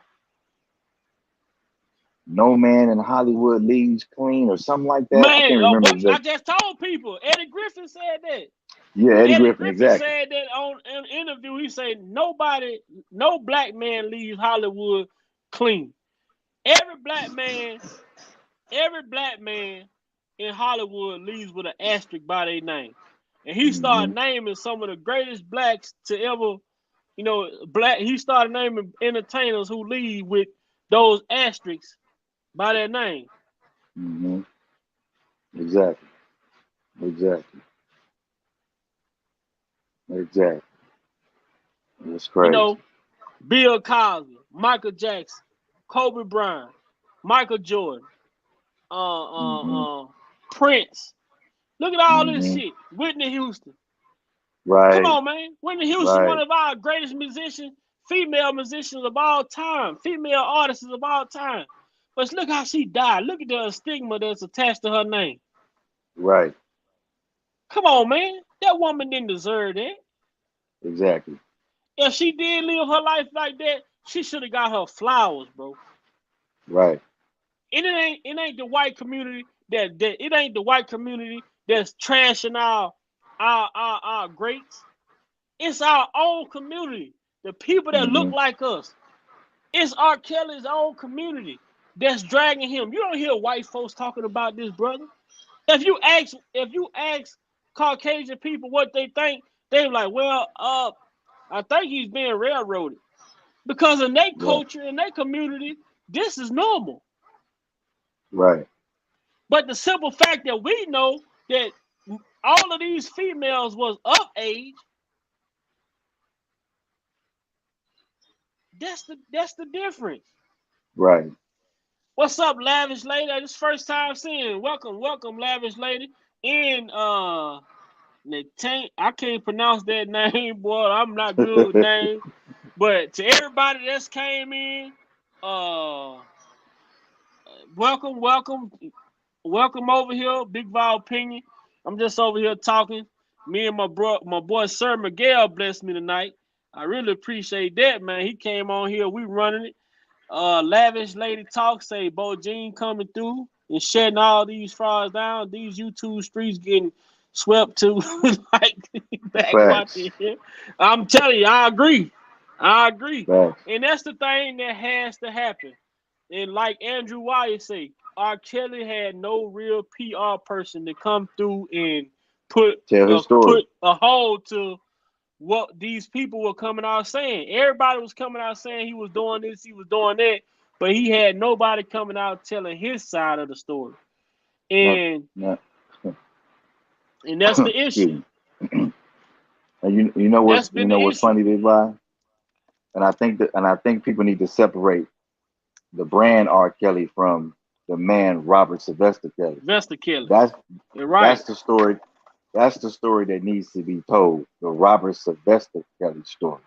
No man in Hollywood leaves clean or something like that. I Man, can't remember I exactly. just told people. Eddie Griffin said that. Yeah, Eddie Eddie Griffin, Griffin exactly. said that on an interview. He said no black man leaves Hollywood clean. Every black man in Hollywood leaves with an asterisk by their name. And he started naming some of the greatest blacks to ever, he started naming entertainers who leave with those asterisks by their name. Mm-hmm. Exactly. It's crazy. Bill Cosby, Michael Jackson, Kobe Bryant, Michael Jordan, Prince. Look at all this shit. Whitney Houston. Right. Come on, man. Whitney Houston, one of our greatest musicians, female musicians of all time, female artists of all time. But look how she died. Look at the stigma that's attached to her name. Right. Come on, man. That woman didn't deserve that. Exactly. If she did live her life like that, she should have got her flowers, bro. Right. And it ain't the white community it ain't the white community that's trashing our greats. It's our own community. The people that look like us. It's R. Kelly's own community that's dragging him. You don't hear white folks talking about this, brother. If you ask Caucasian people what they think, they're like, well, I think he's being railroaded. Because in their culture, in their community, this is normal. Right. But the simple fact that we know that all of these females was of age, that's the difference. Right. What's up, Lavish Lady? This first time seeing. Welcome, Lavish Lady. And I can't pronounce that name, boy. I'm not good with names. But to everybody that's came in, welcome over here, Big Val Opinion. I'm just over here talking. Me and my boy Sir Miguel blessed me tonight. I really appreciate that, man. He came on here. We running it. Lavish Lady Talk say Bo Jean coming through and shutting all these frauds down. These YouTube streets getting swept to like backwatching here. I'm telling you, I agree. Facts. And that's the thing that has to happen. And like Andrew Wyatt say, R. Kelly had no real PR person to come through and put a hold to what these people were coming out saying. Everybody was coming out saying he was doing this, he was doing that, but he had nobody coming out telling his side of the story. And and that's the issue. And you know what's funny, Big Vi? And I think people need to separate the brand R. Kelly from the man Robert Sylvester Kelly. That's the story. That's the story that needs to be told. The Robert Sylvester Kelly story.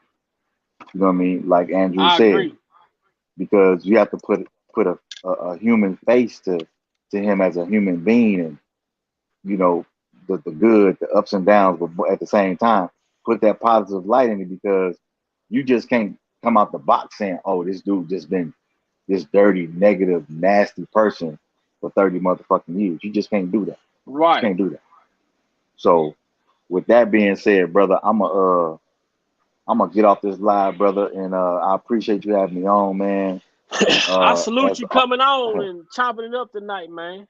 You know what I mean? Like Andrew said, because you have to put a human face to him as a human being, and the good, the ups and downs, but at the same time, put that positive light in it, because you just can't come out the box saying, "Oh, this dude just been this dirty, negative, nasty person for 30 motherfucking years." You just can't do that. Right. You can't do that. So, with that being said, brother, I'm gonna get off this live, brother, and I appreciate you having me on, man. I salute you coming on and chopping it up tonight, man.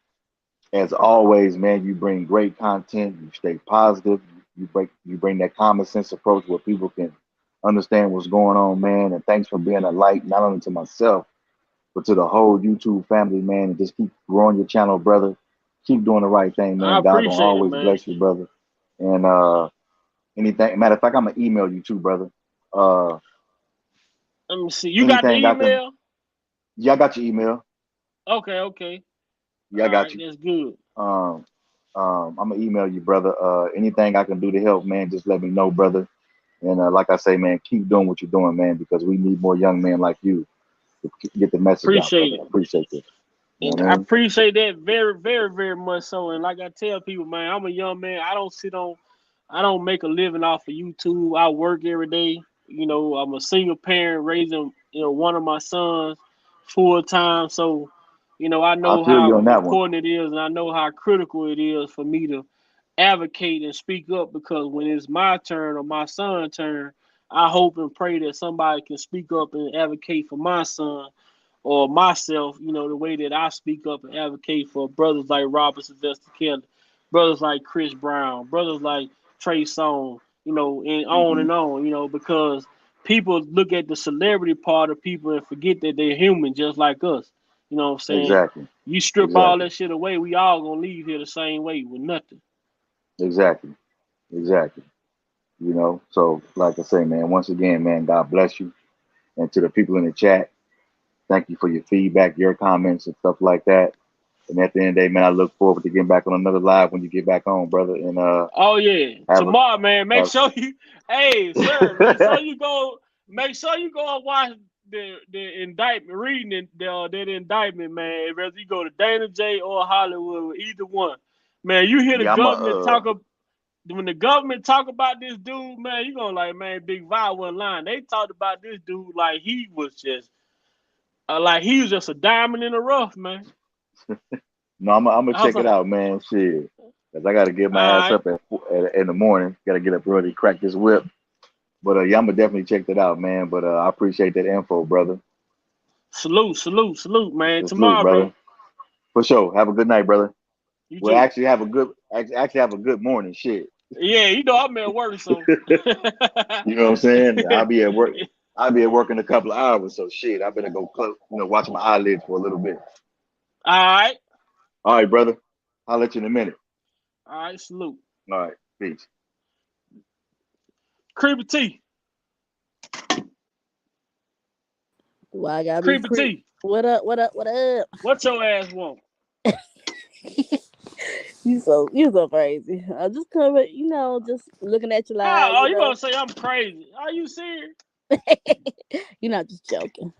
As always, man, you bring great content. You stay positive. You bring that common sense approach where people can understand what's going on, man. And thanks for being a light, not only to myself, but to the whole YouTube family, man. And just keep growing your channel, brother. Keep doing the right thing, man. God gonna always bless you, brother. And anything, matter of fact, I'm gonna email you too, brother. Let me see. You got the email? Yeah, I got your email. Okay. Yeah, I got you. That's good. I'm gonna email you, brother. Anything I can do to help, man, just let me know, brother. And like I say, man, keep doing what you're doing, man, because we need more young men like you to get the message out, Appreciate brother. it. I appreciate this. You And know what I I mean? appreciate that very, very, very much so. And like I tell people, man, I'm a young man. I don't make a living off of YouTube. I work every day. You know, I'm a single parent raising, one of my sons full time. So, I I know feel you how on that one. important it is, and I know how critical it is for me to advocate and speak up, because when it's my turn or my son's turn, I hope and pray that somebody can speak up and advocate for my son or myself, the way that I speak up and advocate for brothers like Robert Sylvester Kelly, brothers like Chris Brown, brothers like Trey Songz, Hmm. and on, because people look at the celebrity part of people and forget that they're human just like us. You know what I'm saying? Exactly. You strip all Exactly. that shit away, we all gonna leave here the same way with nothing. Exactly. Exactly. So like I say, man, once again, man, God bless you. And to the people in the chat, thank you for your feedback, your comments, and stuff like that. And at the end of the day, man, I look forward to getting back on another live when you get back on, brother. And Oh yeah, have a tomorrow, man. Make have. sure you, hey, sir, make sure you go. Make sure you go and watch the indictment, reading that indictment, man. Whether you go to Dana J or Hollywood, either one, man. You hear the Yeah, I'm a government talk when the government talk about this dude, man. You gonna like, man, Big Vi wasn't lying. They talked about this dude like he was just a diamond in the rough, man. no, I'm gonna I was check it like, out, man. Shit, cause I gotta get all my ass right, up in the morning. Gotta get up early, crack this whip. But yeah, I'm gonna definitely check that out, man. But I appreciate that info, brother. salute, salute, salute, man. Salute, Tomorrow, brother. bro. For sure. Have a good night, brother. You Well, too. actually have a good morning. Shit. Yeah, I'm at work, so. You know what I'm saying? I'll be at work. I'll be at work in a couple of hours. So shit, I better go close, watch my eyelids for a little bit. All right. All right, brother. I'll let you in a minute. All right, salute. All right. Peace. Creepy T. Why I gotta be Creepy creep? T. What up? What up? What up? What your ass want? You so crazy. I just covered, just looking at your live, Oh, you gonna say I'm crazy? Are you serious? You're not just joking.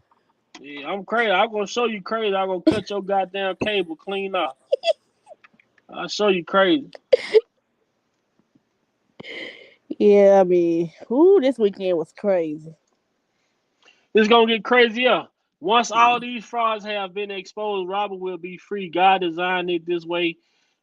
Yeah, I'm crazy. I'm gonna show you crazy. I'm gonna cut your goddamn cable clean off. I'll show you crazy. Yeah, I mean, this weekend was crazy. It's gonna get crazier. Once all these frauds have been exposed, Robert will be free. God designed it this way.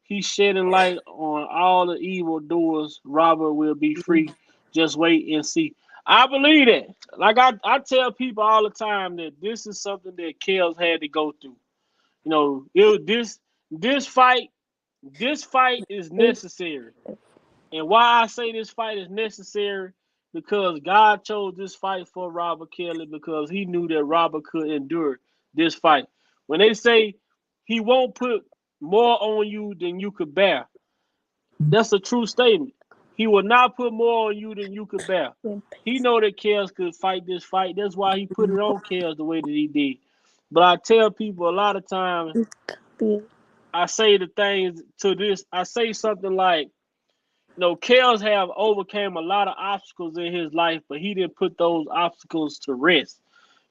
He's shedding light on all the evil doers. Robert will be free. Just wait and see. I believe that. Like I tell people all the time that this is something that Kels had to go through. This fight, this fight is necessary. And why I say this fight is necessary, because God chose this fight for Robert Kelly, because he knew that Robert could endure this fight. When they say he won't put more on you than you could bear, that's a true statement. He will not put more on you than you could bear. He know that Kels could fight this fight. That's why he put it on Kels the way that he did. But I tell people a lot of times, I say the things to this. I say something like, Kels have overcame a lot of obstacles in his life, but he didn't put those obstacles to rest.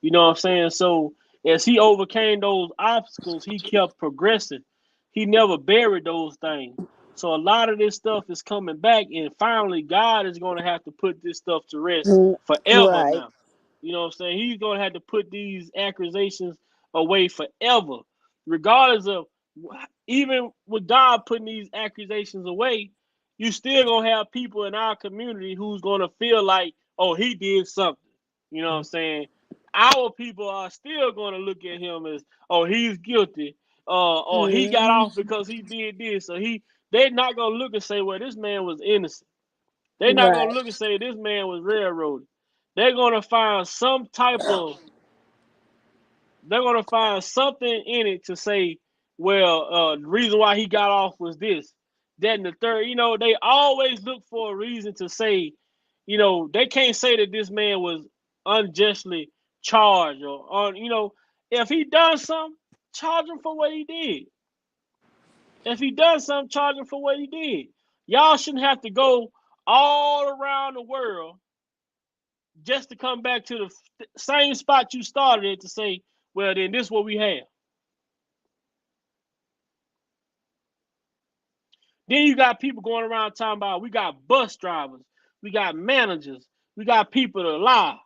You know what I'm saying? So as he overcame those obstacles, he kept progressing. He never buried those things. So a lot of this stuff is coming back, and finally God is going to have to put this stuff to rest forever Right. now. You know what I'm saying? He's going to have to put these accusations away forever, regardless of, even with God putting these accusations away, you still gonna have people in our community who's gonna feel like, oh, he did something. You know what I'm saying? Our people are still gonna look at him as, oh, he's guilty, or he got off because he did this. So they're not gonna look and say, well, this man was innocent. They're not gonna Right. look and say this man was railroaded. They're gonna find some type of, they're gonna find something in it to say, well, the reason why he got off was this, that, and the third. They always look for a reason to say, they can't say that this man was unjustly charged, or on, if he done something, charge him for what he did. If he done something, charge him for what he did. Y'all shouldn't have to go all around the world just to come back to the same spot you started at to say, well, then this is what we have. Then you got people going around talking about we got bus drivers, we got managers, we got people to lie.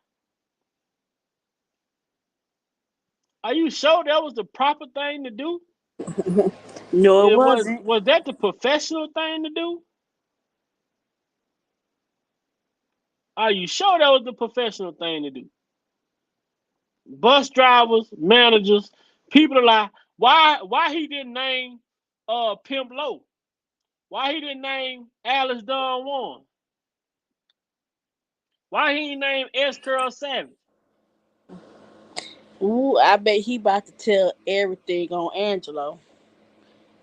Are you sure that was the proper thing to do? No, it wasn't. Was that the professional thing to do? Are you sure that was the professional thing to do? Bus drivers, managers, people to lie. Why he didn't name Pimp Low? Why he didn't name Alice Don Juan? Why he didn't name S. Curl Savage? Ooh, I bet he about to tell everything on Angelo.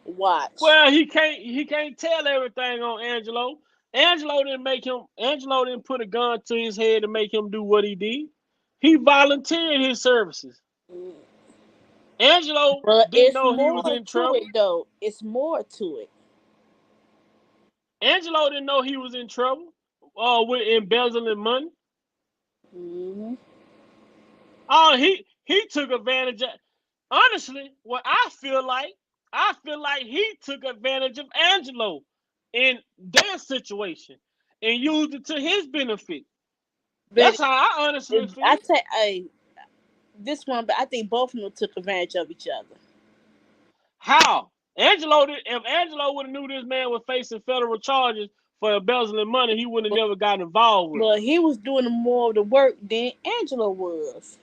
Watch. Well, he can't tell everything on Angelo. Angelo didn't put a gun to his head to make him do what he did. He volunteered his services. Angelo didn't know he was in trouble. It, though. It's more to it. Angelo didn't know he was in trouble with embezzling money. Mm-hmm. Oh, he took advantage of. Honestly, what I feel like he took advantage of Angelo in their situation and used it to his benefit. That's how I honestly feel. I tell this one, but I think both of them took advantage of each other. How? If Angelo would have knew this man was facing federal charges for embezzling money, he wouldn't have never gotten involved with it. Well, he was doing more of the work than Angelo was.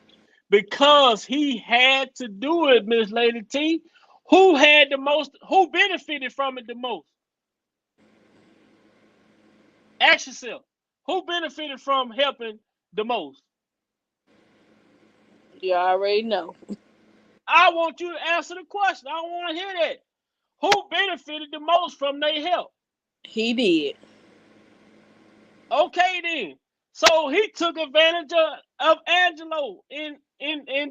Because he had to do it, Miss Lady T. Who benefited from it the most? Ask yourself. Who benefited from helping the most? You already know. I want you to answer the question. I don't want to hear that. Who benefited the most from their help? He did. Okay, then. So he took advantage of Angelo in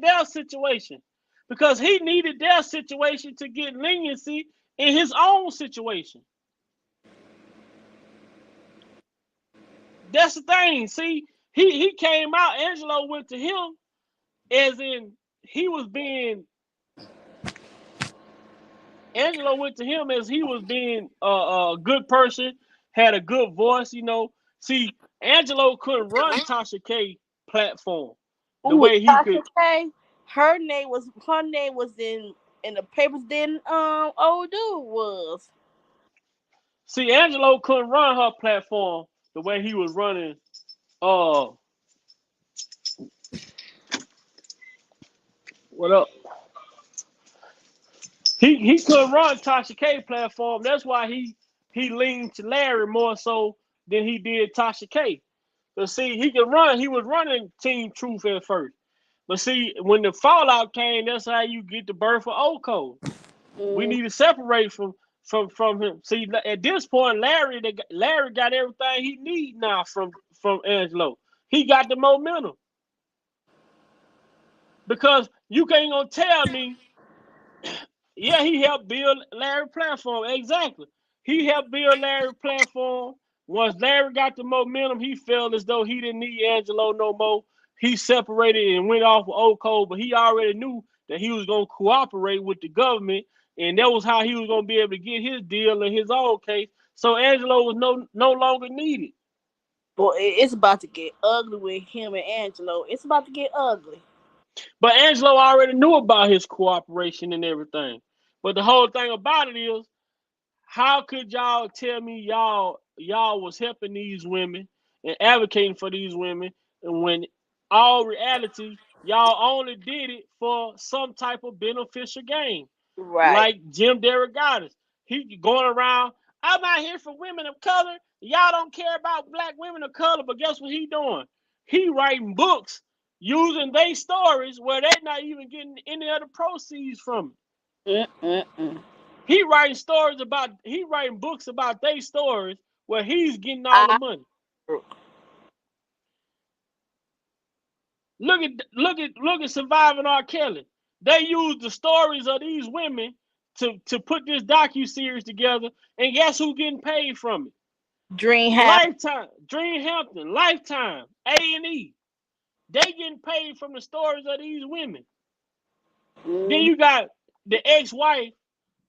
their situation because he needed their situation to get leniency in his own situation. That's the thing. See, he came out. Angelo went to him as in he was being. Angelo went to him as he was being a good person, had a good voice, you know. See, Angelo couldn't run Tasha K platform the way he could. K, her name was in the papers than old dude was. See, Angelo couldn't run her platform the way he was running. What up? He couldn't run Tasha K platform. That's why he leaned to Larry more so than he did Tasha K. But see, he was running Team Truth at first. But see, when the fallout came, that's how you get the birth of Oko. We need to separate from him. See, at this point, Larry got everything he needs now from Angelo. He got the momentum. Because you can't gonna tell me, yeah, he helped build Larry's platform. Exactly. He helped build Larry's platform. Once Larry got the momentum, he felt as though he didn't need Angelo no more. He separated and went off with Oko, but he already knew that he was going to cooperate with the government, and that was how he was going to be able to get his deal in his own case. So Angelo was no longer needed. Boy, it's about to get ugly with him and Angelo. It's about to get ugly. But Angelo already knew about his cooperation and everything. But the whole thing about it is, how could y'all tell me y'all was helping these women and advocating for these women, and when all reality y'all only did it for some type of beneficial gain? Right. Like Jim Derogatis. He going around, I'm out here for women of color. Y'all don't care about black women of color, but guess what he doing? He writing books using their stories where they're not even getting any other proceeds from it. He writing books about their stories where he's getting all the money. Look at Surviving R. Kelly. They used the stories of these women to put this docu-series together, and guess who getting paid from it? Dream Hampton, Lifetime, A&E. They getting paid from the stories of these women. Mm. Then you got the ex-wife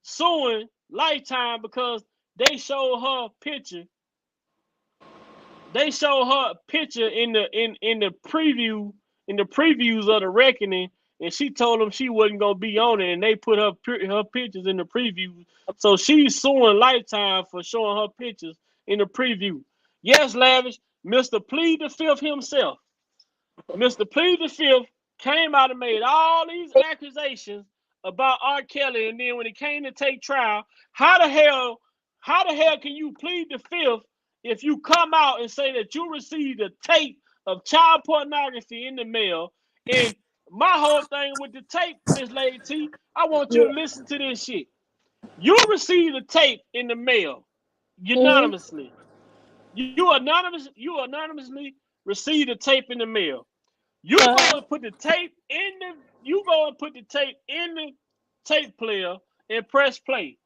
suing Lifetime because they showed her picture. They showed her picture in the previews of The Reckoning, and she told them she wasn't gonna be on it, and they put her pictures in the preview. So she's suing Lifetime for showing her pictures in the preview. Yes, Lavish, Mr. Plead the Fifth himself. Mr. Plead the Fifth came out and made all these accusations about R. Kelly, and then when it came to take trial, how the hell can you plead the fifth if you come out and say that you received a tape of child pornography in the mail? And my whole thing with the tape, Miss Lady T, I want you to listen to this shit. You received a tape in the mail anonymously. You anonymously received a tape in the mail. You go and put the tape in the tape player and press play.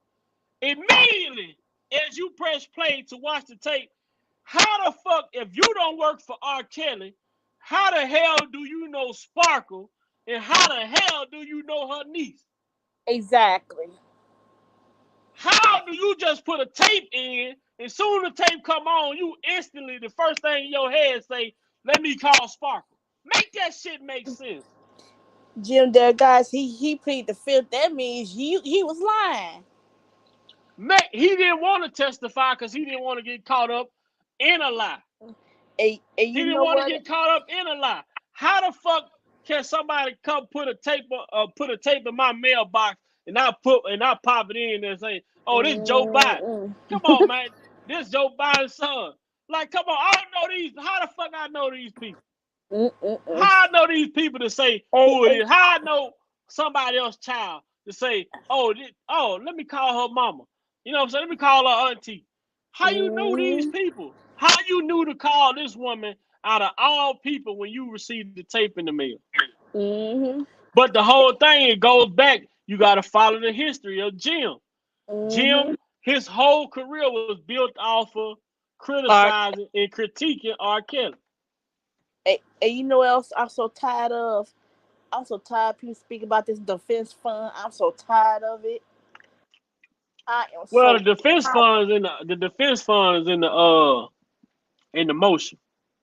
Immediately as you press play to watch the tape, how the fuck, if you don't work for R. Kelly, how the hell do you know Sparkle, and how the hell do you know her niece? Exactly. How do you just put a tape in, and soon the tape come on, you instantly, the first thing in your head say, let me call Sparkle? Make that shit make sense. Jim, there, guys, he plead the fifth. That means he was lying. He didn't want to testify because he didn't want to get caught up in a lie. He didn't want to get caught up in a lie. How the fuck can somebody come put a tape in my mailbox and I pop it in and say, oh, this Joe Biden? Come on, man. This Joe Biden's son. Like, come on, I don't know these. How the fuck I know these people? How I know these people to say who it is? How I know somebody else's child to say, oh, let me call her mama. You know what I'm saying? Let me call her auntie. How you know these people? How you knew to call this woman out of all people when you received the tape in the mail? But the whole thing, it goes back. You got to follow the history of Jim. Jim, his whole career was built off of criticizing and critiquing R. Kelly. And you know what else I'm so tired of? I'm so tired of people speaking about this defense fund. I'm so tired of it. The defense fund is in the motion.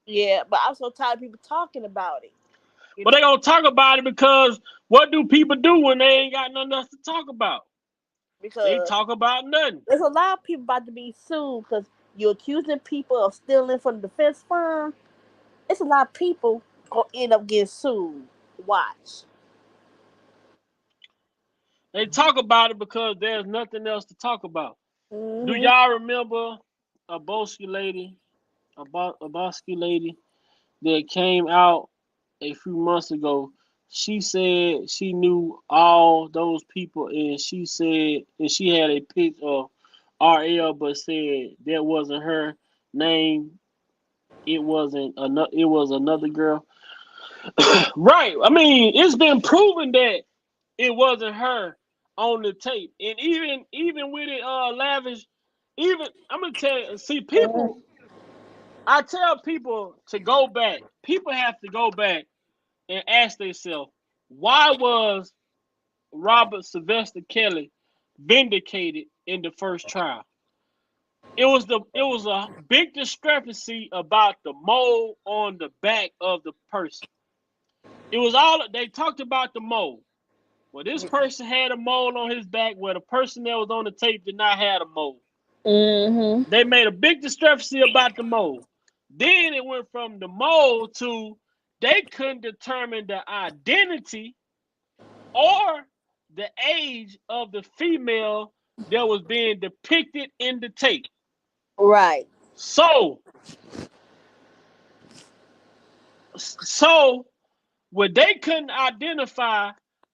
Yeah, but I'm so tired of people talking about it. But they gonna talk about it because what do people do when they ain't got nothing else to talk about? Because they talk about nothing. There's a lot of people about to be sued because you're accusing people of stealing from the defense fund. It's a lot of people gonna end up getting sued. Watch. They talk about it because there's nothing else to talk about. Do y'all remember a Bosky lady that came out a few months ago? She said she knew all those people, and she said, and she had a picture of RL, but said that wasn't her name. It was another girl. Right. I mean, it's been proven that it wasn't her on the tape. And even with it, Lavish, I'm gonna tell you, see, people, I tell people to go back. People have to go back and ask themselves, why was Robert Sylvester Kelly vindicated in the first trial? It was a big discrepancy about the mole on the back of the person. It was all they talked about the mole. Well, this person had a mole on his back, where the person that was on the tape did not have a mole. They made a big discrepancy about the mole. Then it went from the mole to they couldn't determine the identity or the age of the female that was being depicted in the tape. Right. So when they couldn't identify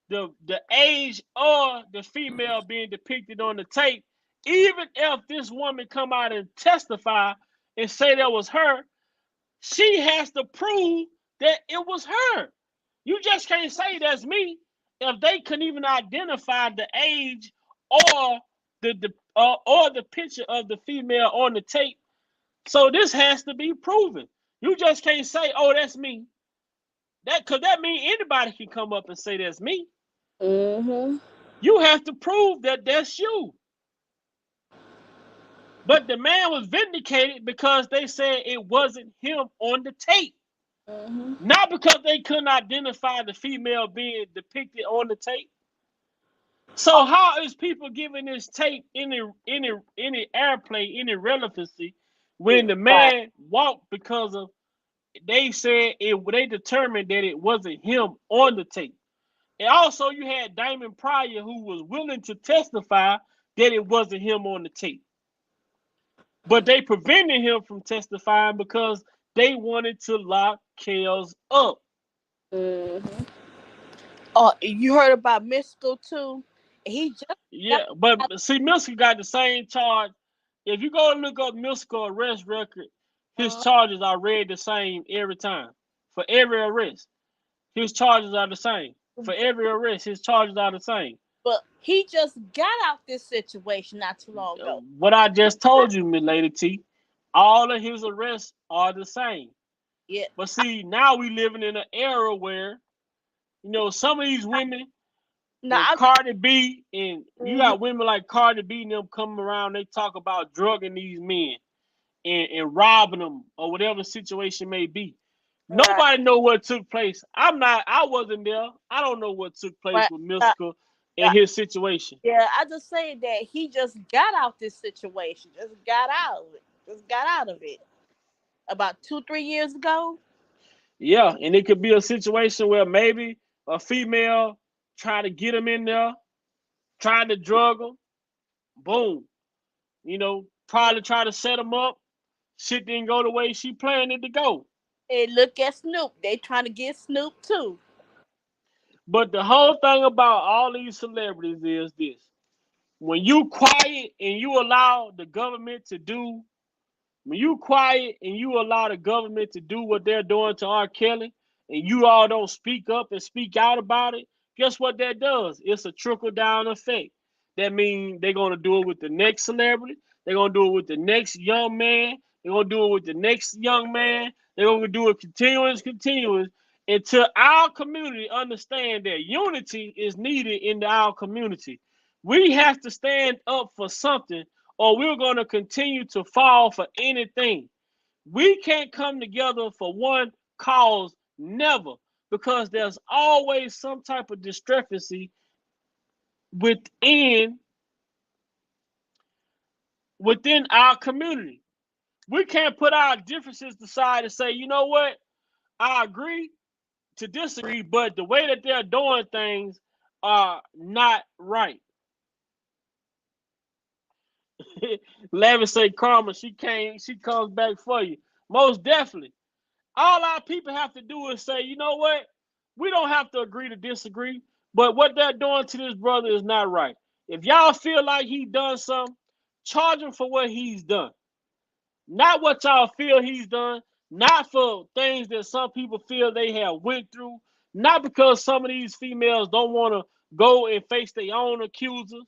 the age or the female being depicted on the tape, even if this woman come out and testify and say that was her, she has to prove that it was her. You just can't say that's me if they couldn't even identify the age or the picture of the female on the tape. So this has to be proven. You just can't say, oh, that's me. Because that means anybody can come up and say that's me. Mm-hmm. You have to prove that that's you. But the man was vindicated because they said it wasn't him on the tape. Mm-hmm. Not because they couldn't identify the female being depicted on the tape. So how is people giving this tape any airplay, any relevancy when the man walked because of they said they determined that it wasn't him on the tape. And also you had Damon Pryor who was willing to testify that it wasn't him on the tape. But they prevented him from testifying because they wanted to lock Kels up. Mm-hmm. Oh, you heard about Mystical too? He just got But see, Mystical got the same charge. If you go and look up Mystical arrest record, his charges are read the same every time. For every arrest, his charges are the same. For every arrest, his charges are the same. But he just got out this situation not too long ago. What I just told you, Miss Lady T, all of his arrests are the same. Yeah. But see, now we living in an era where, some of these women, Cardi B, and you got women like Cardi B and them coming around, they talk about drugging these men and robbing them or whatever the situation may be. Right. Nobody know what took place. I wasn't there. I don't know what took place with Mystical and his situation. Yeah, I just say that he just got out this situation. Just got out of it. About 2-3 years ago. Yeah, and it could be a situation where maybe a female try to get him in there, trying to drug him, boom. Probably try to set him up. Shit didn't go the way she planned it to go. And look at Snoop. They trying to get Snoop too. But the whole thing about all these celebrities is this. When you quiet and you allow the government to do, when you quiet and you allow the government to do what they're doing to R. Kelly, and you all don't speak up and speak out about it, guess what that does? It's a trickle-down effect. That means they're going to do it with the next celebrity. They're going to do it with the next young man. They're going to do it with the next young man. They're going to do it continuous, until our community understand that unity is needed in our community. We have to stand up for something, or we're going to continue to fall for anything. We can't come together for one cause, never, because there's always some type of discrepancy within our community. We can't put our differences aside and say, you know what, I agree to disagree, but the way that they're doing things are not right. Lavish say karma, she comes back for you. Most definitely. All our people have to do is say, you know what? We don't have to agree to disagree, but what they're doing to this brother is not right. If y'all feel like he done something, charge him for what he's done. Not what y'all feel he's done, not for things that some people feel they have went through, not because some of these females don't want to go and face their own accusers.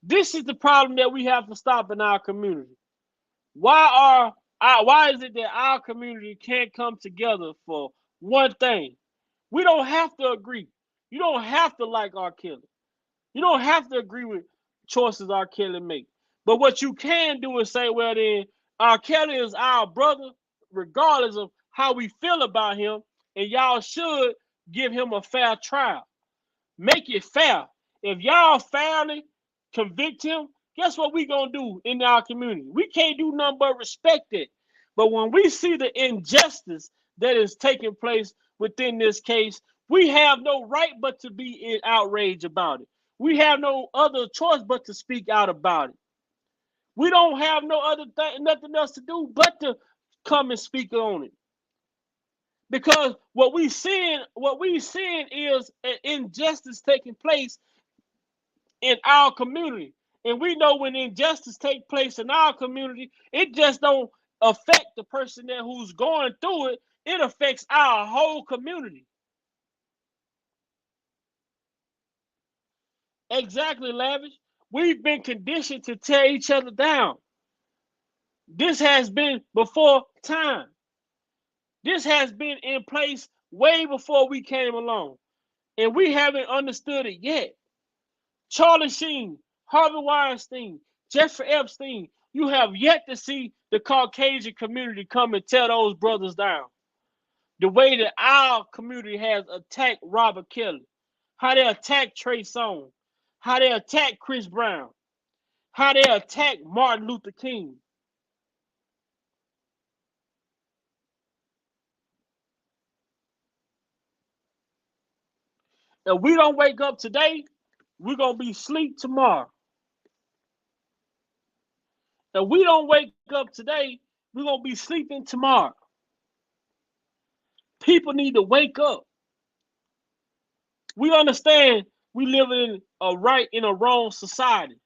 This is the problem that we have to stop in our community. Why is it that our community can't come together for one thing? We don't have to agree. You don't have to like R. Kelly. You don't have to agree with choices R. Kelly make. But what you can do is say, well then, R. Kelly is our brother, regardless of how we feel about him, and y'all should give him a fair trial. Make it fair. If y'all fairly convict him, guess what we gonna do in our community? We can't do nothing but respect it. But when we see the injustice that is taking place within this case, we have no right but to be in outrage about it. We have no other choice but to speak out about it. We don't have no other thing, nothing else to do but to come and speak on it. Because what we seeing is an injustice taking place in our community. And we know when injustice take place in our community, it just don't affect the person there who's going through it. It affects our whole community. Exactly, Lavish. We've been conditioned to tear each other down. This has been before time. This has been in place way before we came along. And we haven't understood it yet. Charlie Sheen, Harvey Weinstein, Jeffrey Epstein, you have yet to see the Caucasian community come and tear those brothers down. The way that our community has attacked Robert Kelly, how they attacked Trey Songz, how they attacked Chris Brown, how they attacked Martin Luther King. If we don't wake up today, we're going to be asleep tomorrow. If we don't wake up today, we're going to be sleeping tomorrow. People need to wake up. We understand we live in a right and a wrong society.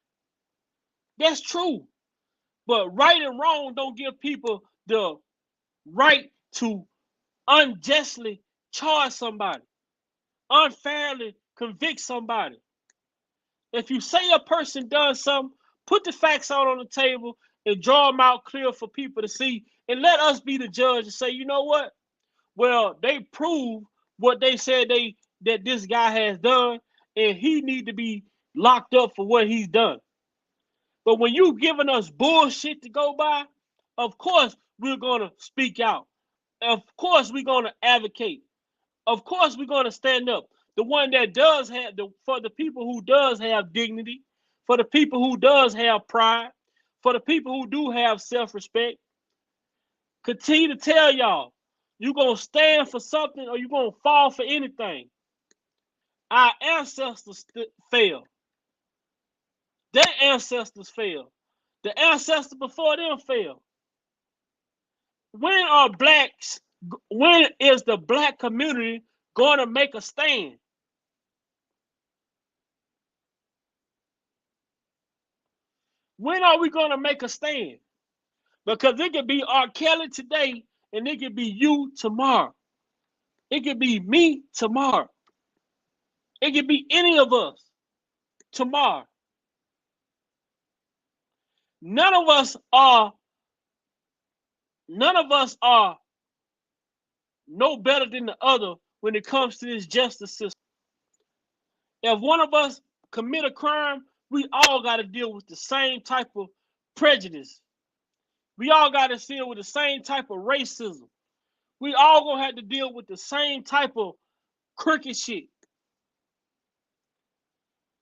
That's true. But right and wrong don't give people the right to unjustly charge somebody, unfairly convict somebody. If you say a person does something, put the facts out on the table and draw them out clear for people to see, and let us be the judge and say, you know what? Well, they prove what they said that this guy has done, and he need to be locked up for what he's done. But when you giving us bullshit to go by, of course we're gonna speak out. Of course we're gonna advocate. Of course we're gonna stand up. The one that does have for the people who does have dignity, for the people who does have pride, for the people who do have self-respect. Continue to tell y'all, you gonna stand for something or you gonna fall for anything. Our ancestors failed. Their ancestors failed. The ancestors before them failed. When is the black community going to make a stand? When are we going to make a stand? Because it could be R. Kelly today and it could be you tomorrow. It could be me tomorrow. It could be any of us tomorrow. None of us are no better than the other when it comes to this justice system. If one of us commit a crime, we all got to deal with the same type of prejudice. We all got to deal with the same type of racism. We all gonna have to deal with the same type of crooked shit.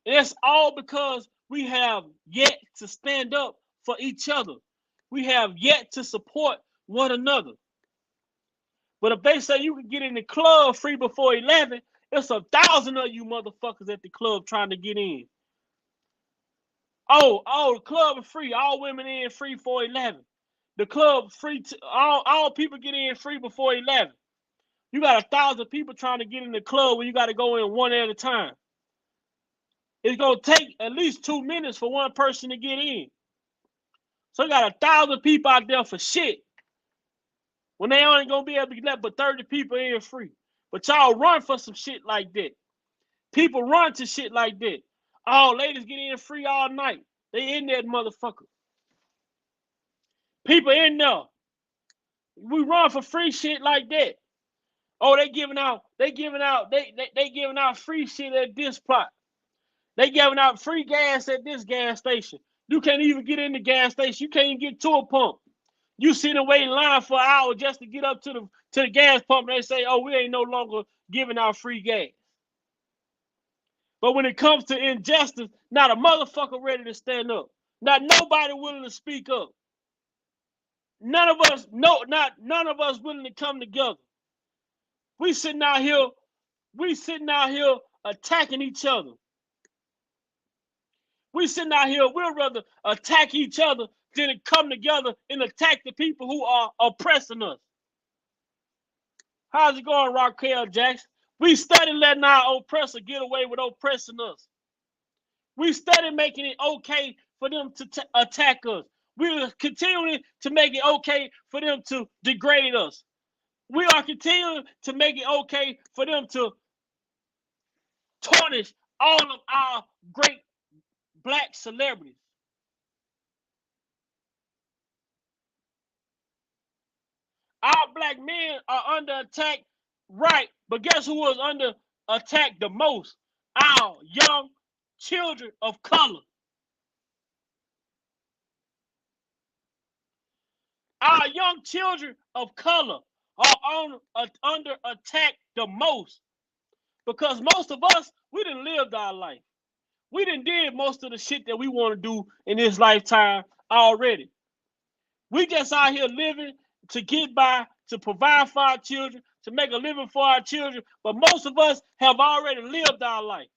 And it's all because we have yet to stand up for each other. We have yet to support one another. But if they say you can get in the club free before 11, it's 1,000 of you motherfuckers at the club trying to get in. Oh, the club is free. All women in free for 11. The club free. All people get in free before 11. You got 1,000 people trying to get in the club where you got to go in one at a time. It's gonna take at least 2 minutes for one person to get in. So you got 1,000 people out there for shit. When they only gonna be able to let but 30 people in free. But y'all run for some shit like that. People run to shit like that. Oh, ladies get in free all night. They in that motherfucker. People in there. We run for free shit like that. Oh, they giving out free shit at this plot. They giving out free gas at this gas station. You can't even get in the gas station. You can't even get to a pump. You sitting waiting in line for an hour just to get up to the gas pump, and they say, oh, we ain't no longer giving out free gas. But when it comes to injustice, not a motherfucker ready to stand up. Not nobody willing to speak up. None of us willing to come together. We sitting out here attacking each other. We sitting out here, we'll rather attack each other than to come together and attack the people who are oppressing us. How's it going, Raquel Jackson? We study letting our oppressor get away with oppressing us. We study making it okay for them to attack us. We are continuing to make it okay for them to degrade us. We are continuing to make it okay for them to tarnish all of our great black celebrities. all black men are under attack, right? But guess who was under attack the most? Our young children of color. Our young children of color are under attack the most, because most of us, we done lived our life. We done did most of the shit that we want to do in this lifetime already. We just out here living to get by, to provide for our children, to make a living for our children. But most of us have already lived our life.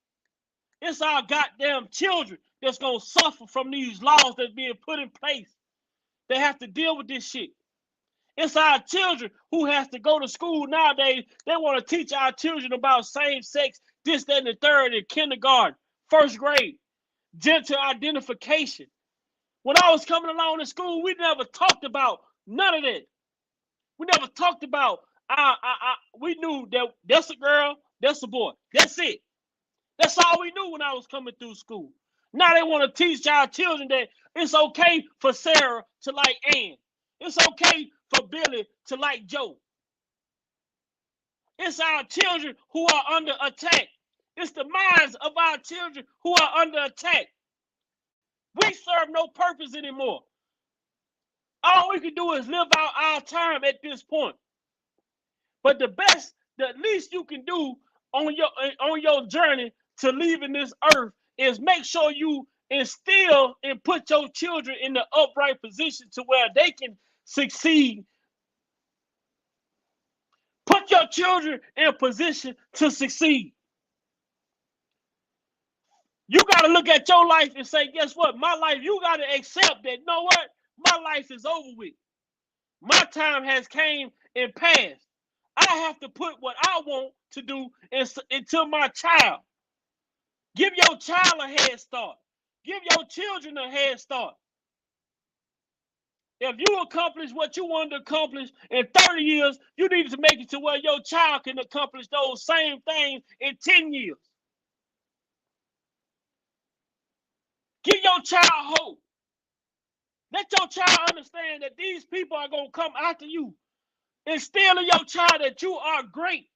It's our goddamn children that's going to suffer from these laws that's being put in place. They have to deal with this shit. It's our children who has to go to school nowadays. They want to teach our children about same sex, this, that, and the third in kindergarten, first grade, gender identification. When I was coming along to school, we never talked about none of that. We never talked about, we knew that that's a girl, that's a boy. That's it. That's all we knew when I was coming through school. Now they want to teach our children that it's okay for Sarah to like Ann. It's okay for Billy to like Joe. It's our children who are under attack. It's the minds of our children who are under attack. We serve no purpose anymore. All we can do is live out our time at this point. But the least you can do on your journey to leaving this earth is make sure you instill and put your children in the upright position to where they can succeed. Put your children in a position to succeed. You got to look at your life and say, guess what? My life, you got to accept that, you know what? My life is over with. My time has came and passed. I have to put what I want to do into my child. Give your child a head start. Give your children a head start. If you accomplish what you wanted to accomplish in 30 years, you need to make it to where your child can accomplish those same things in 10 years. Give your child hope. Let your child understand that these people are going to come after you. Instill in your child that you are great.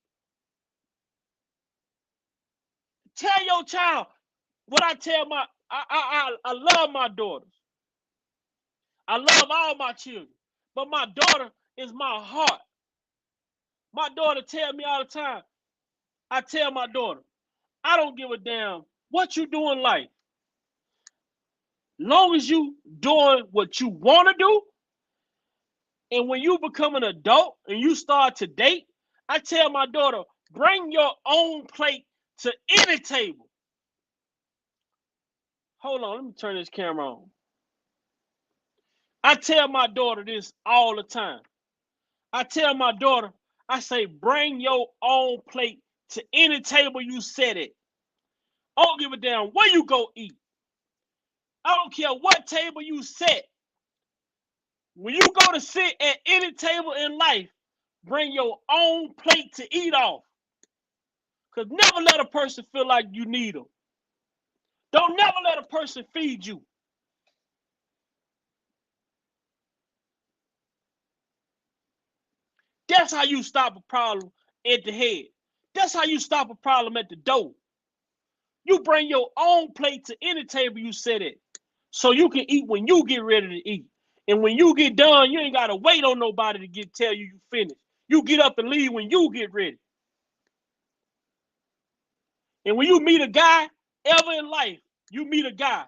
Tell your child what I tell I love my daughters. I love all my children. But my daughter is my heart. My daughter tell me all the time. I tell my daughter, I don't give a damn what you do in life. Long as you doing what you want to do, and when you become an adult and you start to date, I tell my daughter, bring your own plate to any table. Hold on, let me turn this camera on. I tell my daughter this all the time. I tell my daughter, I say, bring your own plate to any table you sit at. I don't give a damn where you go eat. I don't care what table you sit. When you go to sit at any table in life, bring your own plate to eat off. Because never let a person feel like you need them. Don't never let a person feed you. That's how you stop a problem at the head. That's how you stop a problem at the door. You bring your own plate to any table you sit at so you can eat when you get ready to eat. And when you get done, you ain't got to wait on nobody to tell you you finished. You get up and leave when you get ready. And when you meet a guy, ever in life, you meet a guy.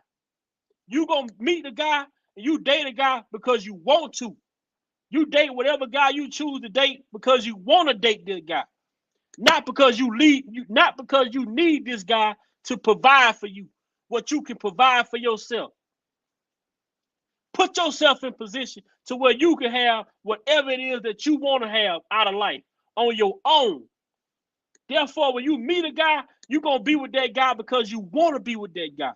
You going to meet the guy and you date a guy because you want to. You date whatever guy you choose to date because you want to date this guy. Not because you need this guy to provide for you what you can provide for yourself. Put yourself in position to where you can have whatever it is that you want to have out of life on your own. Therefore, when you meet a guy, you're going to be with that guy because you want to be with that guy.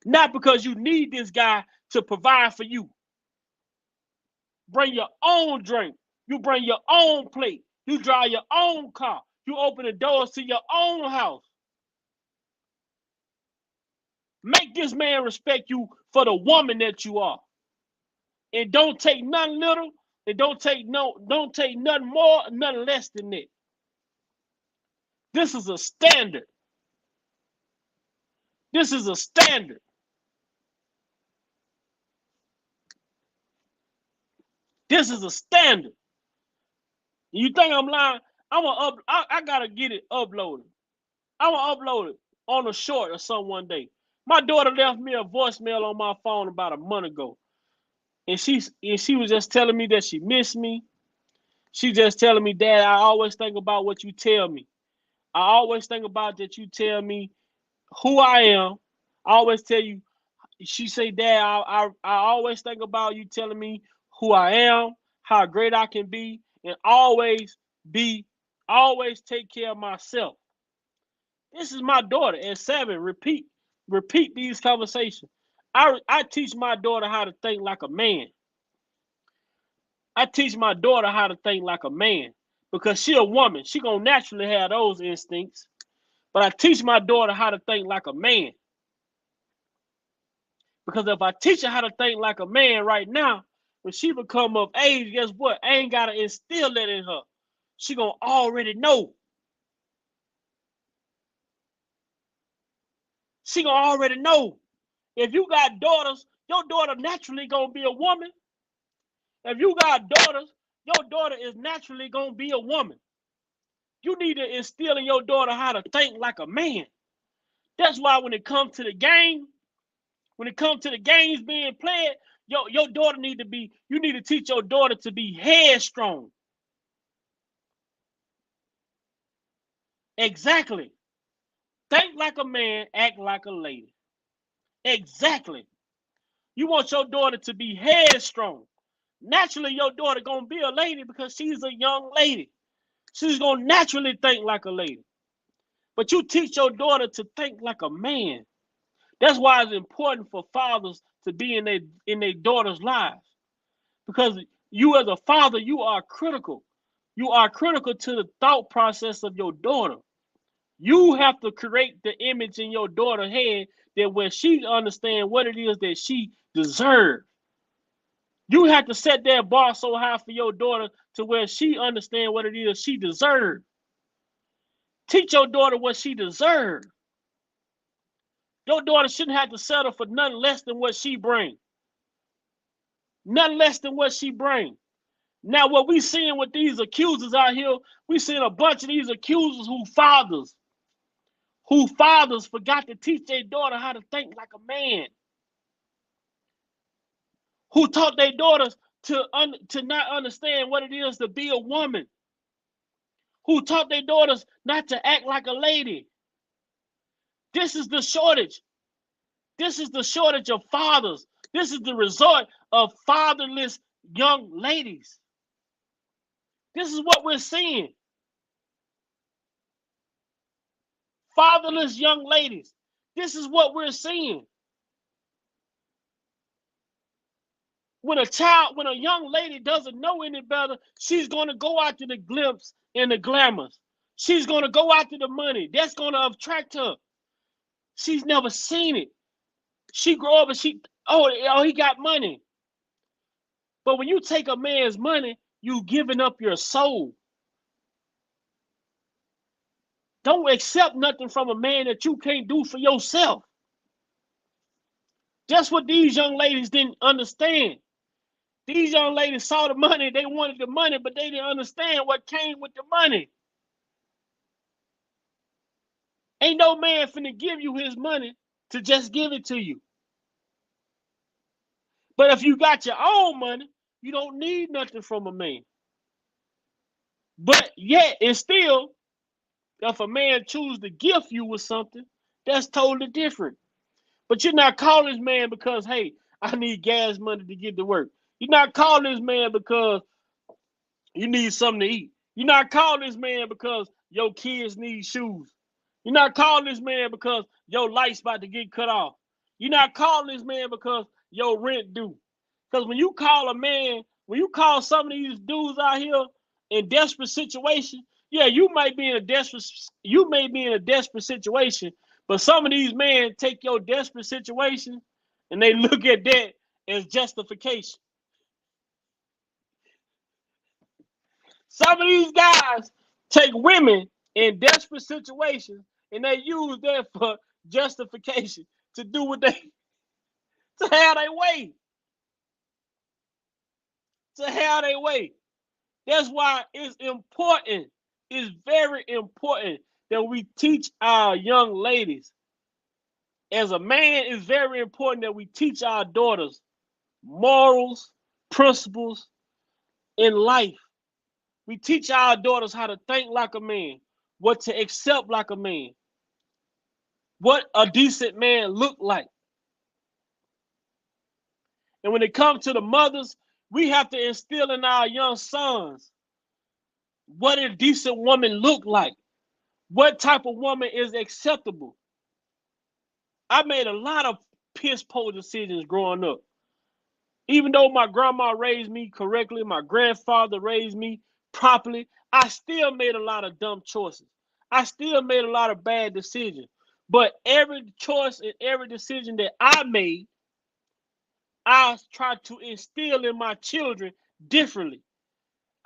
Not because you need this guy to provide for you. Bring your own drink. You bring your own plate. You drive your own car. You open the doors to your own house. Make this man respect you for the woman that you are. And don't take nothing little And don't take nothing more, nothing less than that. This is a standard. This is a standard. This is a standard. You think I'm lying? I gotta get it uploaded. I'm gonna upload it on a short or something one day. My daughter left me a voicemail on my phone about a month ago. And she was just telling me that she missed me. She just telling me, Dad, I always think about what you tell me. I always think about that you tell me who I am. I always tell you, she say, Dad, I always think about you telling me who I am, how great I can be, and always take care of myself. This is my daughter at 7. Repeat these conversations. I teach my daughter how to think like a man. I teach my daughter how to think like a man because she a woman. She gonna naturally have those instincts. But I teach my daughter how to think like a man. Because if I teach her how to think like a man right now, when she become of age, guess what? I ain't gotta instill that in her. She gonna already know. She gonna already know. If you got daughters, your daughter naturally gonna be a woman. If you got daughters, your daughter is naturally gonna be a woman. You need to instill in your daughter how to think like a man. That's why when it comes to the game, when it comes to the games being played, your daughter you need to teach your daughter to be headstrong. Exactly. Think like a man, act like a lady. Exactly. You want your daughter to be headstrong. Naturally, your daughter gonna be a lady because she's a young lady. She's gonna naturally think like a lady. But you teach your daughter to think like a man. That's why it's important for fathers to be in their daughters' lives. Because you as a father, you are critical. You are critical to the thought process of your daughter. You have to create the image in your daughter's head that where she understands what it is that she deserves. You have to set that bar so high for your daughter to where she understands what it is she deserves. Teach your daughter what she deserves. Your daughter shouldn't have to settle for nothing less than what she brings. Nothing less than what she brings. Now, what we seeing with these accusers out here, we seeing a bunch of these accusers who fathers forgot to teach their daughter how to think like a man. Who taught their daughters to not understand what it is to be a woman. Who taught their daughters not to act like a lady. This is the shortage. This is the shortage of fathers. This is the result of fatherless young ladies. This is what we're seeing. Fatherless young ladies. This is what we're seeing. When a young lady doesn't know any better, she's going to go after the glimpse and the glamours. She's going to go after the money. That's going to attract her. She's never seen it. She grew up and he got money. But when you take a man's money, you giving up your soul. Don't accept nothing from a man that you can't do for yourself. That's what these young ladies didn't understand. These young ladies saw the money, they wanted the money, but they didn't understand what came with the money. Ain't no man finna give you his money to just give it to you. But if you got your own money, you don't need nothing from a man. But yet, it's still, if a man chooses to gift you with something, that's totally different. But you're not calling this man because, hey, I need gas money to get to work. You're not calling this man because you need something to eat. You're not calling this man because your kids need shoes. You're not calling this man because your light's about to get cut off. You're not calling this man because your rent due. Because when you call a man, when you call some of these dudes out here in desperate situation, yeah, you may be in a desperate situation, but some of these men take your desperate situation and they look at that as justification. Some of these guys take women in desperate situations and they use that for justification to do what they to have their way. To have their way. That's why it's important. It's very important that we teach our young ladies. As a man, it's very important that we teach our daughters morals, principles in life. We teach our daughters how to think like a man, what to accept like a man, what a decent man look like. And when it comes to the mothers, we have to instill in our young sons what a decent woman look like. What type of woman is acceptable? I made a lot of piss poor decisions growing up. Even though my grandma raised me correctly, my grandfather raised me properly, I still made a lot of dumb choices. I still made a lot of bad decisions. But every choice and every decision that I made, I tried to instill in my children differently.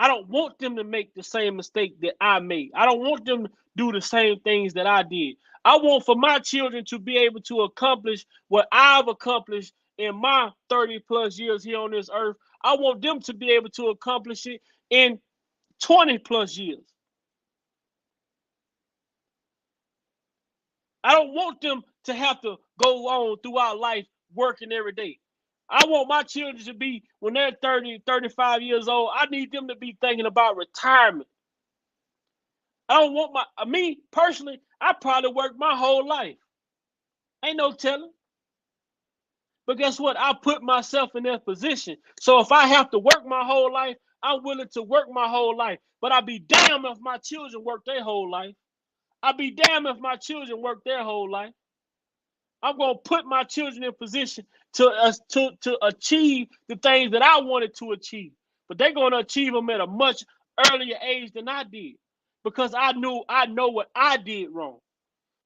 I don't want them to make the same mistake that I made. I don't want them to do the same things that I did. I want for my children to be able to accomplish what I've accomplished in my 30 plus years here on this earth. I want them to be able to accomplish it in 20 plus years. I don't want them to have to go on throughout life working every day. I want my children to be, when they're 30, 35 years old, I need them to be thinking about retirement. I don't want me personally, I probably worked my whole life. Ain't no telling. But guess what? I put myself in that position. So if I have to work my whole life, I'm willing to work my whole life. But I'd be damned if my children work their whole life. I'd be damned if my children work their whole life. I'm going to put my children in position to achieve the things that I wanted to achieve. But they're going to achieve them at a much earlier age than I did, because I know what I did wrong.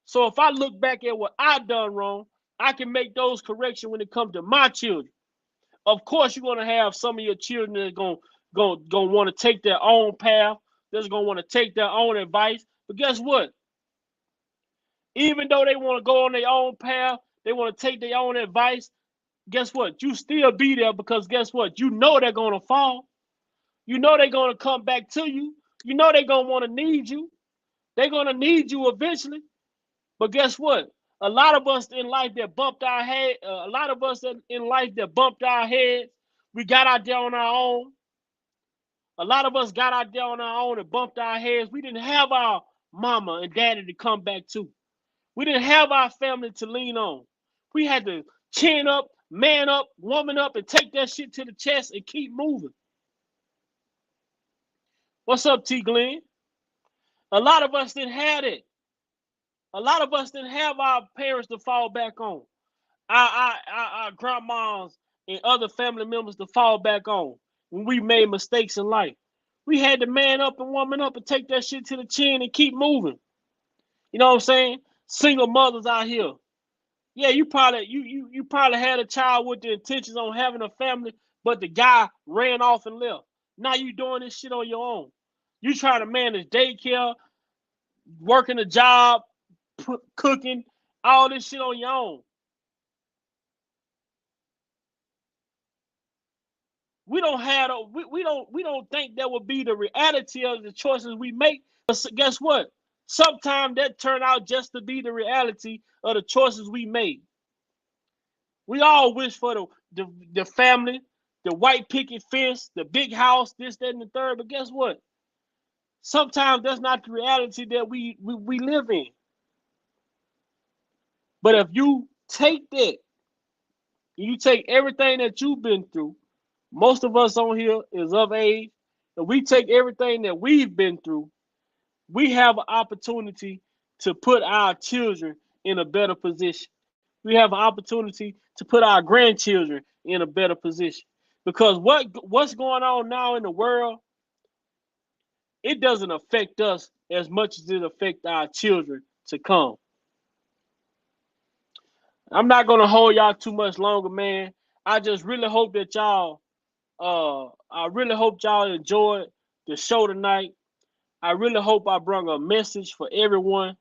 So if I look back at what I done wrong, I can make those corrections when it comes to my children. Of course, you're going to have some of your children that are going to want to take their own path. They're going to want to take their own advice. But guess what? Even though they want to go on their own path, they want to take their own advice, guess what? You still be there, because guess what? You know they're going to fall. You know they're going to come back to you. You know they're going to want to need you. They're going to need you eventually. But guess what? A lot of us in life that bumped our head, we got out there on our own. A lot of us got out there on our own and bumped our heads. We didn't have our mama and daddy to come back to. We didn't have our family to lean on. We had to chin up, man up, woman up, and take that shit to the chest and keep moving. What's up, T. Glenn? A lot of us didn't have it. A lot of us didn't have our parents to fall back on. Our grandmas and other family members to fall back on when we made mistakes in life. We had to man up and woman up and take that shit to the chin and keep moving. You know what I'm saying? Single mothers out here. Yeah, you probably had a child with the intentions on having a family, but the guy ran off and left. Now you doing this shit on your own. You trying to manage daycare, working a job, cooking, all this shit on your own. We don't think that would be the reality of the choices we make. But guess what? Sometimes that turn out just to be the reality of the choices we made. We all wish for the family, the white picket fence, the big house, this, that, and the third. But guess what? Sometimes that's not the reality that we live in. But if you take that, you take everything that you've been through, most of us on here is of age, and we take everything that we've been through, we have an opportunity to put our children in a better position. We have an opportunity to put our grandchildren in a better position. Because what's going on now in the world, it doesn't affect us as much as it affects our children to come. I'm not going to hold y'all too much longer, man. I just really hope that y'all, I really hope y'all enjoyed the show tonight. I really hope I brought a message for everyone.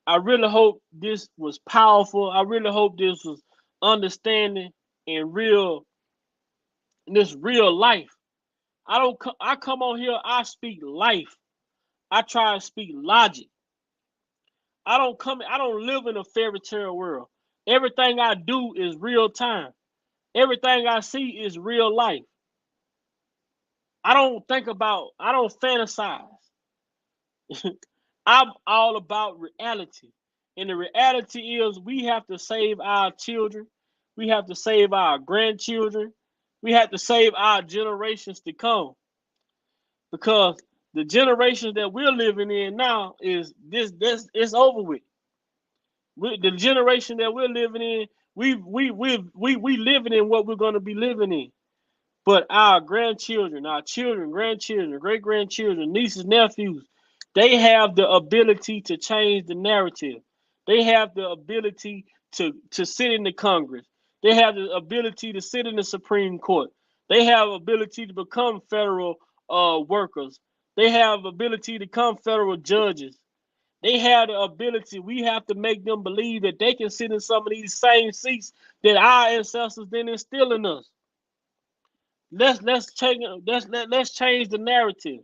I really hope this was powerful. I really hope this was understanding and real, this real life. I come on here, I speak life. I try to speak logic. I don't live in a fairy tale world. Everything I do is real time. Everything I see is real life. I don't fantasize. I'm all about reality. And the reality is we have to save our children. We have to save our grandchildren. We have to save our generations to come. Because the generation that we're living in now is this it's over with. The generation that we're living in, we living in what we're gonna be living in. But our grandchildren, our children, grandchildren, great grandchildren, nieces, nephews, they have the ability to change the narrative. They have the ability to sit in the Congress. They have the ability to sit in the Supreme Court. They have ability to become federal workers. They have ability to become federal judges. They have the ability. We have to make them believe that they can sit in some of these same seats that our ancestors didn't instill in us. Let's change the narrative.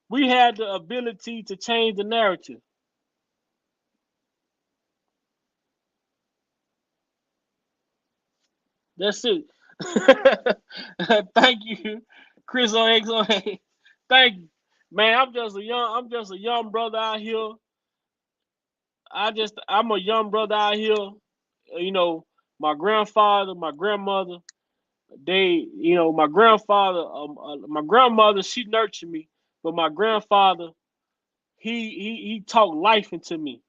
We had the ability to change the narrative. That's it. Thank you, Chris on XOA. Thank you, man. I'm just a young brother out here. I'm a young brother out here. You know, my grandfather, my grandmother, my grandmother, she nurtured me, but my grandfather, he talked life into me.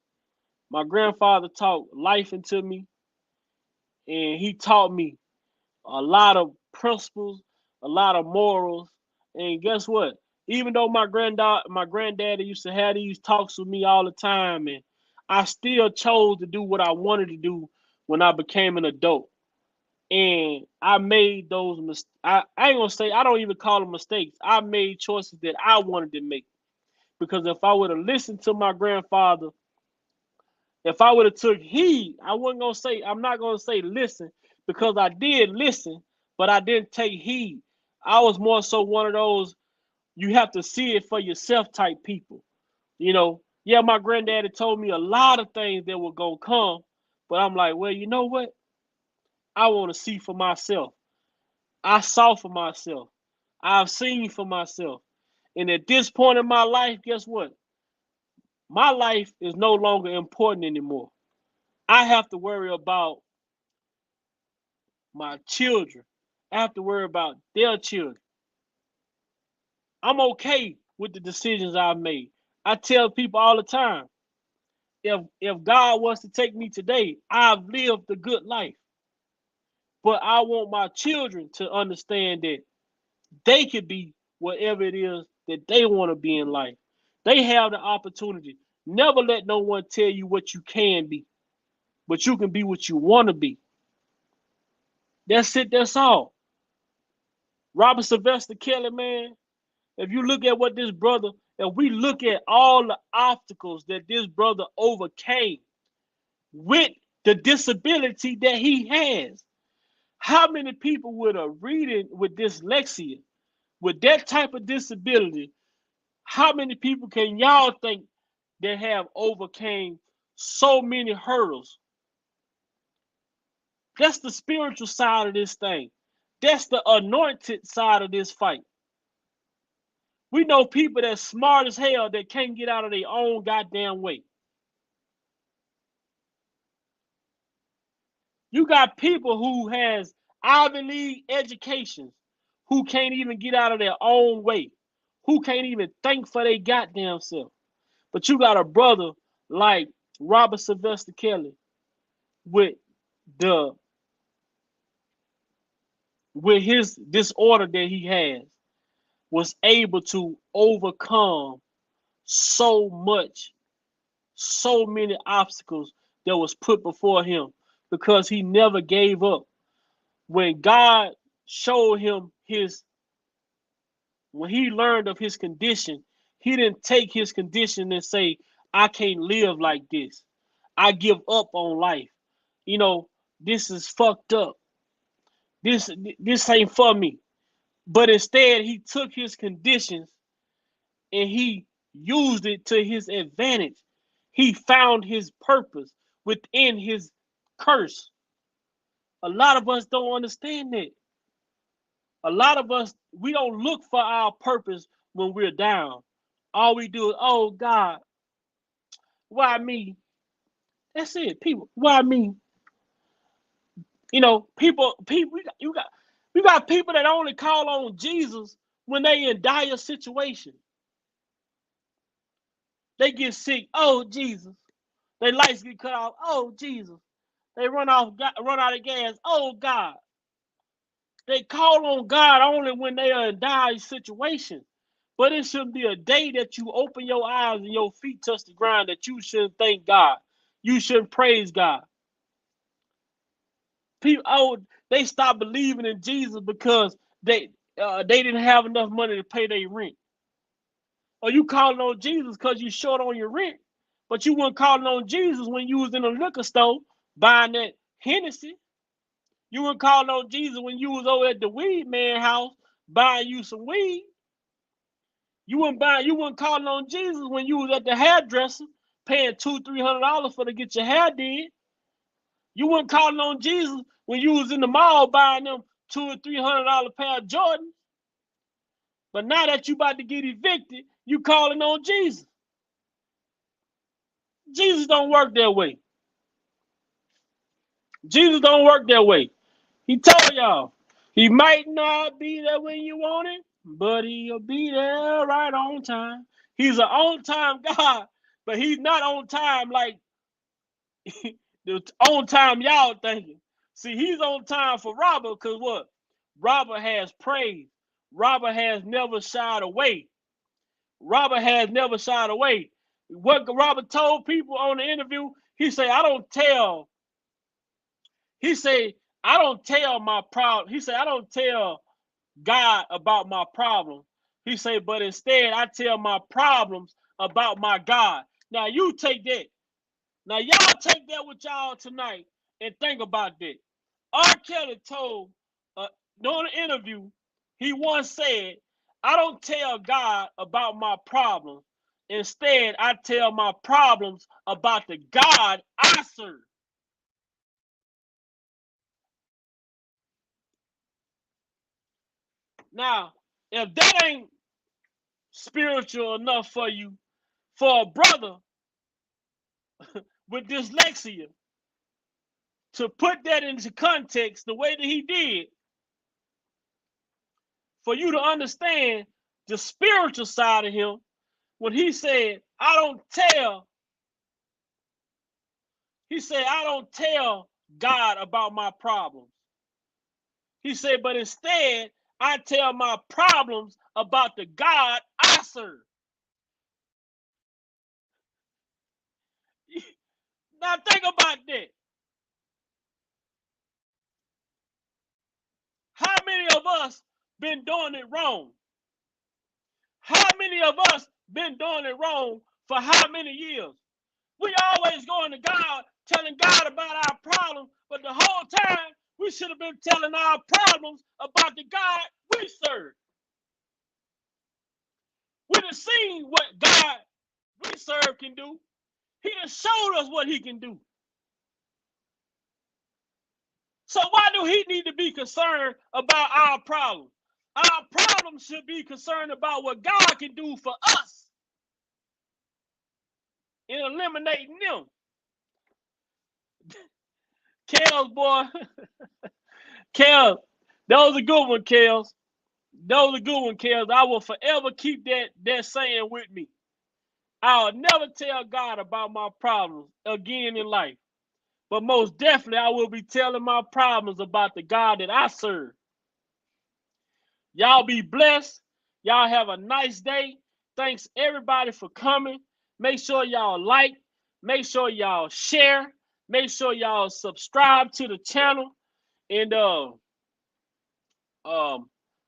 My grandfather talked life into me, and he taught me a lot of principles, a lot of morals. And guess what? Even though my granddaddy used to have these talks with me all the time, and I still chose to do what I wanted to do when I became an adult. And I made those mistakes. I ain't gonna say, I don't even call them mistakes. I made choices that I wanted to make. Because if I would have listened to my grandfather, if I would have took heed, I'm not gonna say listen, because I did listen, but I didn't take heed. I was more so one of those, you have to see it for yourself type people. You know, yeah, my granddaddy told me a lot of things that were gonna come, but I'm like, well, you know what? I want to see for myself. I saw for myself. I've seen for myself. And at this point in my life, guess what? My life is no longer important anymore. I have to worry about my children. I have to worry about their children. I'm okay with the decisions I've made. I tell people all the time, if God was to take me today, I've lived a good life. But I want my children to understand that they could be whatever it is that they want to be in life. They have the opportunity. Never let no one tell you what you can be, but you can be what you want to be. That's it. That's all. Robert Sylvester Kelly, man, if you look at what this brother, if we look at all the obstacles that this brother overcame with the disability that he has, how many people with a reading with dyslexia, with that type of disability, how many people can y'all think that have overcame so many hurdles? That's the spiritual side of this thing. That's the anointed side of this fight. We know people that's smart as hell that can't get out of their own goddamn way. You got people who has Ivy League educations who can't even get out of their own way, who can't even think for their goddamn self. But you got a brother like Robert Sylvester Kelly with the with his disorder that he has, was able to overcome so much, so many obstacles that was put before him, because he never gave up. When God showed him his when he learned of his condition, he didn't take his condition and say, I can't live like this. I give up on life. You know, this is fucked up. This ain't for me. But instead, he took his conditions and he used it to his advantage. He found his purpose within his curse. A lot of us don't understand that. A lot of us, we don't look for our purpose when we're down. All we do is, oh God, why me? That's it, people. Why me? You know, people, you got people that only call on Jesus when they in dire situation. They get sick. Oh Jesus. Their lights get cut off. Oh Jesus. They run out of gas. Oh God. They call on God only when they are in dire situation. But it shouldn't be a day that you open your eyes and your feet touch the ground that you shouldn't thank God. You shouldn't praise God. People, they stopped believing in Jesus because they didn't have enough money to pay their rent. Or you calling on Jesus because you short on your rent, but you weren't calling on Jesus when you was in a liquor store buying that Hennessy. You weren't calling on Jesus when you was over at the weed man house buying you some weed. You weren't calling on Jesus when you was at the hairdresser paying $200-300 for to get your hair did. You weren't calling on Jesus when you was in the mall buying them $200-300 pair of Jordans. But now that you about to get evicted, you calling on Jesus. Jesus don't work that way. Jesus don't work that way. He told y'all, he might not be there when you want it, but he'll be there right on time. He's an on-time God, but he's not on time like the on time y'all thinking. See, he's on time for Robert because what? Robert has praise. Robert has never shied away. Robert has never shied away. What Robert told people on the interview, he said, I don't tell my problem. He said, I don't tell God about my problem. He said, but instead I tell my problems about my God. Now you take that. Now y'all take that with y'all tonight and think about that. R. Kelly told during the interview, he once said, I don't tell God about my problems. Instead, I tell my problems about the God I serve. Now, if that ain't spiritual enough for you, for a brother with dyslexia to put that into context the way that he did, for you to understand the spiritual side of him, when he said, I don't tell God about my problems. He said, but instead, I tell my problems about the God I serve. Now think about that. How many of us been doing it wrong? How many of us been doing it wrong for how many years? We always going to God, telling God about our problems, but the whole time we should have been telling our problems about the God we serve. We done seen what God we serve can do. He done showed us what he can do. So why do he need to be concerned about our problems? Our problems should be concerned about what God can do for us in eliminating them. Kels, boy. Kels, that was a good one, Kels. That was a good one, Kels. I will forever keep that saying with me. I'll never tell God about my problems again in life. But most definitely, I will be telling my problems about the God that I serve. Y'all be blessed. Y'all have a nice day. Thanks everybody for coming. Make sure y'all like. Make sure y'all share. Make sure y'all subscribe to the channel. And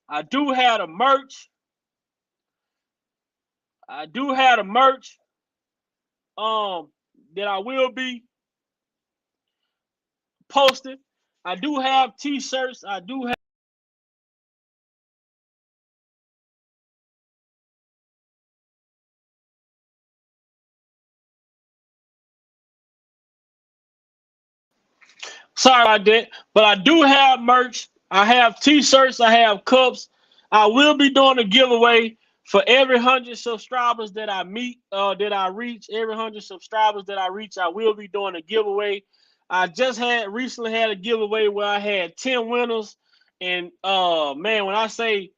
I do have a merch. I do have the merch that I will be posting. I do have t-shirts. I do have sorry about that, but I do have merch. I have t-shirts. I have cups. I will be doing a giveaway for every 100 subscribers that I meet, that I reach. Every 100 subscribers that I reach, I will be doing a giveaway. I just recently had a giveaway where I had 10 winners, and man, when I say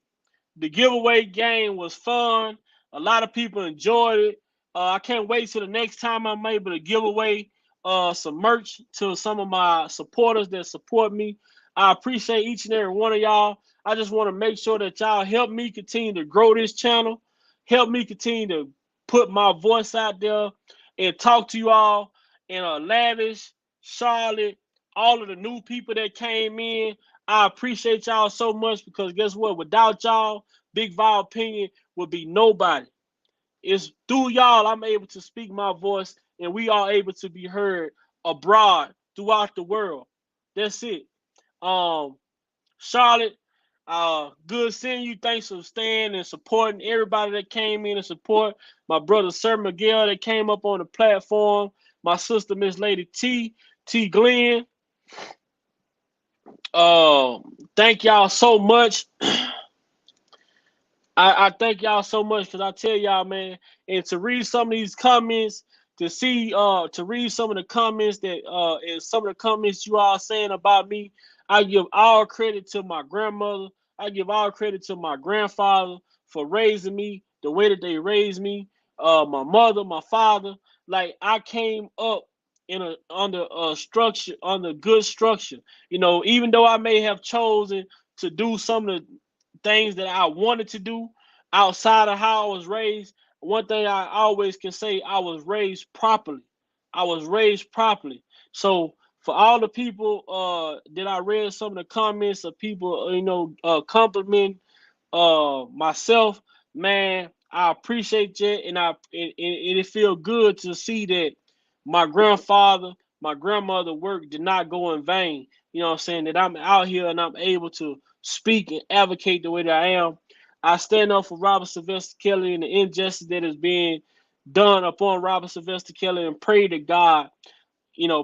the giveaway game was fun, a lot of people enjoyed it. I can't wait till the next time I'm able to give away some merch to some of my supporters that support me. I appreciate each and every one of y'all. I just want to make sure that y'all help me continue to grow this channel, help me continue to put my voice out there and talk to you all in a Lavish, Charlotte, all of the new people that came in. I appreciate y'all so much because guess what? Without y'all, Big Val Opinion would be nobody. It's through y'all I'm able to speak my voice and we are able to be heard abroad throughout the world. That's it. Charlotte, good seeing you. Thanks for staying and supporting everybody that came in and support. My brother Sir Miguel that came up on the platform. My sister Miss Lady T Glenn. Thank y'all so much. I thank y'all so much because I tell y'all, man, and to read some of these comments, to read some of the comments that and some of the comments you all saying about me, I give all credit to my grandmother. I give all credit to my grandfather for raising me the way that they raised me. My mother, my father, like I came up under a structure, under good structure. You know, even though I may have chosen to do some of the things that I wanted to do outside of how I was raised, one thing I always can say, I was raised properly. I was raised properly. So for all the people that I read some of the comments of people, compliment myself, man, I appreciate you, and it feel good to see that my grandfather, my grandmother work did not go in vain. You know what I'm saying? That I'm out here and I'm able to speak and advocate the way that I am. I stand up for Robert Sylvester Kelly and the injustice that is being done upon Robert Sylvester Kelly and pray to God,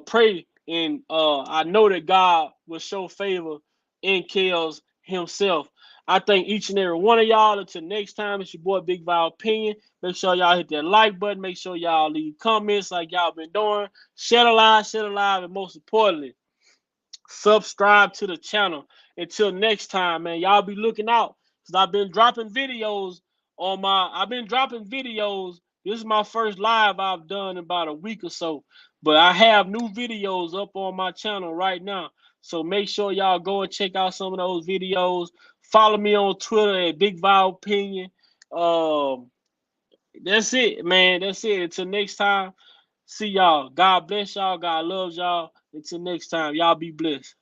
pray. And I know that God will show favor in Kells himself. I thank each and every one of y'all. Until next time, it's your boy Big Val Opinion. Make sure y'all hit that like button. Make sure y'all leave comments like y'all been doing. Share alive, and most importantly, subscribe to the channel. Until next time, man, y'all be looking out because I've been dropping videos This is my first live I've done in about a week or so, but I have new videos up on my channel right now. So make sure y'all go and check out some of those videos. Follow me on Twitter at Big Val Opinion. That's it, man. That's it. Until next time, see y'all. God bless y'all. God loves y'all. Until next time, y'all be blessed.